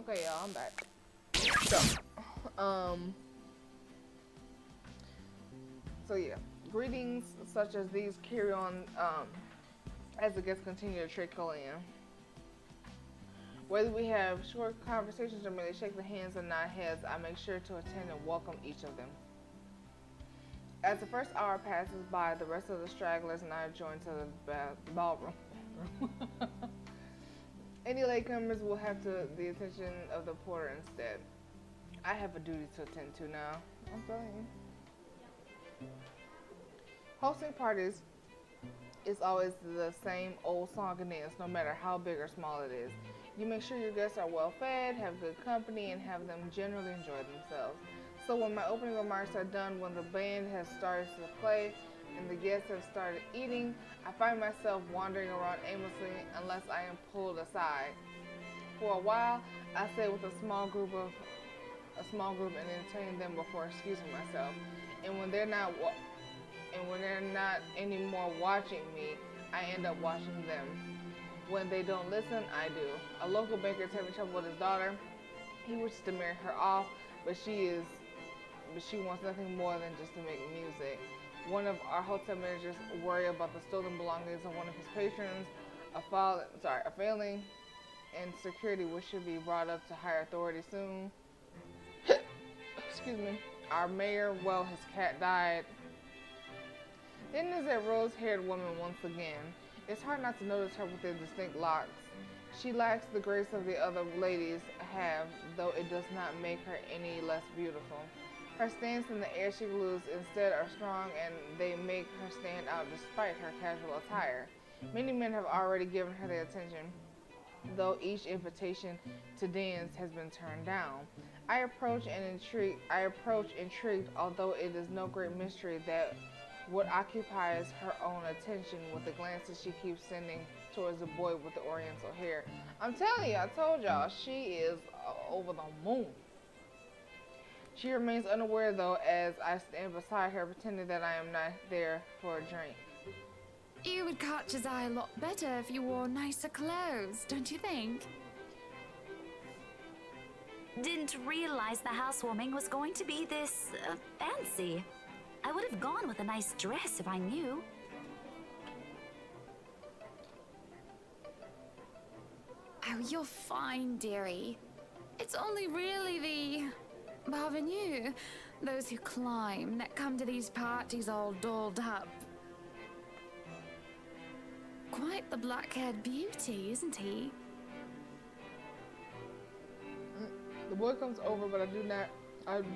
Okay, y'all, I'm back. So, so yeah, greetings such as these carry on as the guests continue to trickle in. Whether we have short conversations or merely shake the hands and nod heads, I make sure to attend and welcome each of them. As the first hour passes by, the rest of the stragglers and I join to the ballroom. Any latecomers will have the attention of the porter instead. I have a duty to attend to now. I'm telling you. Hosting parties is always the same old song and dance, no matter how big or small it is. You make sure your guests are well fed, have good company, and have them generally enjoy themselves. So when my opening remarks are done, when the band has started to play, and the guests have started eating, I find myself wandering around aimlessly unless I am pulled aside. For a while, I stay with a small group and entertain them before excusing myself. And when they're not anymore watching me, I end up watching them. When they don't listen, I do. A local banker is having trouble with his daughter. He wishes to marry her off, but she wants nothing more than just to make music. One of our hotel managers worry about the stolen belongings of one of his patrons. A failing and security which should be brought up to higher authority soon. Excuse me. Our mayor, well, his cat died. Then there's that rose-haired woman once again. It's hard not to notice her with the distinct locks. She lacks the grace of the other ladies have, though it does not make her any less beautiful. Her stance and the air she glues instead are strong, and they make her stand out despite her casual attire. Many men have already given her their attention, though each invitation to dance has been turned down. I approach intrigued, although it is no great mystery that what occupies her own attention with the glances she keeps sending towards the boy with the oriental hair. I'm telling you, I told y'all, she is over the moon. She remains unaware though as I stand beside her pretending that I am not there for a drink. You would catch his eye a lot better if you wore nicer clothes, don't you think? Didn't realize the housewarming was going to be this fancy. I would have gone with a nice dress if I knew. Oh, you're fine, dearie. It's only really the parvenus, those who climb, that come to these parties all dolled up. Quite the black-haired beauty, isn't he? The boy comes over, but I do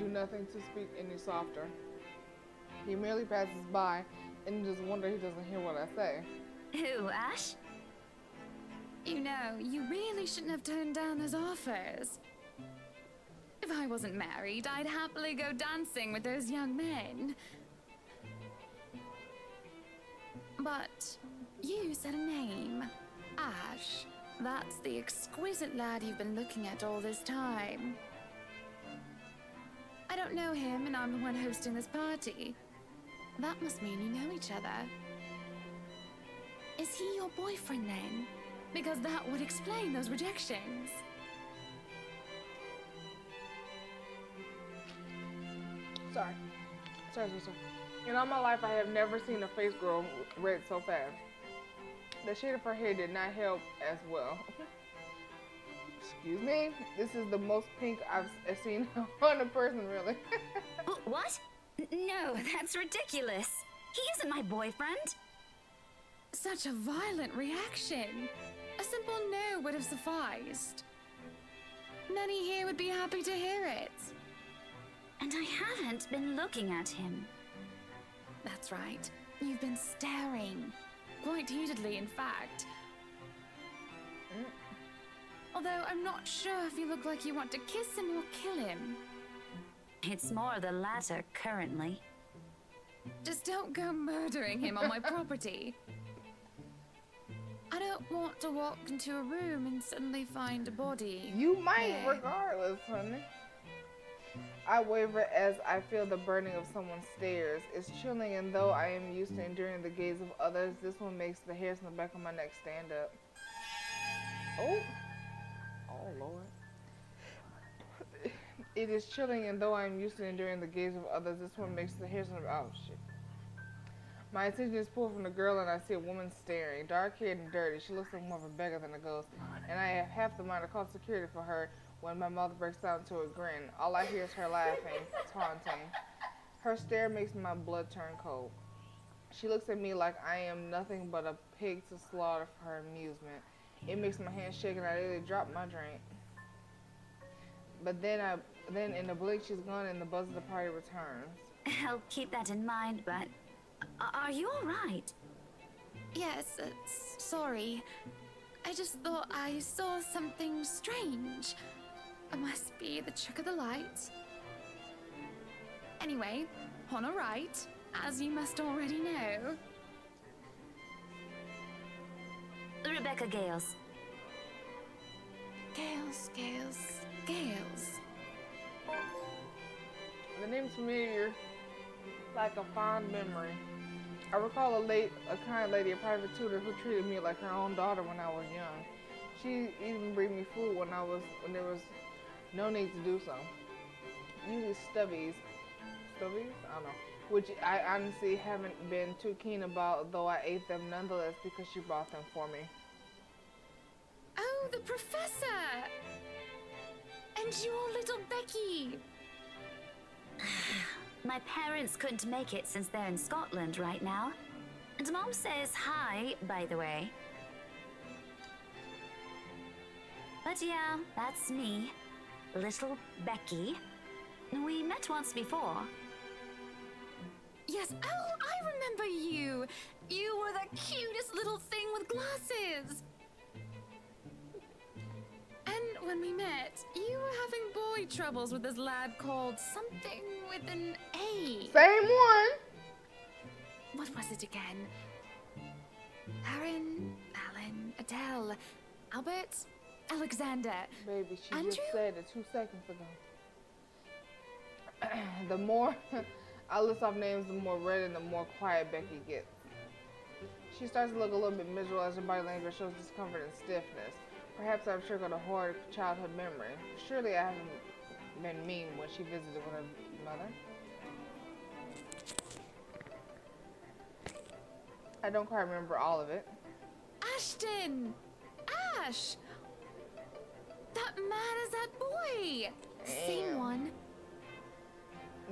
nothing to speak any softer. He merely passes by and just wonder he doesn't hear what I say. Who, Ash? You know, you really shouldn't have turned down those offers. If I wasn't married, I'd happily go dancing with those young men. But you said a name. Ash. That's the exquisite lad you've been looking at all this time. I don't know him, and I'm the one hosting this party. That must mean you know each other. Is he your boyfriend then? Because that would explain those rejections. Sorry. In all my life, I have never seen a face grow red so fast. The shade of her hair did not help as well. Excuse me? This is the most pink I've seen on a person, really. What? No, that's ridiculous. He isn't my boyfriend. Such a violent reaction. A simple no would have sufficed. Many here would be happy to hear it. And I haven't been looking at him. That's right. You've been staring. Quite heatedly, in fact. Although I'm not sure if you look like you want to kiss him or kill him. It's more the latter currently. Just don't go murdering him on my property. I don't want to walk into a room and suddenly find a body. You might, regardless, honey. I waver as I feel the burning of someone's stares. It's chilling, and though I am used to enduring the gaze of others, this one makes the hairs on the back of my neck stand up. Oh. Oh, Lord. It is chilling, and though I am used to enduring the gaze of others, this one makes the hairs on the oh shit. My attention is pulled from the girl, and I see a woman staring, dark-haired and dirty. She looks like more of a beggar than a ghost, and I have half the mind to call security for her when my mouth breaks out into a grin. All I hear is her laughing, taunting. Her stare makes my blood turn cold. She looks at me like I am nothing but a pig to slaughter for her amusement. It makes my hand shake, and I nearly drop my drink. But then in a blink, she's gone, and the buzz of the party returns. I'll keep that in mind, but are you all right? Yes, sorry. I just thought I saw something strange. It must be the trick of the light. Anyway, on a right, as you must already know. Rebecca Gales. Gales. The name's familiar, like a fond memory. I recall a kind lady, a private tutor, who treated me like her own daughter when I was young. She even bring me food when there was no need to do so. Usually stubbies, I don't know, which I honestly haven't been too keen about, though I ate them nonetheless because she brought them for me. Oh, the professor! And your little Becky! My parents couldn't make it since they're in Scotland right now. And Mom says hi, by the way. But yeah, that's me. Little Becky. We met once before. Yes, oh, I remember you! You were the cutest little thing with glasses! And when we met, you were having boy troubles with this lad called something with an A. Same one! What was it again? Aaron, Alan, Adele, Albert, Alexander. Baby, she Andrew? just said it 2 seconds ago. The more I list off names, the more red and the more quiet Becky gets. She starts to look a little bit miserable as her body language shows discomfort and stiffness. Perhaps I've triggered a horrid childhood memory. Surely I haven't been mean when she visited with her mother. I don't quite remember all of it. Ashton! Ash! That man is that boy! Same Damn. one.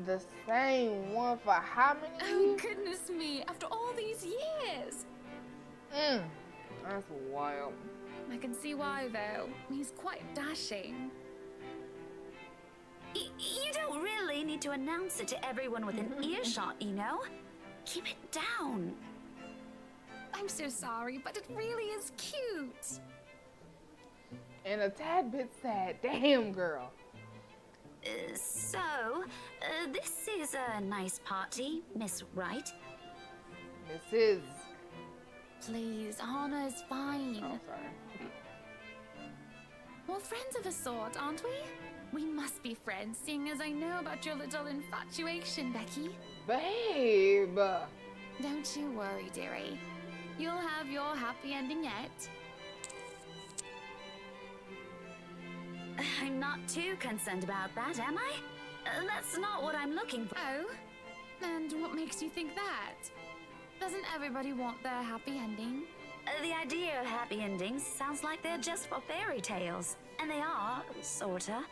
The same one for how many Oh, years? goodness me, after all these years! That's wild. I can see why, though. He's quite dashing. You don't really need to announce it to everyone within earshot, you know? Keep it down. I'm so sorry, but it really is cute. And a tad bit sad. Damn, girl. This is a nice party, Miss Wright. Mrs. Please, Anna's fine. Oh, sorry. We're friends of a sort, aren't we? We must be friends, seeing as I know about your little infatuation, Becky. Babe. Don't you worry, dearie. You'll have your happy ending yet. I'm not too concerned about that, am I? That's not what I'm looking for. Oh? And what makes you think that? Doesn't everybody want their happy ending? The idea of happy endings sounds like they're just for fairy tales. And they are, sorta.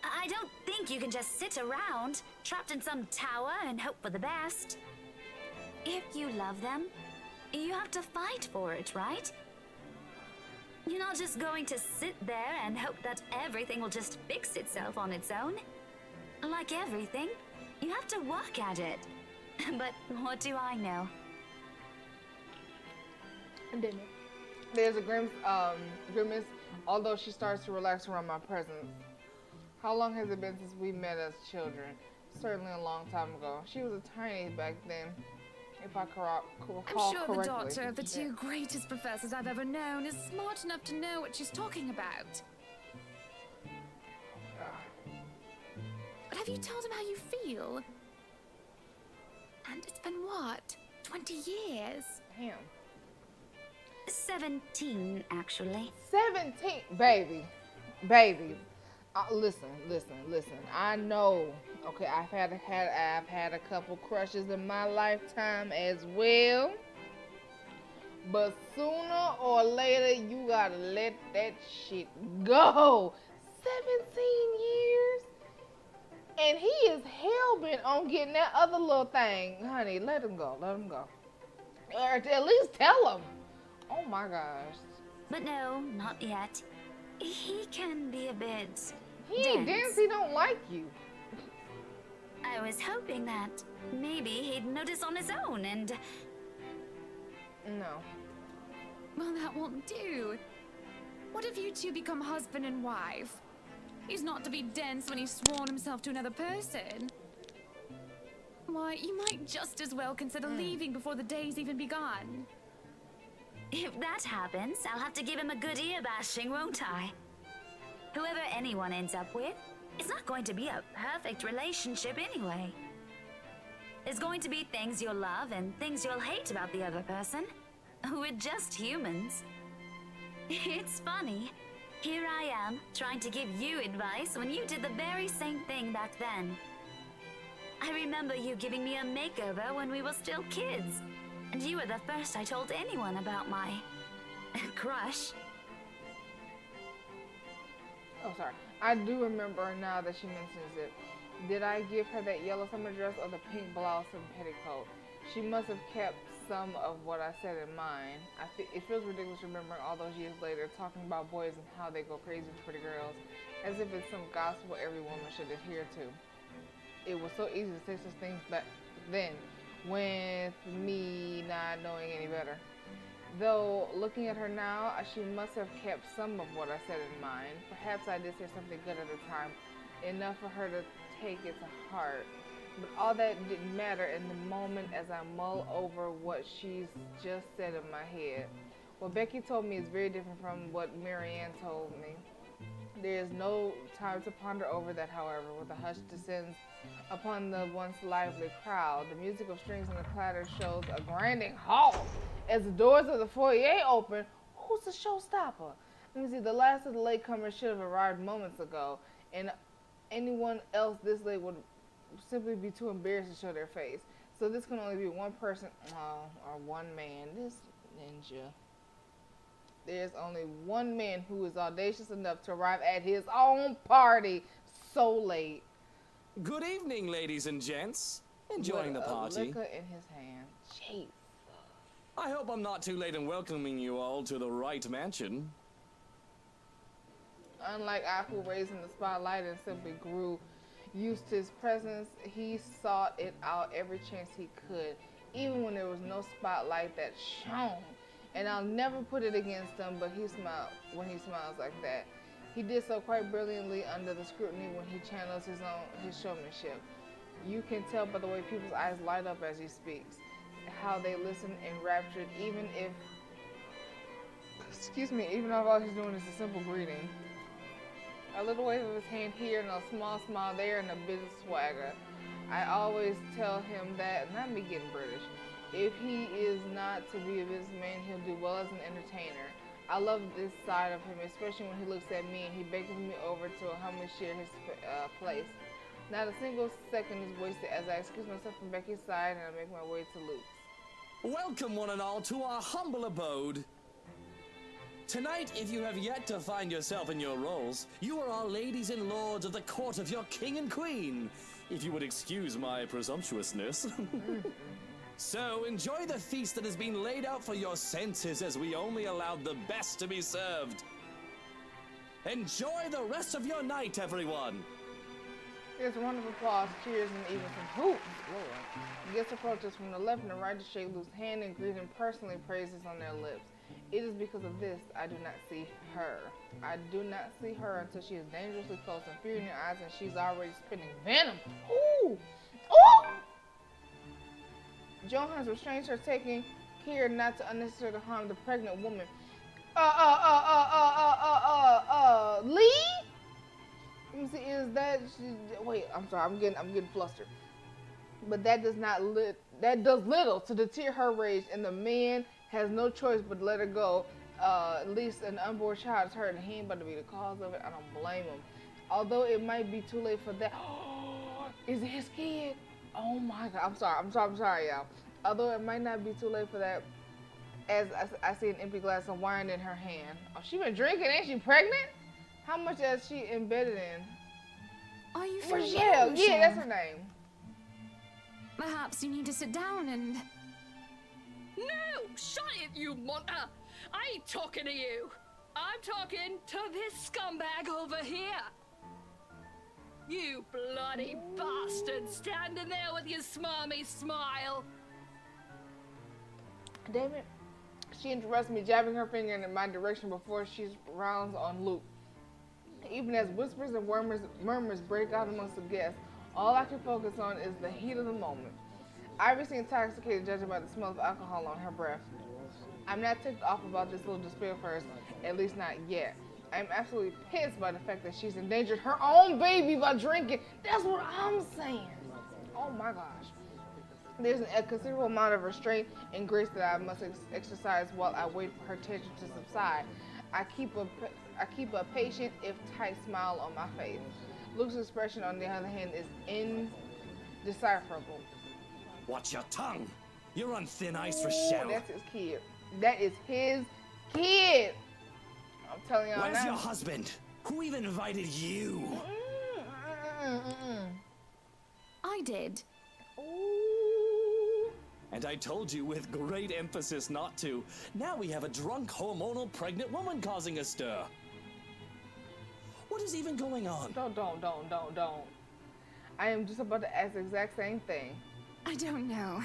I don't think you can just sit around, trapped in some tower and hope for the best. If you love them, you have to fight for it, right? You're not just going to sit there and hope that everything will just fix itself on its own. Like everything, you have to work at it. But what do I know? There's a grimace, although she starts to relax around my presence. How long has it been since we met as children? Certainly a long time ago. She was a tiny back then, if I recall I'm sure correctly. the daughter of the two greatest professors I've ever known is smart enough to know what she's talking about. But have you told him how you feel? And it's been what? 20 years? Damn. 17, actually. 17, baby. Listen. I know. Okay, I've had a couple crushes in my lifetime as well. But sooner or later, you gotta let that shit go. 17 years, and he is hell bent on getting that other little thing. Honey, let him go. Let him go. Or at least tell him. Oh my gosh. But no, not yet. He can be a bit He ain't dense. dense. He don't like you. I was hoping that maybe he'd notice on his own and... No. Well, that won't do. What if you two become husband and wife? He's not to be dense when he's sworn himself to another person. Why, you might just as well consider leaving before the day's even begun. If that happens, I'll have to give him a good ear bashing, won't I? Whoever anyone ends up with, it's not going to be a perfect relationship anyway. There's going to be things you'll love and things you'll hate about the other person. We're just humans. It's funny. Here I am, trying to give you advice when you did the very same thing back then. I remember you giving me a makeover when we were still kids, and you were the first I told anyone about my crush. Oh, sorry. I do remember now that she mentions it. Did I give her that yellow summer dress or the pink blouse and petticoat? She must have kept some of what I said in mind. It feels ridiculous remembering all those years later talking about boys and how they go crazy for pretty girls, as if it's some gospel every woman should adhere to. It was so easy to say such things back then, with me not knowing any better. Though, looking at her now, she must have kept some of what I said in mind. Perhaps I did say something good at the time, enough for her to take it to heart. But all that didn't matter in the moment as I mull over what she's just said in my head. What Becky told me is very different from what Marianne told me. There is no time to ponder over that, however. With a hush descends upon the once lively crowd, the music of strings and the clatter shows a grinding halt as the doors of the foyer open. Who's the showstopper? Let me see. The last of the latecomers should have arrived moments ago, and anyone else this late would simply be too embarrassed to show their face. So this can only be one person, or one man. This ninja. There's only one man who is audacious enough to arrive at his own party so late. Good evening, ladies and gents. Enjoying the party. Liquor in his hand. Jeez. I hope I'm not too late in welcoming you all to the right mansion. Unlike I, who raised in the spotlight and simply grew used to his presence, he sought it out every chance he could, even when there was no spotlight that shone. And I'll never put it against him, but he smiled when he smiles like that. He did so quite brilliantly under the scrutiny when he channels his showmanship. You can tell by the way people's eyes light up as he speaks, how they listen enraptured, even if all he's doing is a simple greeting. A little wave of his hand here and a small smile there and a bit of swagger. I always tell him that, not me getting British, if he is not to be a businessman, he'll do well as an entertainer. I love this side of him, especially when he looks at me and he beckons me over to humbly share his place. Not a single second is wasted as I excuse myself from Becky's side and I make my way to Luke's. Welcome one and all to our humble abode. Tonight, if you have yet to find yourself in your roles, you are all ladies and lords of the court of your king and queen, if you would excuse my presumptuousness. So, enjoy the feast that has been laid out for your senses as we only allowed the best to be served. Enjoy the rest of your night, everyone! There's a round of applause, cheers, and even some hoots. Lord. Guests approach us from the left and the right to shake Luke's hand and greet him personally, praises on their lips. It is because of this I do not see her. I do not see her until she is dangerously close and fear in your eyes and she's already spitting venom. Ooh! Ooh! Johannes restrains her, taking care not to unnecessarily harm the pregnant woman. Lee? Let me see, is that, wait, I'm sorry, I'm getting flustered. But that does little to deter her rage, and the man has no choice but to let her go. At least an unborn child is hurt, and he ain't about to be the cause of it. I don't blame him. Although it might be too late for that. Is it his kid? Oh my god. I'm sorry, y'all. Although it might not be too late for that, as I see an empty glass of wine in her hand. Oh, she been drinking, ain't she pregnant? How much has she embedded in? Are you feeling Rochelle, well, yeah, Rochelle? that's her name. Perhaps you need to sit down and... No! Shut it, you munter! I ain't talking to you! I'm talking to this scumbag over here! You bloody bastard standing there with your smarmy smile! Damn it. She interrupts me, jabbing her finger in my direction before she rounds on Luke. Even as whispers and murmurs break out amongst the guests, all I can focus on is the heat of the moment. Obviously intoxicated, judging by the smell of alcohol on her breath. I'm not ticked off about this little dispute of hers, at least not yet. I'm absolutely pissed by the fact that she's endangered her own baby by drinking. That's what I'm saying. Oh my gosh. There's a considerable amount of restraint and grace that I must exercise while I wait for her tension to subside. I keep a patient, if tight, smile on my face. Luke's expression, on the other hand, is indecipherable. Watch your tongue. You're on thin ice, Ooh, Rochelle. that's his kid. That is his kid. I'm telling y'all now. Where's your husband? Who even invited you? I did. Ooh. And I told you with great emphasis not to. Now we have a drunk, hormonal, pregnant woman causing a stir. What is even going on? Don't. I am just about to ask the exact same thing. I don't know.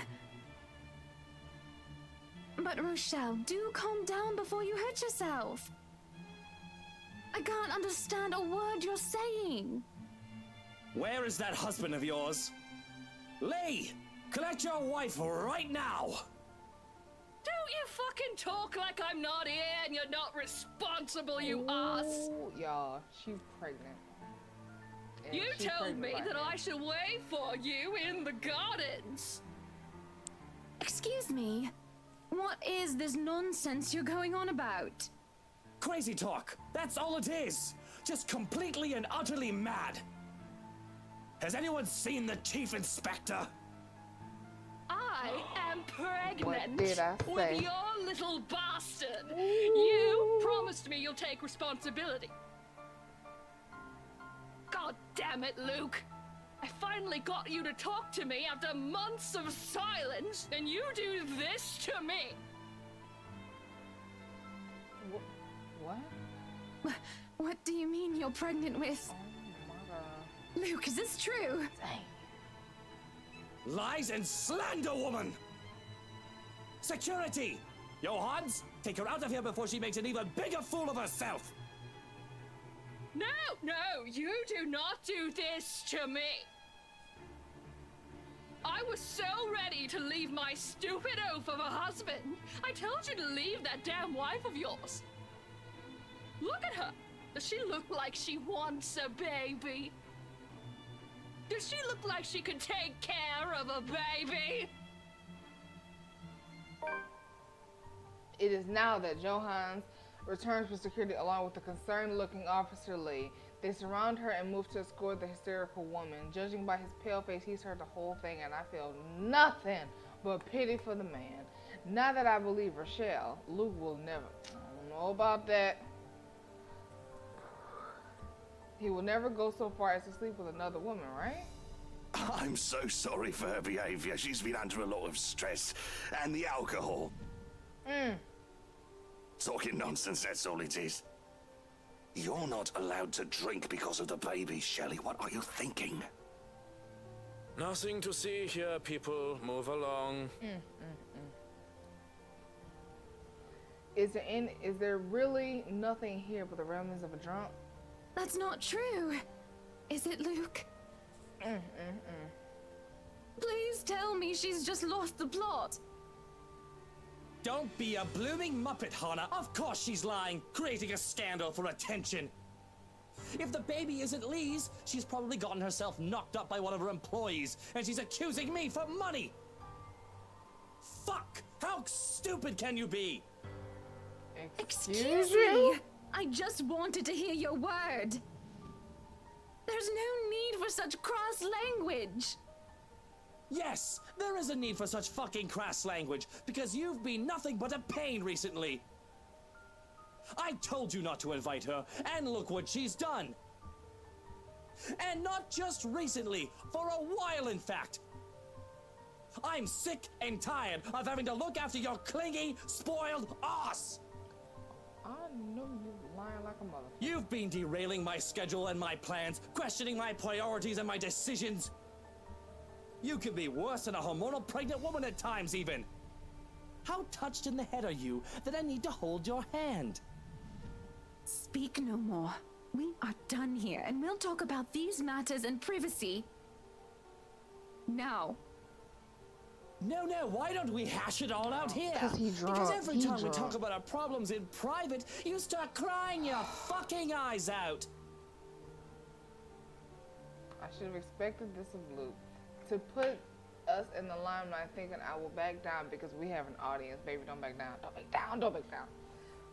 But Rochelle, do calm down before you hurt yourself. I can't understand a word you're saying. Where is that husband of yours? Lee, collect your wife right now. Don't you fucking talk like I'm not here and you're not responsible, you ass! Ooh, y'all, she's pregnant. And You she's told pregnant me right that now. I should wait for you in the gardens! Excuse me. What is this nonsense you're going on about? Crazy talk. That's all it is. Just completely and utterly mad. Has anyone seen the chief inspector? I am pregnant What did I say? with your little bastard. You promised me you'll take responsibility. God damn it, Luke. I finally got you to talk to me after months of silence, and you do this to me. What? What do you mean you're pregnant with? Oh my god. Luke, is this true? Dang. Lies and slander, woman! Security! Johans, take her out of here before she makes an even bigger fool of herself! No, you do not do this to me. I was so ready to leave my stupid oaf of a husband. I told you to leave that damn wife of yours. Look at her. Does she look like she wants a baby? Does she look like she could take care of a baby? It is now that Johans returns for security along with the concerned-looking Officer Lee. They surround her and move to escort the hysterical woman. Judging by his pale face, he's heard the whole thing, and I feel nothing but pity for the man. Now that I believe Rochelle, Luke will never... I don't know about that. He will never go so far as to sleep with another woman, right? I'm so sorry for her behavior. She's been under a lot of stress. And the alcohol. Talking nonsense, that's all it is. You're not allowed to drink because of the baby, Shelley. What are you thinking? Nothing to see here, people. Move along. Is there really nothing here but the remnants of a drunk? That's not true. Is it, Luke? Please tell me she's just lost the plot. Don't be a blooming muppet, Hannah. Of course she's lying, creating a scandal for attention. If the baby isn't Lee's, she's probably gotten herself knocked up by one of her employees, and she's accusing me for money. Fuck! How stupid can you be? Excuse me. I just wanted to hear your word. There's no need for such cross language. Yes, there is a need for such fucking crass language, because you've been nothing but a pain recently. I told you not to invite her, and look what she's done. And not just recently, for a while in fact. I'm sick and tired of having to look after your clingy, spoiled ass. I know you're lying like a mother. You've been derailing my schedule and my plans, questioning my priorities and my decisions. You can be worse than a hormonal pregnant woman at times, even. How touched in the head are you that I need to hold your hand? Speak no more. We are done here, and we'll talk about these matters in privacy. Now. No, why don't we hash it all out here? 'Cause he drunk. Because every He time we drunk. talk about our problems in private, you start crying your fucking eyes out. I should have expected this of Luke. To put us in the limelight thinking I will back down because we have an audience. Baby, don't back down. Don't back down. Don't back down.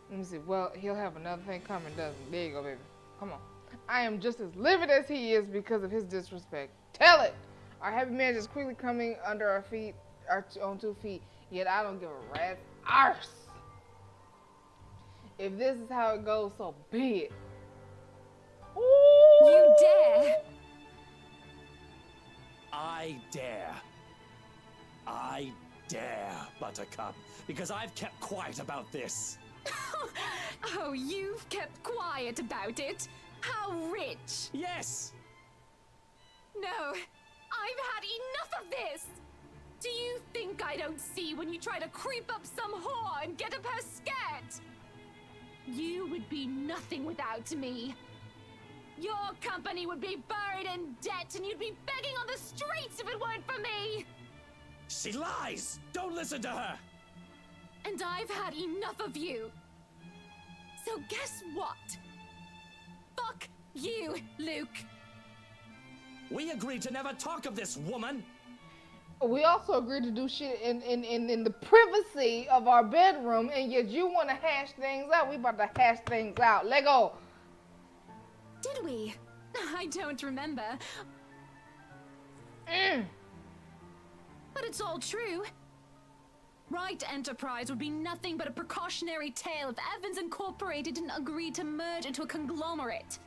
Let me see. Well, he'll have another thing coming, doesn't he? There you go, baby. Come on. I am just as livid as he is because of his disrespect. Tell it! Our happy man is quickly coming under our feet, our own 2 feet, yet I don't give a rat's arse. If this is how it goes, so be it. Ooh. You dare! I dare. I dare, Buttercup, because I've kept quiet about this. Oh, you've kept quiet about it? How rich! Yes! No, I've had enough of this! Do you think I don't see when you try to creep up some whore and get up her skirt? You would be nothing without me. Your company would be buried in debt and you'd be begging on the streets if it weren't for me! She lies! Don't listen to her! And I've had enough of you. So guess what? Fuck you, Luke. We agreed to never talk of this woman! We also agreed to do shit in the privacy of our bedroom, and yet you want to hash things out. We about to hash things out. Let go. Did we? I don't remember. But it's all true. Right Enterprise would be nothing but a precautionary tale if Evans Incorporated didn't agree to merge into a conglomerate.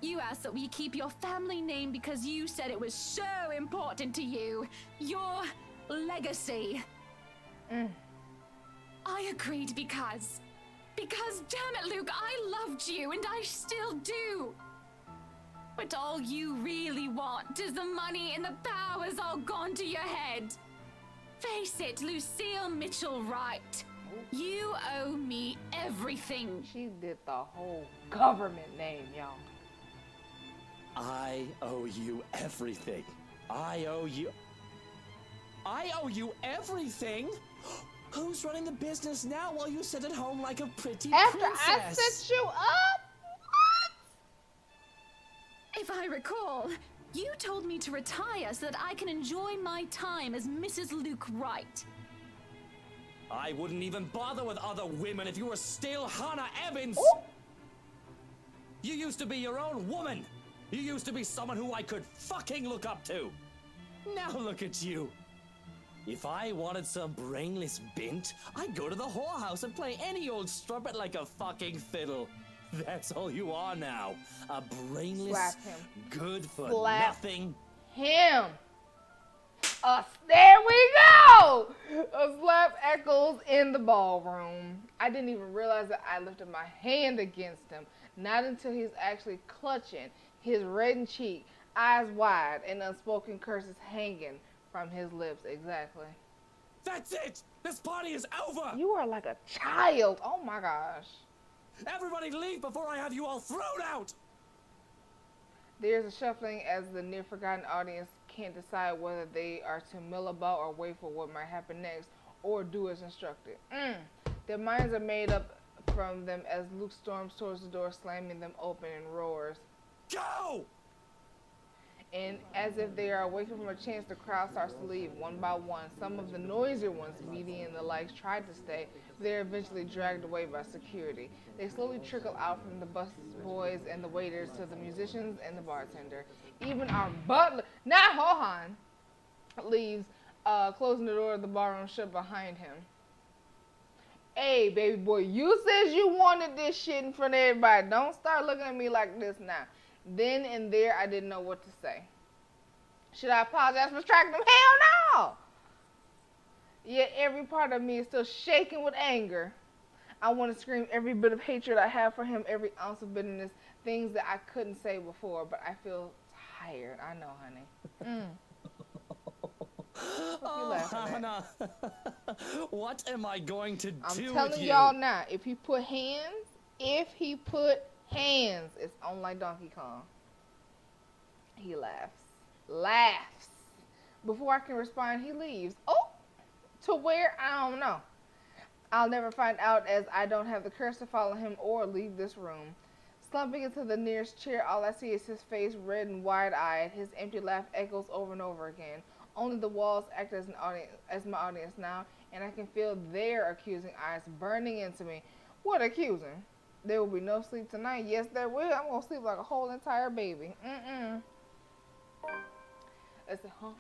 You asked that we keep your family name because you said it was so important to you. Your legacy. I agreed because, damn it, Luke, I loved you and I still do. But all you really want is the money and the power's all gone to your head. Face it, Lucille Mitchell-Wright. You owe me everything. She did the whole government name, y'all. I owe you everything. I owe you everything? Who's running the business now while you sit at home like a pretty After princess? I set you up? If I recall, you told me to retire so that I can enjoy my time as Mrs. Luke Wright. I wouldn't even bother with other women if you were still Hannah Evans. Ooh. You used to be your own woman. You used to be someone who I could fucking look up to. Now look at you. If I wanted some brainless bint, I'd go to the whorehouse and play any old strumpet like a fucking fiddle. That's all you are now. A brainless, Slap him. good for Slap nothing. Him. There we go! A slap echoes in the ballroom. I didn't even realize that I lifted my hand against him. Not until he's actually clutching his reddened cheek, eyes wide, and unspoken curses hanging from his lips. Exactly. That's it! This party is over! You are like a child. Oh my gosh. Everybody leave before I have you all thrown out! There's a shuffling as the near-forgotten audience can't decide whether they are to mill about or wait for what might happen next, or do as instructed. Their minds are made up from them as Luke storms towards the door, slamming them open and roars. Go! and as if they are waiting for a chance, the crowd starts to leave one by one. Some of the noisier ones, Meaty and the likes, tried to stay, but they are eventually dragged away by security. They slowly trickle out from the bus boys and the waiters to the musicians and the bartender. Even our butler, not Hohan, leaves, closing the door of the barroom shut behind him. Hey, baby boy, you said you wanted this shit in front of everybody. Don't start looking at me like this now. Then and there, I didn't know what to say. Should I apologize for striking him? Hell no! Yet every part of me is still shaking with anger. I want to scream every bit of hatred I have for him, every ounce of bitterness, things that I couldn't say before, but I feel tired. I know, honey. What you laughing at? What am I going to do with you? I'm telling y'all now, if he put hands, it's on like Donkey Kong. He laughs. Before I can respond, he leaves. Oh, to where? I don't know. I'll never find out, as I don't have the courage to follow him or leave this room. Slumping into the nearest chair, all I see is his face, red and wide-eyed. His empty laugh echoes over and over again. Only the walls act as my audience now, and I can feel their accusing eyes burning into me. What accusing? There will be no sleep tonight. Yes, there will. I'm gonna sleep like a whole entire baby. I said, huh?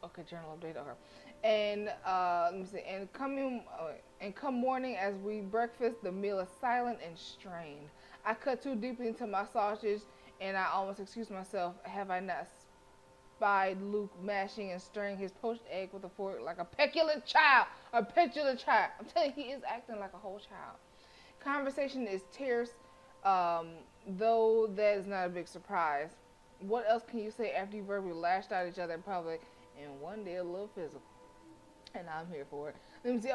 Okay, journal update. Okay. And let me see. And come morning, as we breakfast, the meal is silent and strained. I cut too deeply into my sausage, and I almost excuse myself. Have I not spied Luke mashing and stirring his poached egg with a fork like a petulant child? I'm telling you, he is acting like a whole child. Conversation is terse, though that is not a big surprise. What else can you say after you verbally lashed out at each other in public, and one day a little physical? And I'm here for it. Let me see.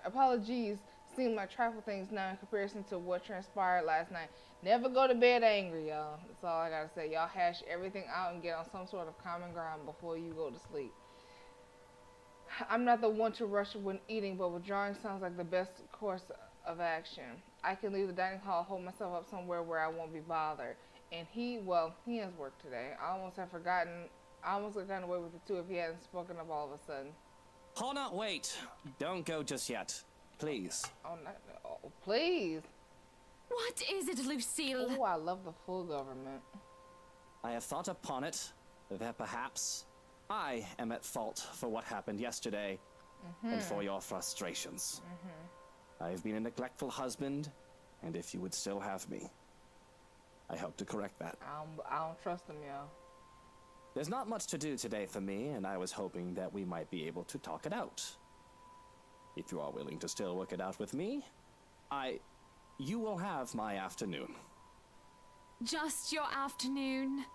Apologies seem like trifle things now in comparison to what transpired last night. Never go to bed angry, y'all. That's all I gotta say. Y'all hash everything out and get on some sort of common ground before you go to sleep. I'm not the one to rush when eating, but withdrawing sounds like the best course of action. I can leave the dining hall, hold myself up somewhere where I won't be bothered. And he has work today. I almost have gotten away with it too if he hadn't spoken up all of a sudden. Hannah, wait. Don't go just yet. Please. Please. What is it, Lucille? Oh, I love the full government. I have thought upon it that perhaps I am at fault for what happened yesterday and for your frustrations. I have been a neglectful husband, and if you would still have me, I hope to correct that. I don't trust him, y'all. There's not much to do today for me, and I was hoping that we might be able to talk it out. If you are willing to still work it out with me, you will have my afternoon. Just your afternoon?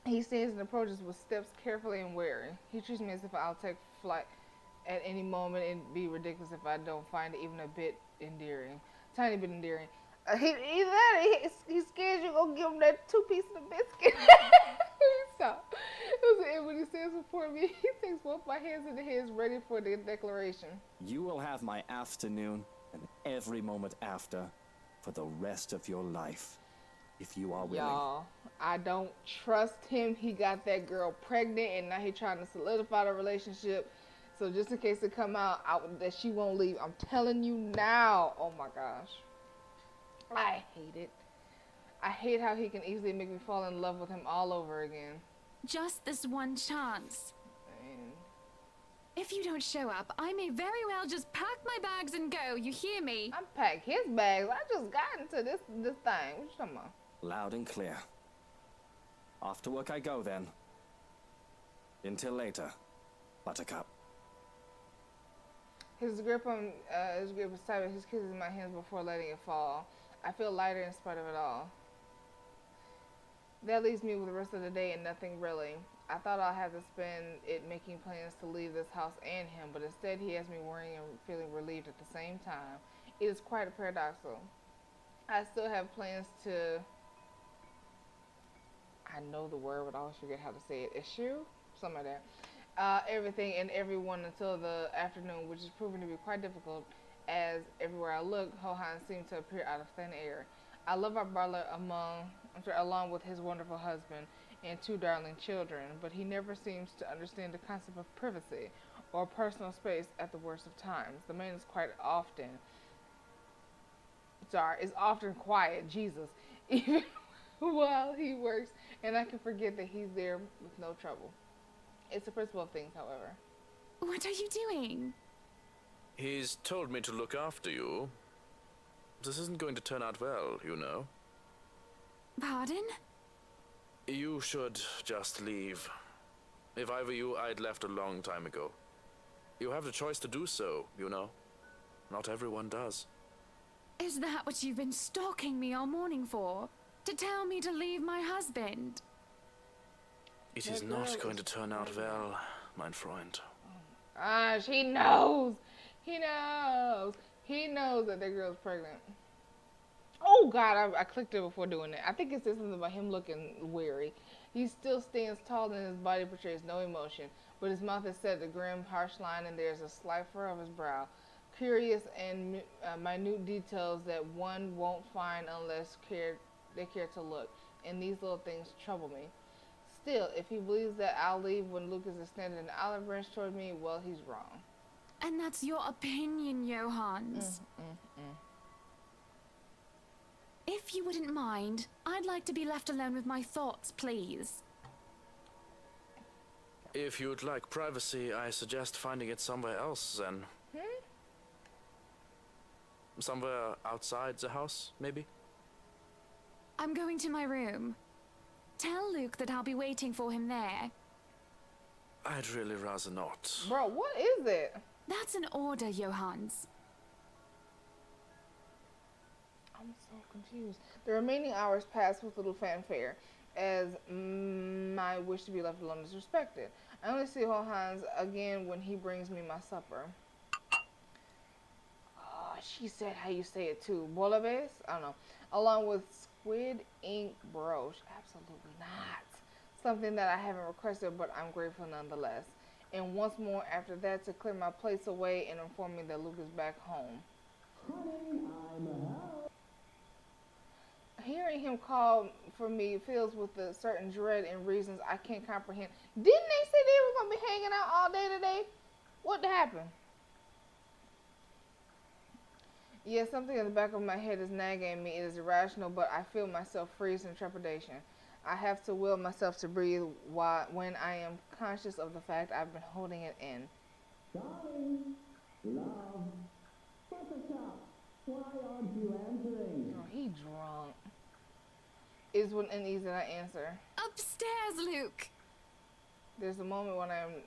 He stands and approaches with steps carefully and wary. He treats me as if I'll take flight at any moment and be ridiculous if I don't find it even a bit endearing. Tiny bit endearing. He's scared you're going to give him that 2 pieces of biscuit. Stop. And when he stands before me, he takes both my hands into his, ready for the declaration. You will have my afternoon and every moment after for the rest of your life, if you are willing. Y'all, I don't trust him. He got that girl pregnant, and now he's trying to solidify the relationship. So just in case it come out that she won't leave, I'm telling you now. Oh my gosh. I hate it. I hate how he can easily make me fall in love with him all over again. Just this one chance. And if you don't show up, I may very well just pack my bags and go. You hear me? Unpack his bags. I just got into this thing. What you talking about? Loud and clear. Off to work I go then. Until later, Buttercup. His grip is tight, but he kisses my hands before letting it fall. I feel lighter in spite of it all. That leaves me with the rest of the day and nothing really. I thought I'd have to spend it making plans to leave this house and him, but instead he has me worrying and feeling relieved at the same time. It is quite a paradoxal. I still have plans to... I know the word, but I always forget how to say it. Issue? Something like that. Everything and everyone until the afternoon, which is proving to be quite difficult, as everywhere I look, Hohan seemed to appear out of thin air. I love our butler among along with his wonderful husband and 2 darling children, but he never seems to understand the concept of privacy or personal space at the worst of times. The man is often quiet, Jesus, even while he works, and I can forget that he's there with no trouble. It's the principle of things, however. What are you doing? He's told me to look after you. This isn't going to turn out well, you know. Pardon? You should just leave. If I were you, I'd left a long time ago. You have the choice to do so, you know. Not everyone does. Is that what you've been stalking me all morning for? To tell me to leave my husband? It is not going to turn out well, mein Freund. Gosh, he knows. He knows. He knows that that girl's pregnant. Oh, God, I clicked it before doing that. I think it says something about him looking weary. He still stands tall and his body portrays no emotion, but his mouth is set a grim, harsh line, and there's a slight furrow of his brow. Curious and minute details that one won't find unless they care to look, and these little things trouble me. Still, if he believes that I'll leave when Luke is extending an olive branch toward me, well, he's wrong. And that's your opinion, Johannes. If you wouldn't mind, I'd like to be left alone with my thoughts, please. If you'd like privacy, I suggest finding it somewhere else, then. Somewhere outside the house, maybe? I'm going to my room. Tell Luke that I'll be waiting for him there. I'd really rather not. Bro, what is it? That's an order, Johannes. I'm so confused. The remaining hours pass with little fanfare, as my wish to be left alone is respected. I only see Johannes again when he brings me my supper. Oh, she said how you say it too. Bolognese? I don't know. Along with squid ink brooch. Absolutely not. Something that I haven't requested, but I'm grateful nonetheless. And once more after that to clear my plates away and inform me that Luke is back home. Honey, I'm out. Hearing him call for me fills with a certain dread and reasons I can't comprehend. Didn't they say they were going to be hanging out all day today? What happened? Yeah, something in the back of my head is nagging me. It is irrational, but I feel myself freeze in trepidation. I have to will myself to breathe when I am conscious of the fact I've been holding it in. Darling, love, buttercup, why aren't you answering? Oh, he drunk. Is when and easy I answer. Upstairs, Luke! There's a moment when I'm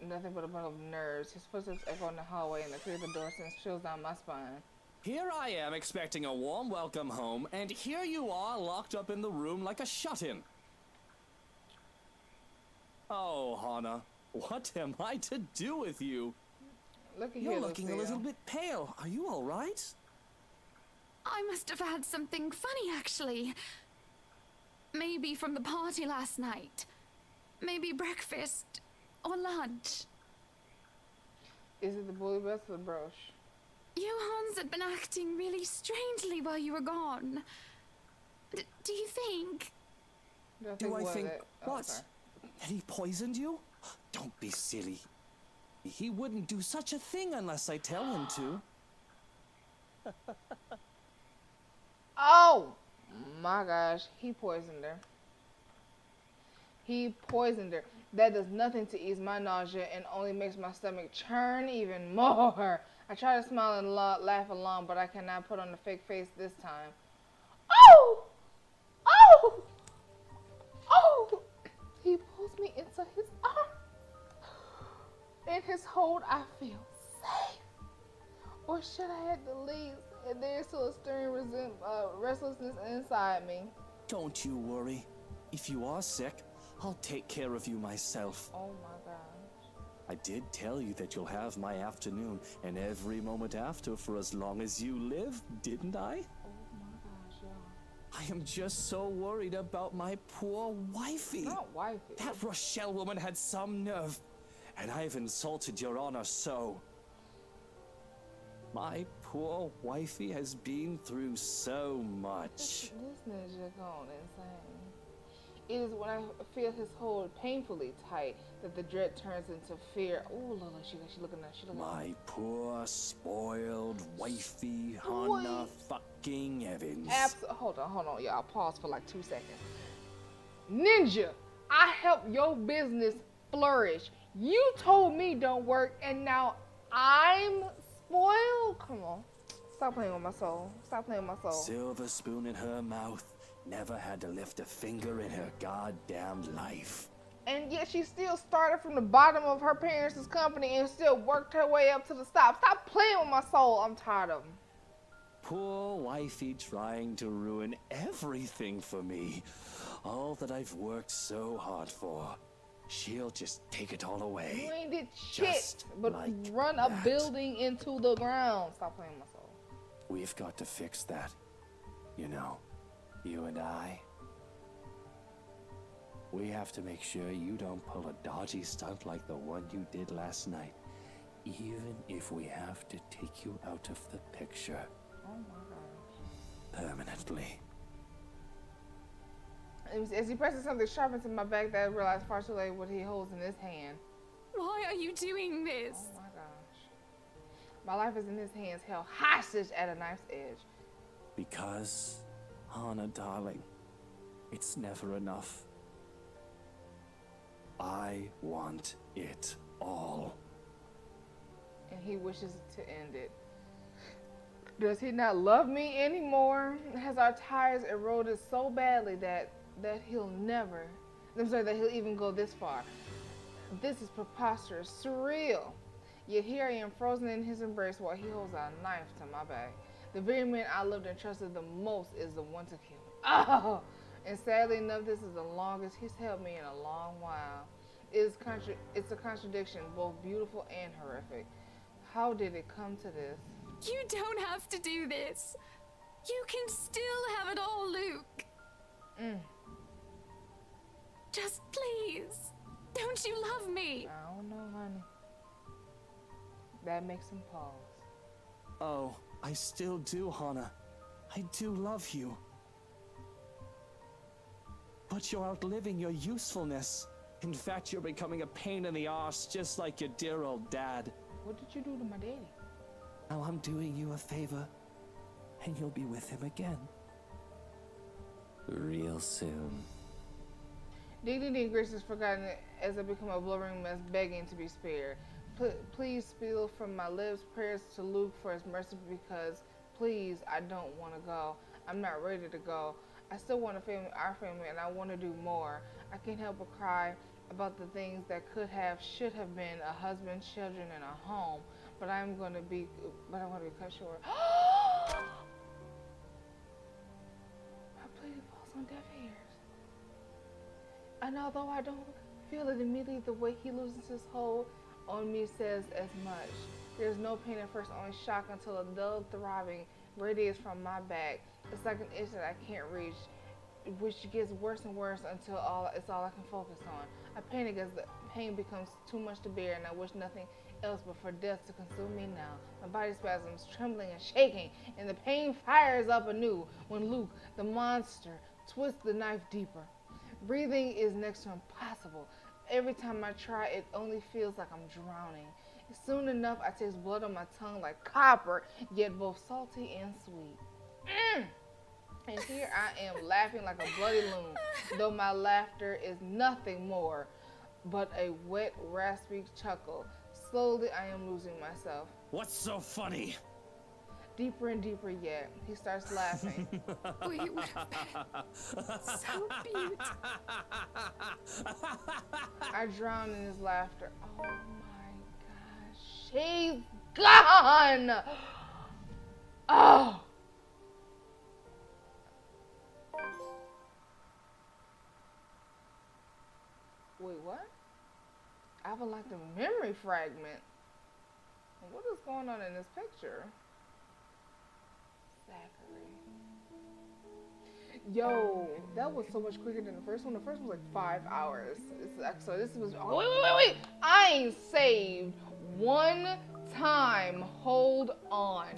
nothing but a bundle of nerves. His footsteps echo in the hallway and the clear of the door sends chills down my spine. Here I am expecting a warm welcome home, and here you are locked up in the room like a shut-in. Oh, Hannah, what am I to do with you? Look at You're here, looking Lucia. a little bit pale. Are you all right? I must have had something funny, actually. Maybe from the party last night. Maybe breakfast or lunch. Is it the bully bus or the brooch? Johannes had been acting really strangely while you were gone. Do you think? Do I think Oh, what? sorry. That he poisoned you? Don't be silly. He wouldn't do such a thing unless I tell him to. Oh my gosh, he poisoned her. He poisoned her. That does nothing to ease my nausea and only makes my stomach churn even more. I try to smile and laugh along, but I cannot put on a fake face this time. Oh! Oh! Oh! He pulls me into his arms. In his hold, I feel safe. Or should I have to leave? And there's still a stirring restlessness inside me. Don't you worry. If you are sick, I'll take care of you myself. Oh my gosh. I did tell you that you'll have my afternoon and every moment after for as long as you live, didn't I? Oh my gosh, y'all. I am just so worried about my poor wifey. Not wifey. That Rochelle woman had some nerve, and I've insulted your honor so. My poor wifey has been through so much. This ninja gone insane. It is when I feel his hold painfully tight that the dread turns into fear. Oh, Lola, she looking at, she looking at. My poor, spoiled wifey, Hannah fucking Evans. Hold on, y'all. Pause for like 2 seconds. Ninja, I help your business flourish. You told me don't work, and now I'm spoiled? Come on. Stop playing with my soul. Stop playing with my soul. Silver spoon in her mouth. Never had to lift a finger in her goddamn life. And yet she still started from the bottom of her parents' company and still worked her way up to the top. Stop playing with my soul. I'm tired of them. Poor wifey trying to ruin everything for me. All that I've worked so hard for. She'll just take it all away. You ain't did shit Just but like run a that. building into the ground. Stop playing with my soul. We've got to fix that. You know, you and I. We have to make sure you don't pull a dodgy stunt like the one you did last night. Even if we have to take you out of the picture. Oh my gosh. Permanently. As he presses something sharp into my back, that I realized far too late what he holds in his hand. Why are you doing this? Oh my gosh. My life is in his hands, held hostage at a knife's edge. Because, Hannah, darling, it's never enough. I want it all. And he wishes to end it. Does he not love me anymore? Has our ties eroded so badly that he'll never, that he'll even go this far? This is preposterous, surreal. Yet here I am frozen in his embrace while he holds a knife to my back. The very man I loved and trusted the most is the one to kill me. Oh! And sadly enough, this is the longest he's held me in a long while. It's a contradiction, both beautiful and horrific. How did it come to this? You don't have to do this. You can still have it all, Luke. Just please. Don't you love me? I don't know, honey. That makes him pause. Oh, I still do, Hannah. I do love you. But you're outliving your usefulness. In fact, you're becoming a pain in the arse, just like your dear old dad. What did you do to my daddy? Now I'm doing you a favor, and you'll be with him again. Real soon. Dignity and grace is forgotten as I become a blubbering mess, begging to be spared. Please spill from my lips prayers to Luke for his mercy, because please, I don't want to go. I'm not ready to go. I still want a family, our family, and I want to do more. I can't help but cry about the things that should have been a husband, children, and a home. But I'm going to be cut short. My plea falls on deaf ears. And although I don't feel it immediately, the way he loses his hold on me says as much. There's no pain at first, only shock, until a dull throbbing radiates from my back. It's like an itch that I can't reach, which gets worse and worse until it's all I can focus on. I panic as the pain becomes too much to bear, and I wish nothing else but for death to consume me now. My body spasms, trembling and shaking, and the pain fires up anew when Luke, the monster, twists the knife deeper. Breathing is next to impossible. Every time I try, it only feels like I'm drowning. Soon enough, I taste blood on my tongue like copper, yet both salty and sweet. And here I am laughing like a bloody loon, though my laughter is nothing more but a wet, raspy chuckle. Slowly, I am losing myself. What's so funny? Deeper and deeper yet, he starts laughing. We would have been so beautiful. I drown in his laughter. Oh my gosh, she's gone! Oh! Wait, what? I've unlocked a memory fragment. What is going on in this picture? Zachary. Yo, that was so much quicker than the first one. The first one was like 5 hours. So this was. Oh, wait. I ain't saved one time. Hold on.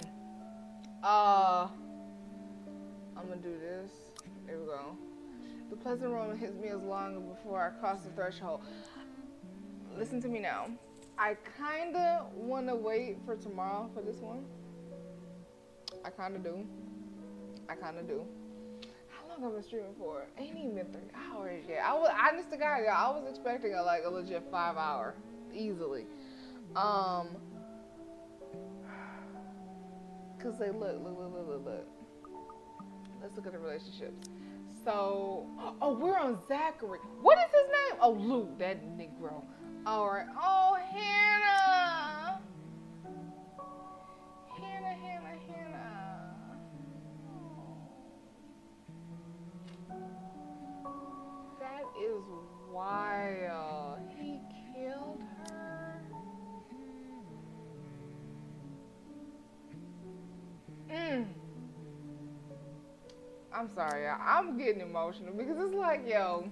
I'm gonna do this. There we go. The pleasant aroma hits me as long before I cross the threshold. Listen to me now. I kinda wanna wait for tomorrow for this one. I kinda do. How long have I been streaming for? Ain't even been 3 hours yet. Honest to God, y'all, I was expecting a legit 5 hour. Easily. Cause they look. Let's look at the relationships. So, we're on Zachary. What is his name? Oh, Luke, that Negro. All right. Oh, Hannah. That is wild. He killed her. I'm sorry, y'all. I'm getting emotional because it's like, yo.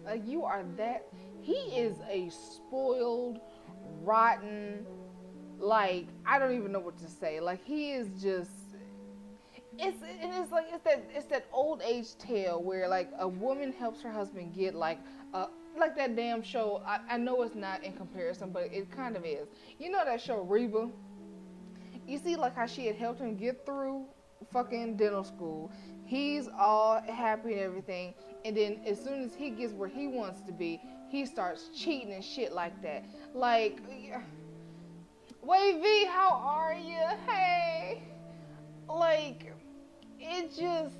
Like, you are that. He is a spoiled, rotten, like, I don't even know what to say. Like, he is just. It's that old age tale where like a woman helps her husband get like that damn show. I know it's not in comparison, but it kind of is. You know that show Reba? You see like how she had helped him get through fucking dental school. He's all happy and everything, and then as soon as he gets where he wants to be, he starts cheating and shit like that. Like, Wavy, V, how are you? Hey, like. It just,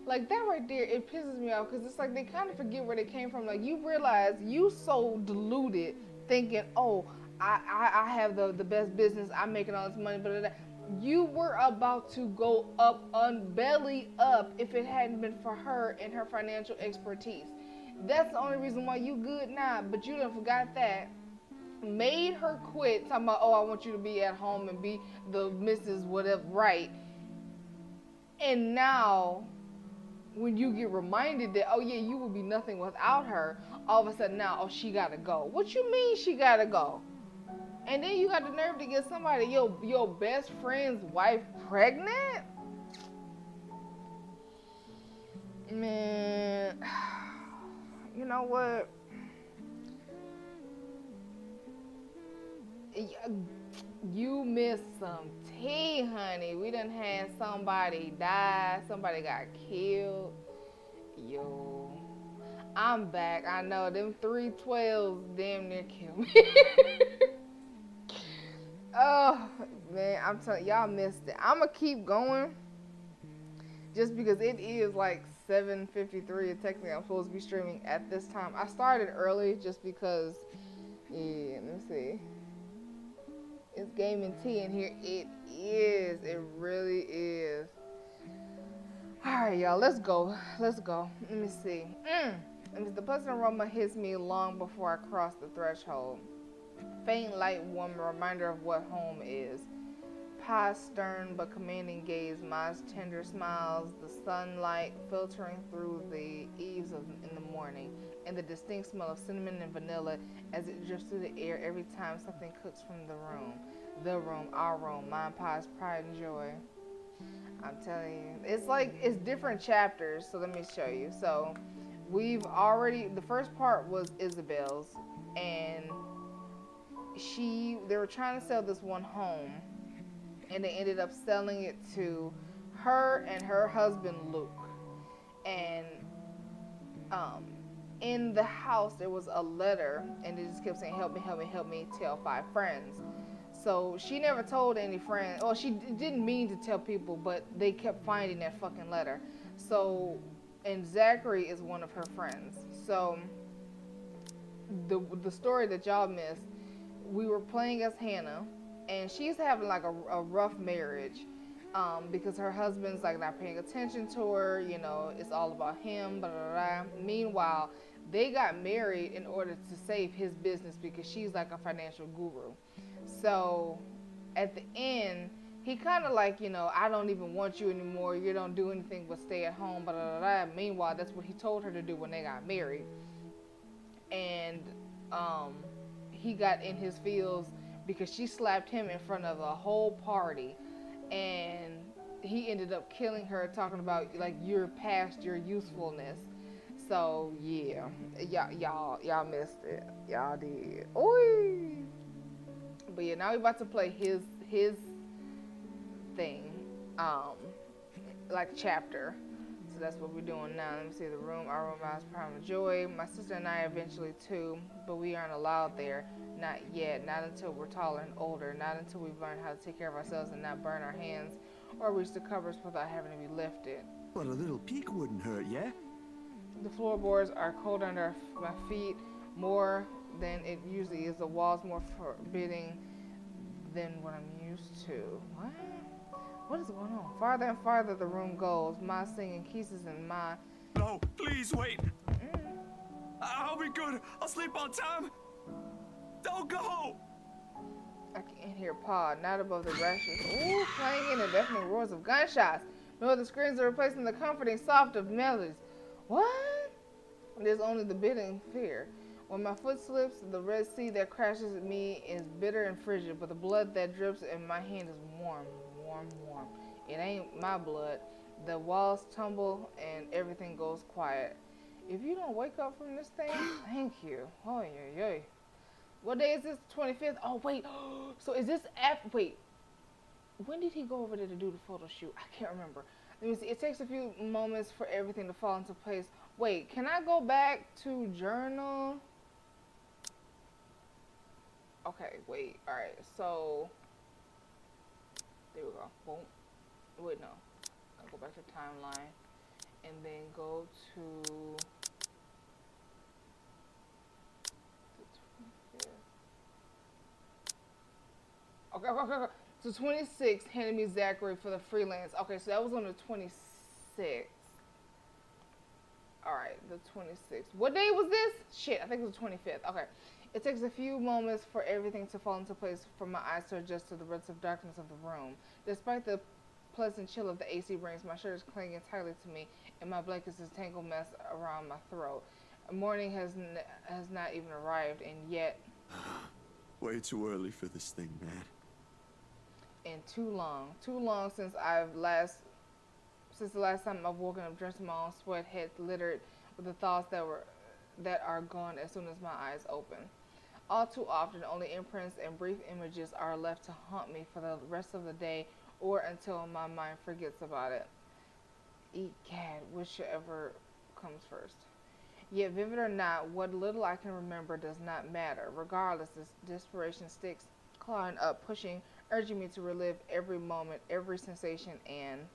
like that right there, it pisses me off because it's like they kind of forget where they came from. Like, you realize you so deluded thinking, oh, I have the best business, I'm making all this money, but you were about to go up, belly up, if it hadn't been for her and her financial expertise. That's the only reason why you good now, but you done forgot that. Made her quit, talking about, oh, I want you to be at home and be the Mrs. whatever, right? And now, when you get reminded that, oh yeah, you would be nothing without her, all of a sudden now, oh, she gotta go. What you mean she gotta go? And then you got the nerve to get somebody, your best friend's wife pregnant? Man, you know what? You missed some tea, honey. We done had somebody die. Somebody got killed. Yo, I'm back. I know them 312s damn near killed me. Oh, man, I'm telling y'all missed it. I'm going to keep going just because it is like 7:53 and technically I'm supposed to be streaming at this time. I started early just because, yeah, let me see. It's gaming tea in here. It is. It really is. All right, y'all. Let's go. Let me see. The pleasant aroma hits me long before I cross the threshold. Faint light warm reminder of what home is. Pa's stern but commanding gaze, Ma's tender smiles, the sunlight filtering through the eaves in the morning, and the distinct smell of cinnamon and vanilla as it drifts through the air every time something cooks from the room. The room, our room, my and Pa's pride and joy. I'm telling you, it's different chapters, so let me show you. So the first part was Isabel's, and they were trying to sell this one home, and they ended up selling it to her and her husband Luke. And in the house there was a letter, and it just kept saying, help me, tell 5 friends. So she never told any friends, or she didn't mean to tell people, but they kept finding that fucking letter. So, and Zachary is one of her friends. So the story that y'all missed, we were playing as Hannah, and she's having like a rough marriage, because her husband's like not paying attention to her, it's all about him, blah, blah, blah. Meanwhile, they got married in order to save his business because she's like a financial guru. So at the end, he kind of like, I don't even want you anymore. You don't do anything but stay at home, blah, blah, blah. Meanwhile, that's what he told her to do when they got married. And he got in his feels because she slapped him in front of a whole party, and he ended up killing her, talking about like you're past your usefulness. So yeah, y'all missed it. Y'all did. Ooh. But yeah, now we about to play his thing, like chapter. So that's what we're doing now. Let me see the room. Our room is prime of joy. My sister and I eventually too, but we aren't allowed there. Not yet. Not until we're taller and older. Not until we've learned how to take care of ourselves and not burn our hands or reach the covers without having to be lifted. But a little peek wouldn't hurt, yeah? The floorboards are cold under my feet more than it usually is. The walls more forbidding than what I'm used to. What? What is going on? Farther and farther the room goes. My singing kisses and my... No, please wait. I'll be good. I'll sleep on time. Don't go. I can hear Pa, not above the rashes. Ooh, playing in the deafening roars of gunshots. No other screams are replacing the comforting soft of melodies. What? There's only the biting fear. When my foot slips, the Red Sea that crashes at me is bitter and frigid, but the blood that drips in my hand is warm, warm, warm. It ain't my blood. The walls tumble and everything goes quiet. If you don't wake up from this thing, thank you. Oh, yeah, yeah. What day is this? 25th? Oh, wait. So is this after... Wait. When did he go over there to do the photo shoot? I can't remember. Let me see. It takes a few moments for everything to fall into place. Wait, can I go back to journal? Okay, wait. Alright, so... There we go. Boom. Wait, no. I'll go back to timeline. And then go to... the 25th. Okay. So 26 handed me Zachary for the freelance. Okay, so that was on the 26th. Alright, the 26th. What day was this? Shit, I think it was the 25th. Okay. It takes a few moments for everything to fall into place, for my eyes to adjust to the relative darkness of the room. Despite the pleasant chill of the AC brings, my shirt is clinging tightly to me, and my blankets is tangled mess around my throat. Morning has not even arrived, and yet... Way too early for this thing, man. And too long since the last time I've woken up dressed in my own sweat, head littered with the thoughts that are gone as soon as my eyes open. All too often, only imprints and brief images are left to haunt me for the rest of the day or until my mind forgets about it. Egad, whichever comes first. Yet, vivid or not, what little I can remember does not matter. Regardless, this desperation sticks, clawing up, pushing, urging me to relive every moment, every sensation, and...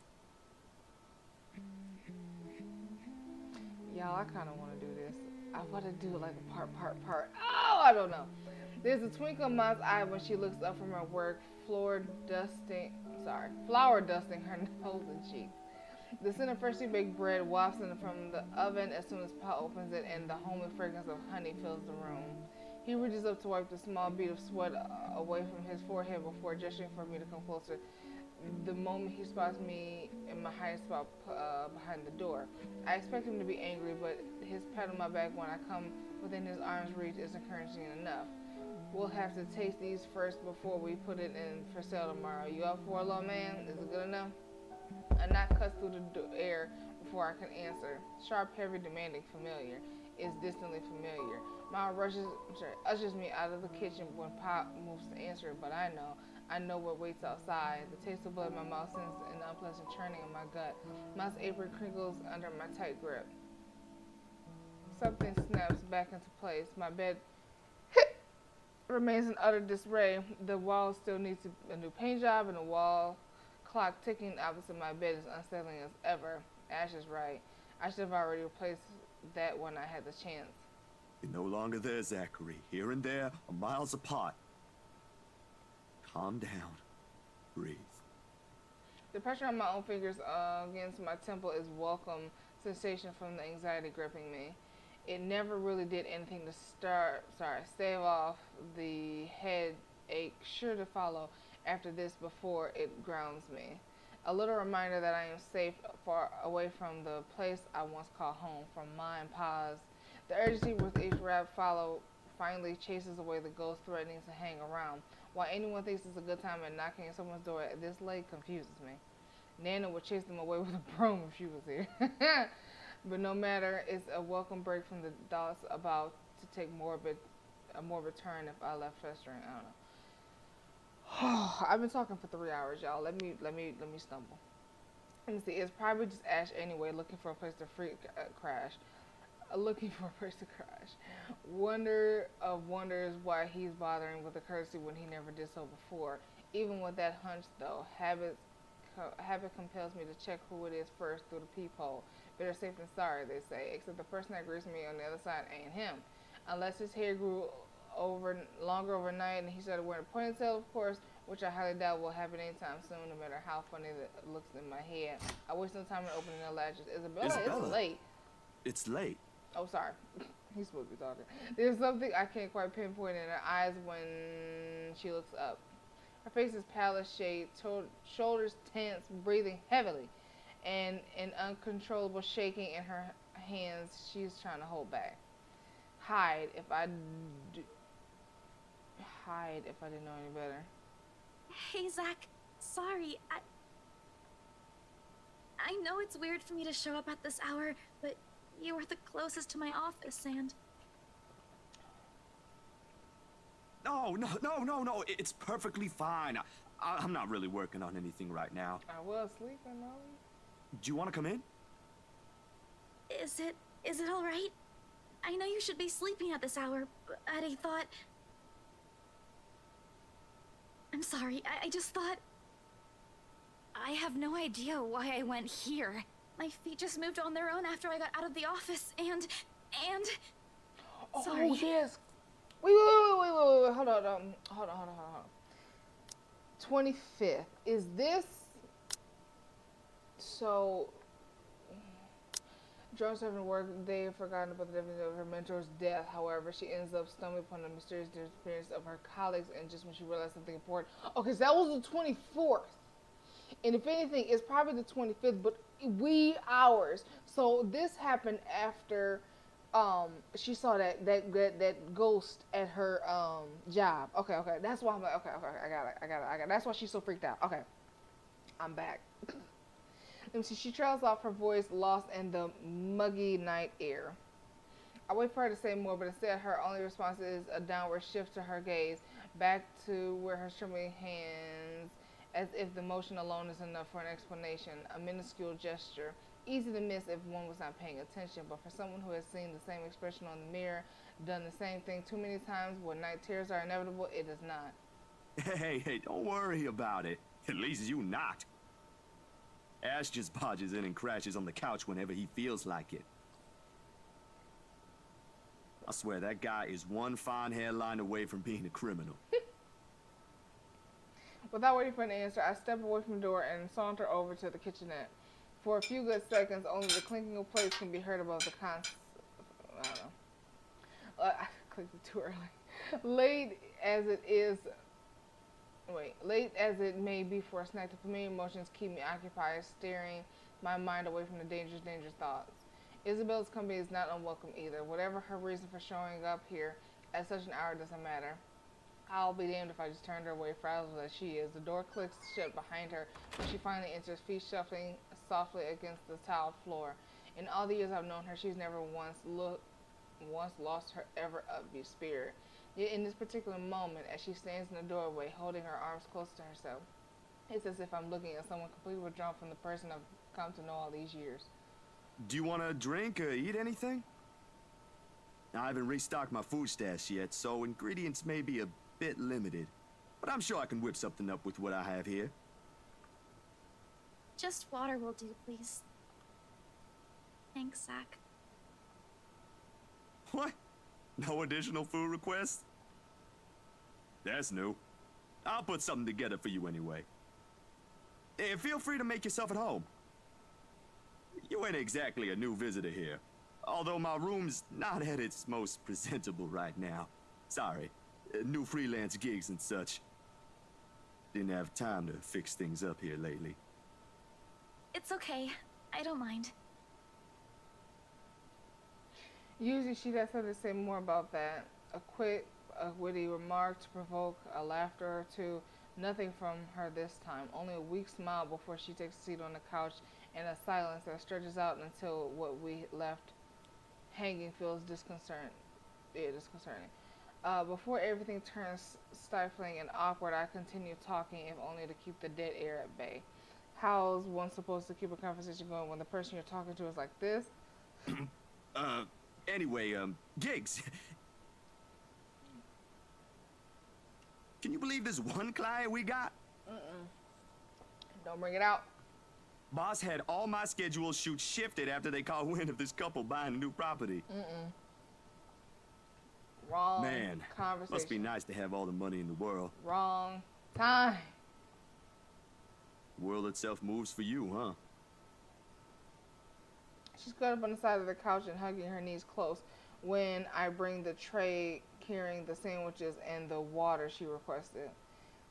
Y'all, I kind of want to do this. I want to do like a part. Oh, I don't know. There's a twinkle in my eye when she looks up from her work, flour dusting her nose and cheeks. The scent of freshly baked bread wafts in from the oven as soon as Pa opens it, and the homely fragrance of honey fills the room. He reaches up to wipe the small bead of sweat away from his forehead before gesturing for me to come closer. The moment he spots me in my hiding spot behind the door. I expect him to be angry, but his pat on my back when I come within his arm's reach is encouraging enough. We'll have to taste these first before we put it in for sale tomorrow. You up for it, little man? Is it good enough? A knock cuts through the air before I can answer. Sharp, heavy, demanding, familiar. It's distantly familiar. Ma ushers me out of the kitchen when Pop moves to answer it, but I know what waits outside. The taste of blood in my mouth sends an unpleasant churning in my gut. Ma's apron crinkles under my tight grip. Something snaps back into place. My bed remains in utter disarray. The wall still needs a new paint job, and the wall clock ticking opposite my bed is unsettling as ever. Ash is right. I should have already replaced that when I had the chance. You're no longer there, Zachary. Here and there are miles apart. Calm down. Breathe. The pressure on my own fingers against my temple is welcome sensation from the anxiety gripping me. It never really did anything to stave off the headache sure to follow after this before it grounds me. A little reminder that I am safe far away from the place I once called home, from Ma and Pa's. The urgency with each rap finally chases away the ghost threatening to hang around. Why anyone thinks it's a good time at knocking at someone's door at this late confuses me. Nana would chase them away with a broom if she was here. But no matter, it's a welcome break from the thoughts about to take a morbid turn if I left festering. I don't know. I've been talking for 3 hours, y'all. Let me stumble. Let me see. It's probably just Ash anyway, looking for a place to crash. Looking for a place to crash. Wonder of wonders why he's bothering with the courtesy when he never did so before. Even with that hunch, though, habit compels me to check who it is first through the peephole. Better safe than sorry, they say. Except the person that greets me on the other side ain't him, unless his hair grew longer overnight and he started wearing a ponytail, of course, which I highly doubt will happen anytime soon, no matter how funny it looks in my head. I waste no time in opening the latches. Isabella, it's late. It's late. Oh, sorry. He's supposed to be talking. There's something I can't quite pinpoint in her eyes when she looks up. Her face is pallid shade, shoulders tense, breathing heavily, and an uncontrollable shaking in her hands she's trying to hold back. Hide if I didn't know any better. Hey, Zach. Sorry, I know it's weird for me to show up at this hour, but you were the closest to my office, and... No. It's perfectly fine. I'm not really working on anything right now. I was sleeping, though. Do you want to come in? Is it all right? I know you should be sleeping at this hour, but I thought... I'm sorry, I just thought... I have no idea why I went here. My feet just moved on their own after I got out of the office, and... Sorry. Oh, yes. Wait. Hold on. 25th. Is this... So... Jones having worked, they have forgotten about the definition of her mentor's death. However, she ends up stumbling upon the mysterious disappearance of her colleagues, and just when she realized something important. Okay, so that was the 24th. And if anything, it's probably the 25th, but wee hours. So this happened after she saw that ghost at her job. Okay. That's why I'm like, okay, I got it. That's why she's so freaked out. Okay. I'm back. Let me see, she trails off, her voice lost in the muggy night air. I wait for her to say more, but instead her only response is a downward shift to her gaze, back to where her trembling hands, as if the motion alone is enough for an explanation. A minuscule gesture, easy to miss if one was not paying attention, but for someone who has seen the same expression on the mirror, done the same thing too many times when night terrors are inevitable, it does not. Hey, don't worry about it. At least you not. Ash just barges in and crashes on the couch whenever he feels like it. I swear that guy is one fine hairline away from being a criminal. Without waiting for an answer, I step away from the door and saunter over to the kitchenette. For a few good seconds, only the clinking of plates can be heard above the I don't know. I clicked it too early. Late as it may be for a snack, the familiar emotions keep me occupied, steering my mind away from the dangerous thoughts. Isabella's company is not unwelcome either. Whatever her reason for showing up here at such an hour doesn't matter. I'll be damned if I just turned her away, frazzled as she is. The door clicks shut behind her when she finally enters, feet shuffling softly against the tiled floor. In all the years I've known her, she's never once lost her ever upbeat spirit. Yet in this particular moment, as she stands in the doorway, holding her arms close to herself, it's as if I'm looking at someone completely withdrawn from the person I've come to know all these years. Do you want to drink or eat anything? I haven't restocked my food stash yet, so ingredients may be a bit limited. But I'm sure I can whip something up with what I have here. Just water will do, please. Thanks, Zach. What? No additional food requests? That's new. I'll put something together for you anyway. And feel free to make yourself at home. You ain't exactly a new visitor here. Although my room's not at its most presentable right now. Sorry. New freelance gigs and such. Didn't have time to fix things up here lately. It's okay. I don't mind. Usually she'd have something to say more about that. a witty remark to provoke a laughter or two. Nothing from her this time. Only a weak smile before she takes a seat on the couch, and a silence that stretches out until what we left hanging feels disconcerting. Yeah, disconcerting. Before everything turns stifling and awkward, I continue talking, if only to keep the dead air at bay. How's one supposed to keep a conversation going when the person you're talking to is like this? Anyway, Gigs. Can you believe this one client we got? Don't bring it out. Boss had all my scheduled shoots shifted after they caught wind of this couple buying a new property. Wrong Man, conversation. must be nice to have all the money in the world. Wrong time. The world itself moves for you, huh? She's got up on the side of the couch and hugging her knees close when I bring the tray carrying the sandwiches and the water she requested.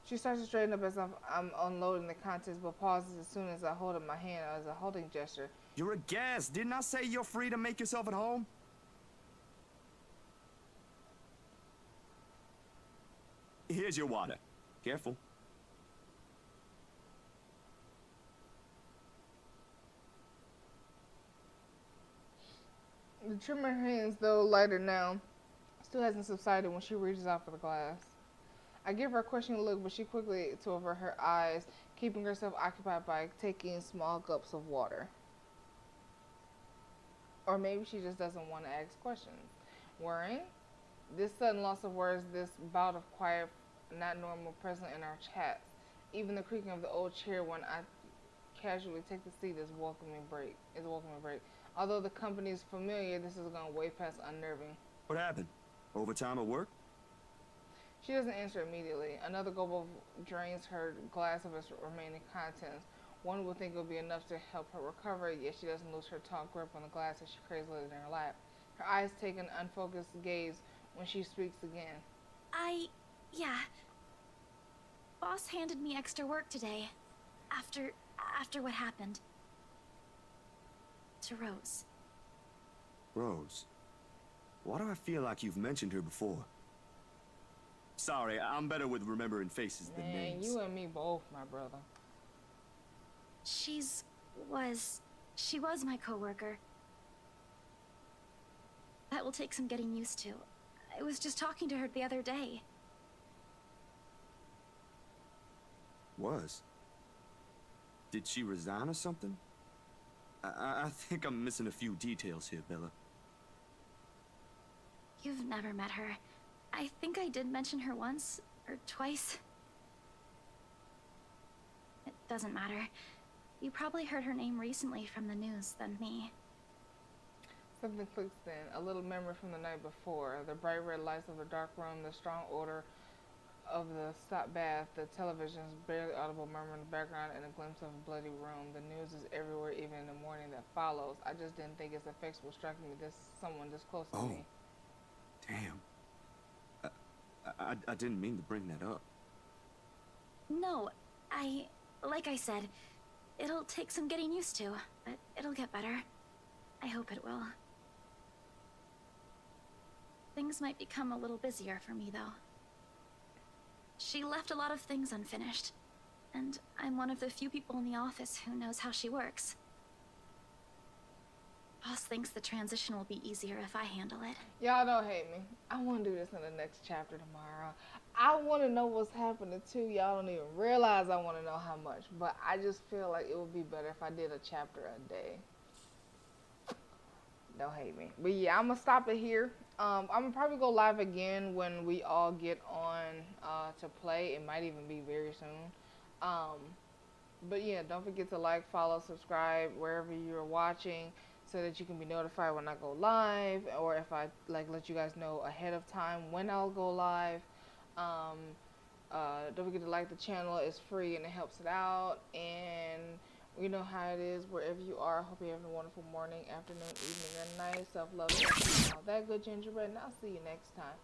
She starts to straighten up as I'm unloading the contents, but pauses as soon as I hold up my hand as a holding gesture. You're a guest. Didn't I say you're free to make yourself at home? Here's your water. Careful. The tremor in her hands, though lighter now, still hasn't subsided when she reaches out for the glass. I give her a questioning look, but she quickly to avert her eyes, keeping herself occupied by taking small gulps of water. Or maybe she just doesn't want to ask questions. Worrying? This sudden loss of words, this bout of quiet, not normal present in our chats. Even the creaking of the old chair when I casually take the seat is welcoming break. Although the company is familiar, this is going way past unnerving. What happened? Overtime at work? She doesn't answer immediately. Another gulp drains her glass of its remaining contents. One would think it would be enough to help her recover, yet she doesn't lose her taut grip on the glass as she crazily in her lap. Her eyes take an unfocused gaze when she speaks again. Yeah. Boss handed me extra work today. After what happened. To Rose. Rose? Why do I feel like you've mentioned her before? Sorry, I'm better with remembering faces than names. You and me both, my brother. She was my coworker. That will take some getting used to. I was just talking to her the other day. Was? Did she resign or something? I think I'm missing a few details here, Bella. You've never met her. I think I did mention her once or twice. It doesn't matter. You probably heard her name recently from the news than me. Something clicks then. A little memory from the night before. The bright red lights of the dark room, the strong odor of the stop bath, the television's barely audible murmur in the background, and a glimpse of a bloody room. The news is everywhere, even in the morning that follows. I just didn't think its effects would strike me someone this close to me. Damn. I didn't mean to bring that up. No, like I said, it'll take some getting used to, but it'll get better. I hope it will. Things might become a little busier for me, though. She left a lot of things unfinished, and I'm one of the few people in the office who knows how she works. Boss thinks the transition will be easier if I handle it. Y'all don't hate me. I want to do this in the next chapter tomorrow. I want to know what's happening too. Y'all don't even realize I want to know how much, but I just feel like it would be better if I did a chapter a day. Don't hate me. But yeah, I'm going to stop it here. I'm going to probably go live again when we all get on to play. It might even be very soon. But yeah, don't forget to like, follow, subscribe wherever you're watching so that you can be notified when I go live, or if I let you guys know ahead of time when I'll go live. Don't forget to like the channel. It's free and it helps it out. And you know how it is wherever you are. I hope you're having a wonderful morning, afternoon, evening, and night. Self-love, all that good gingerbread. And I'll see you next time.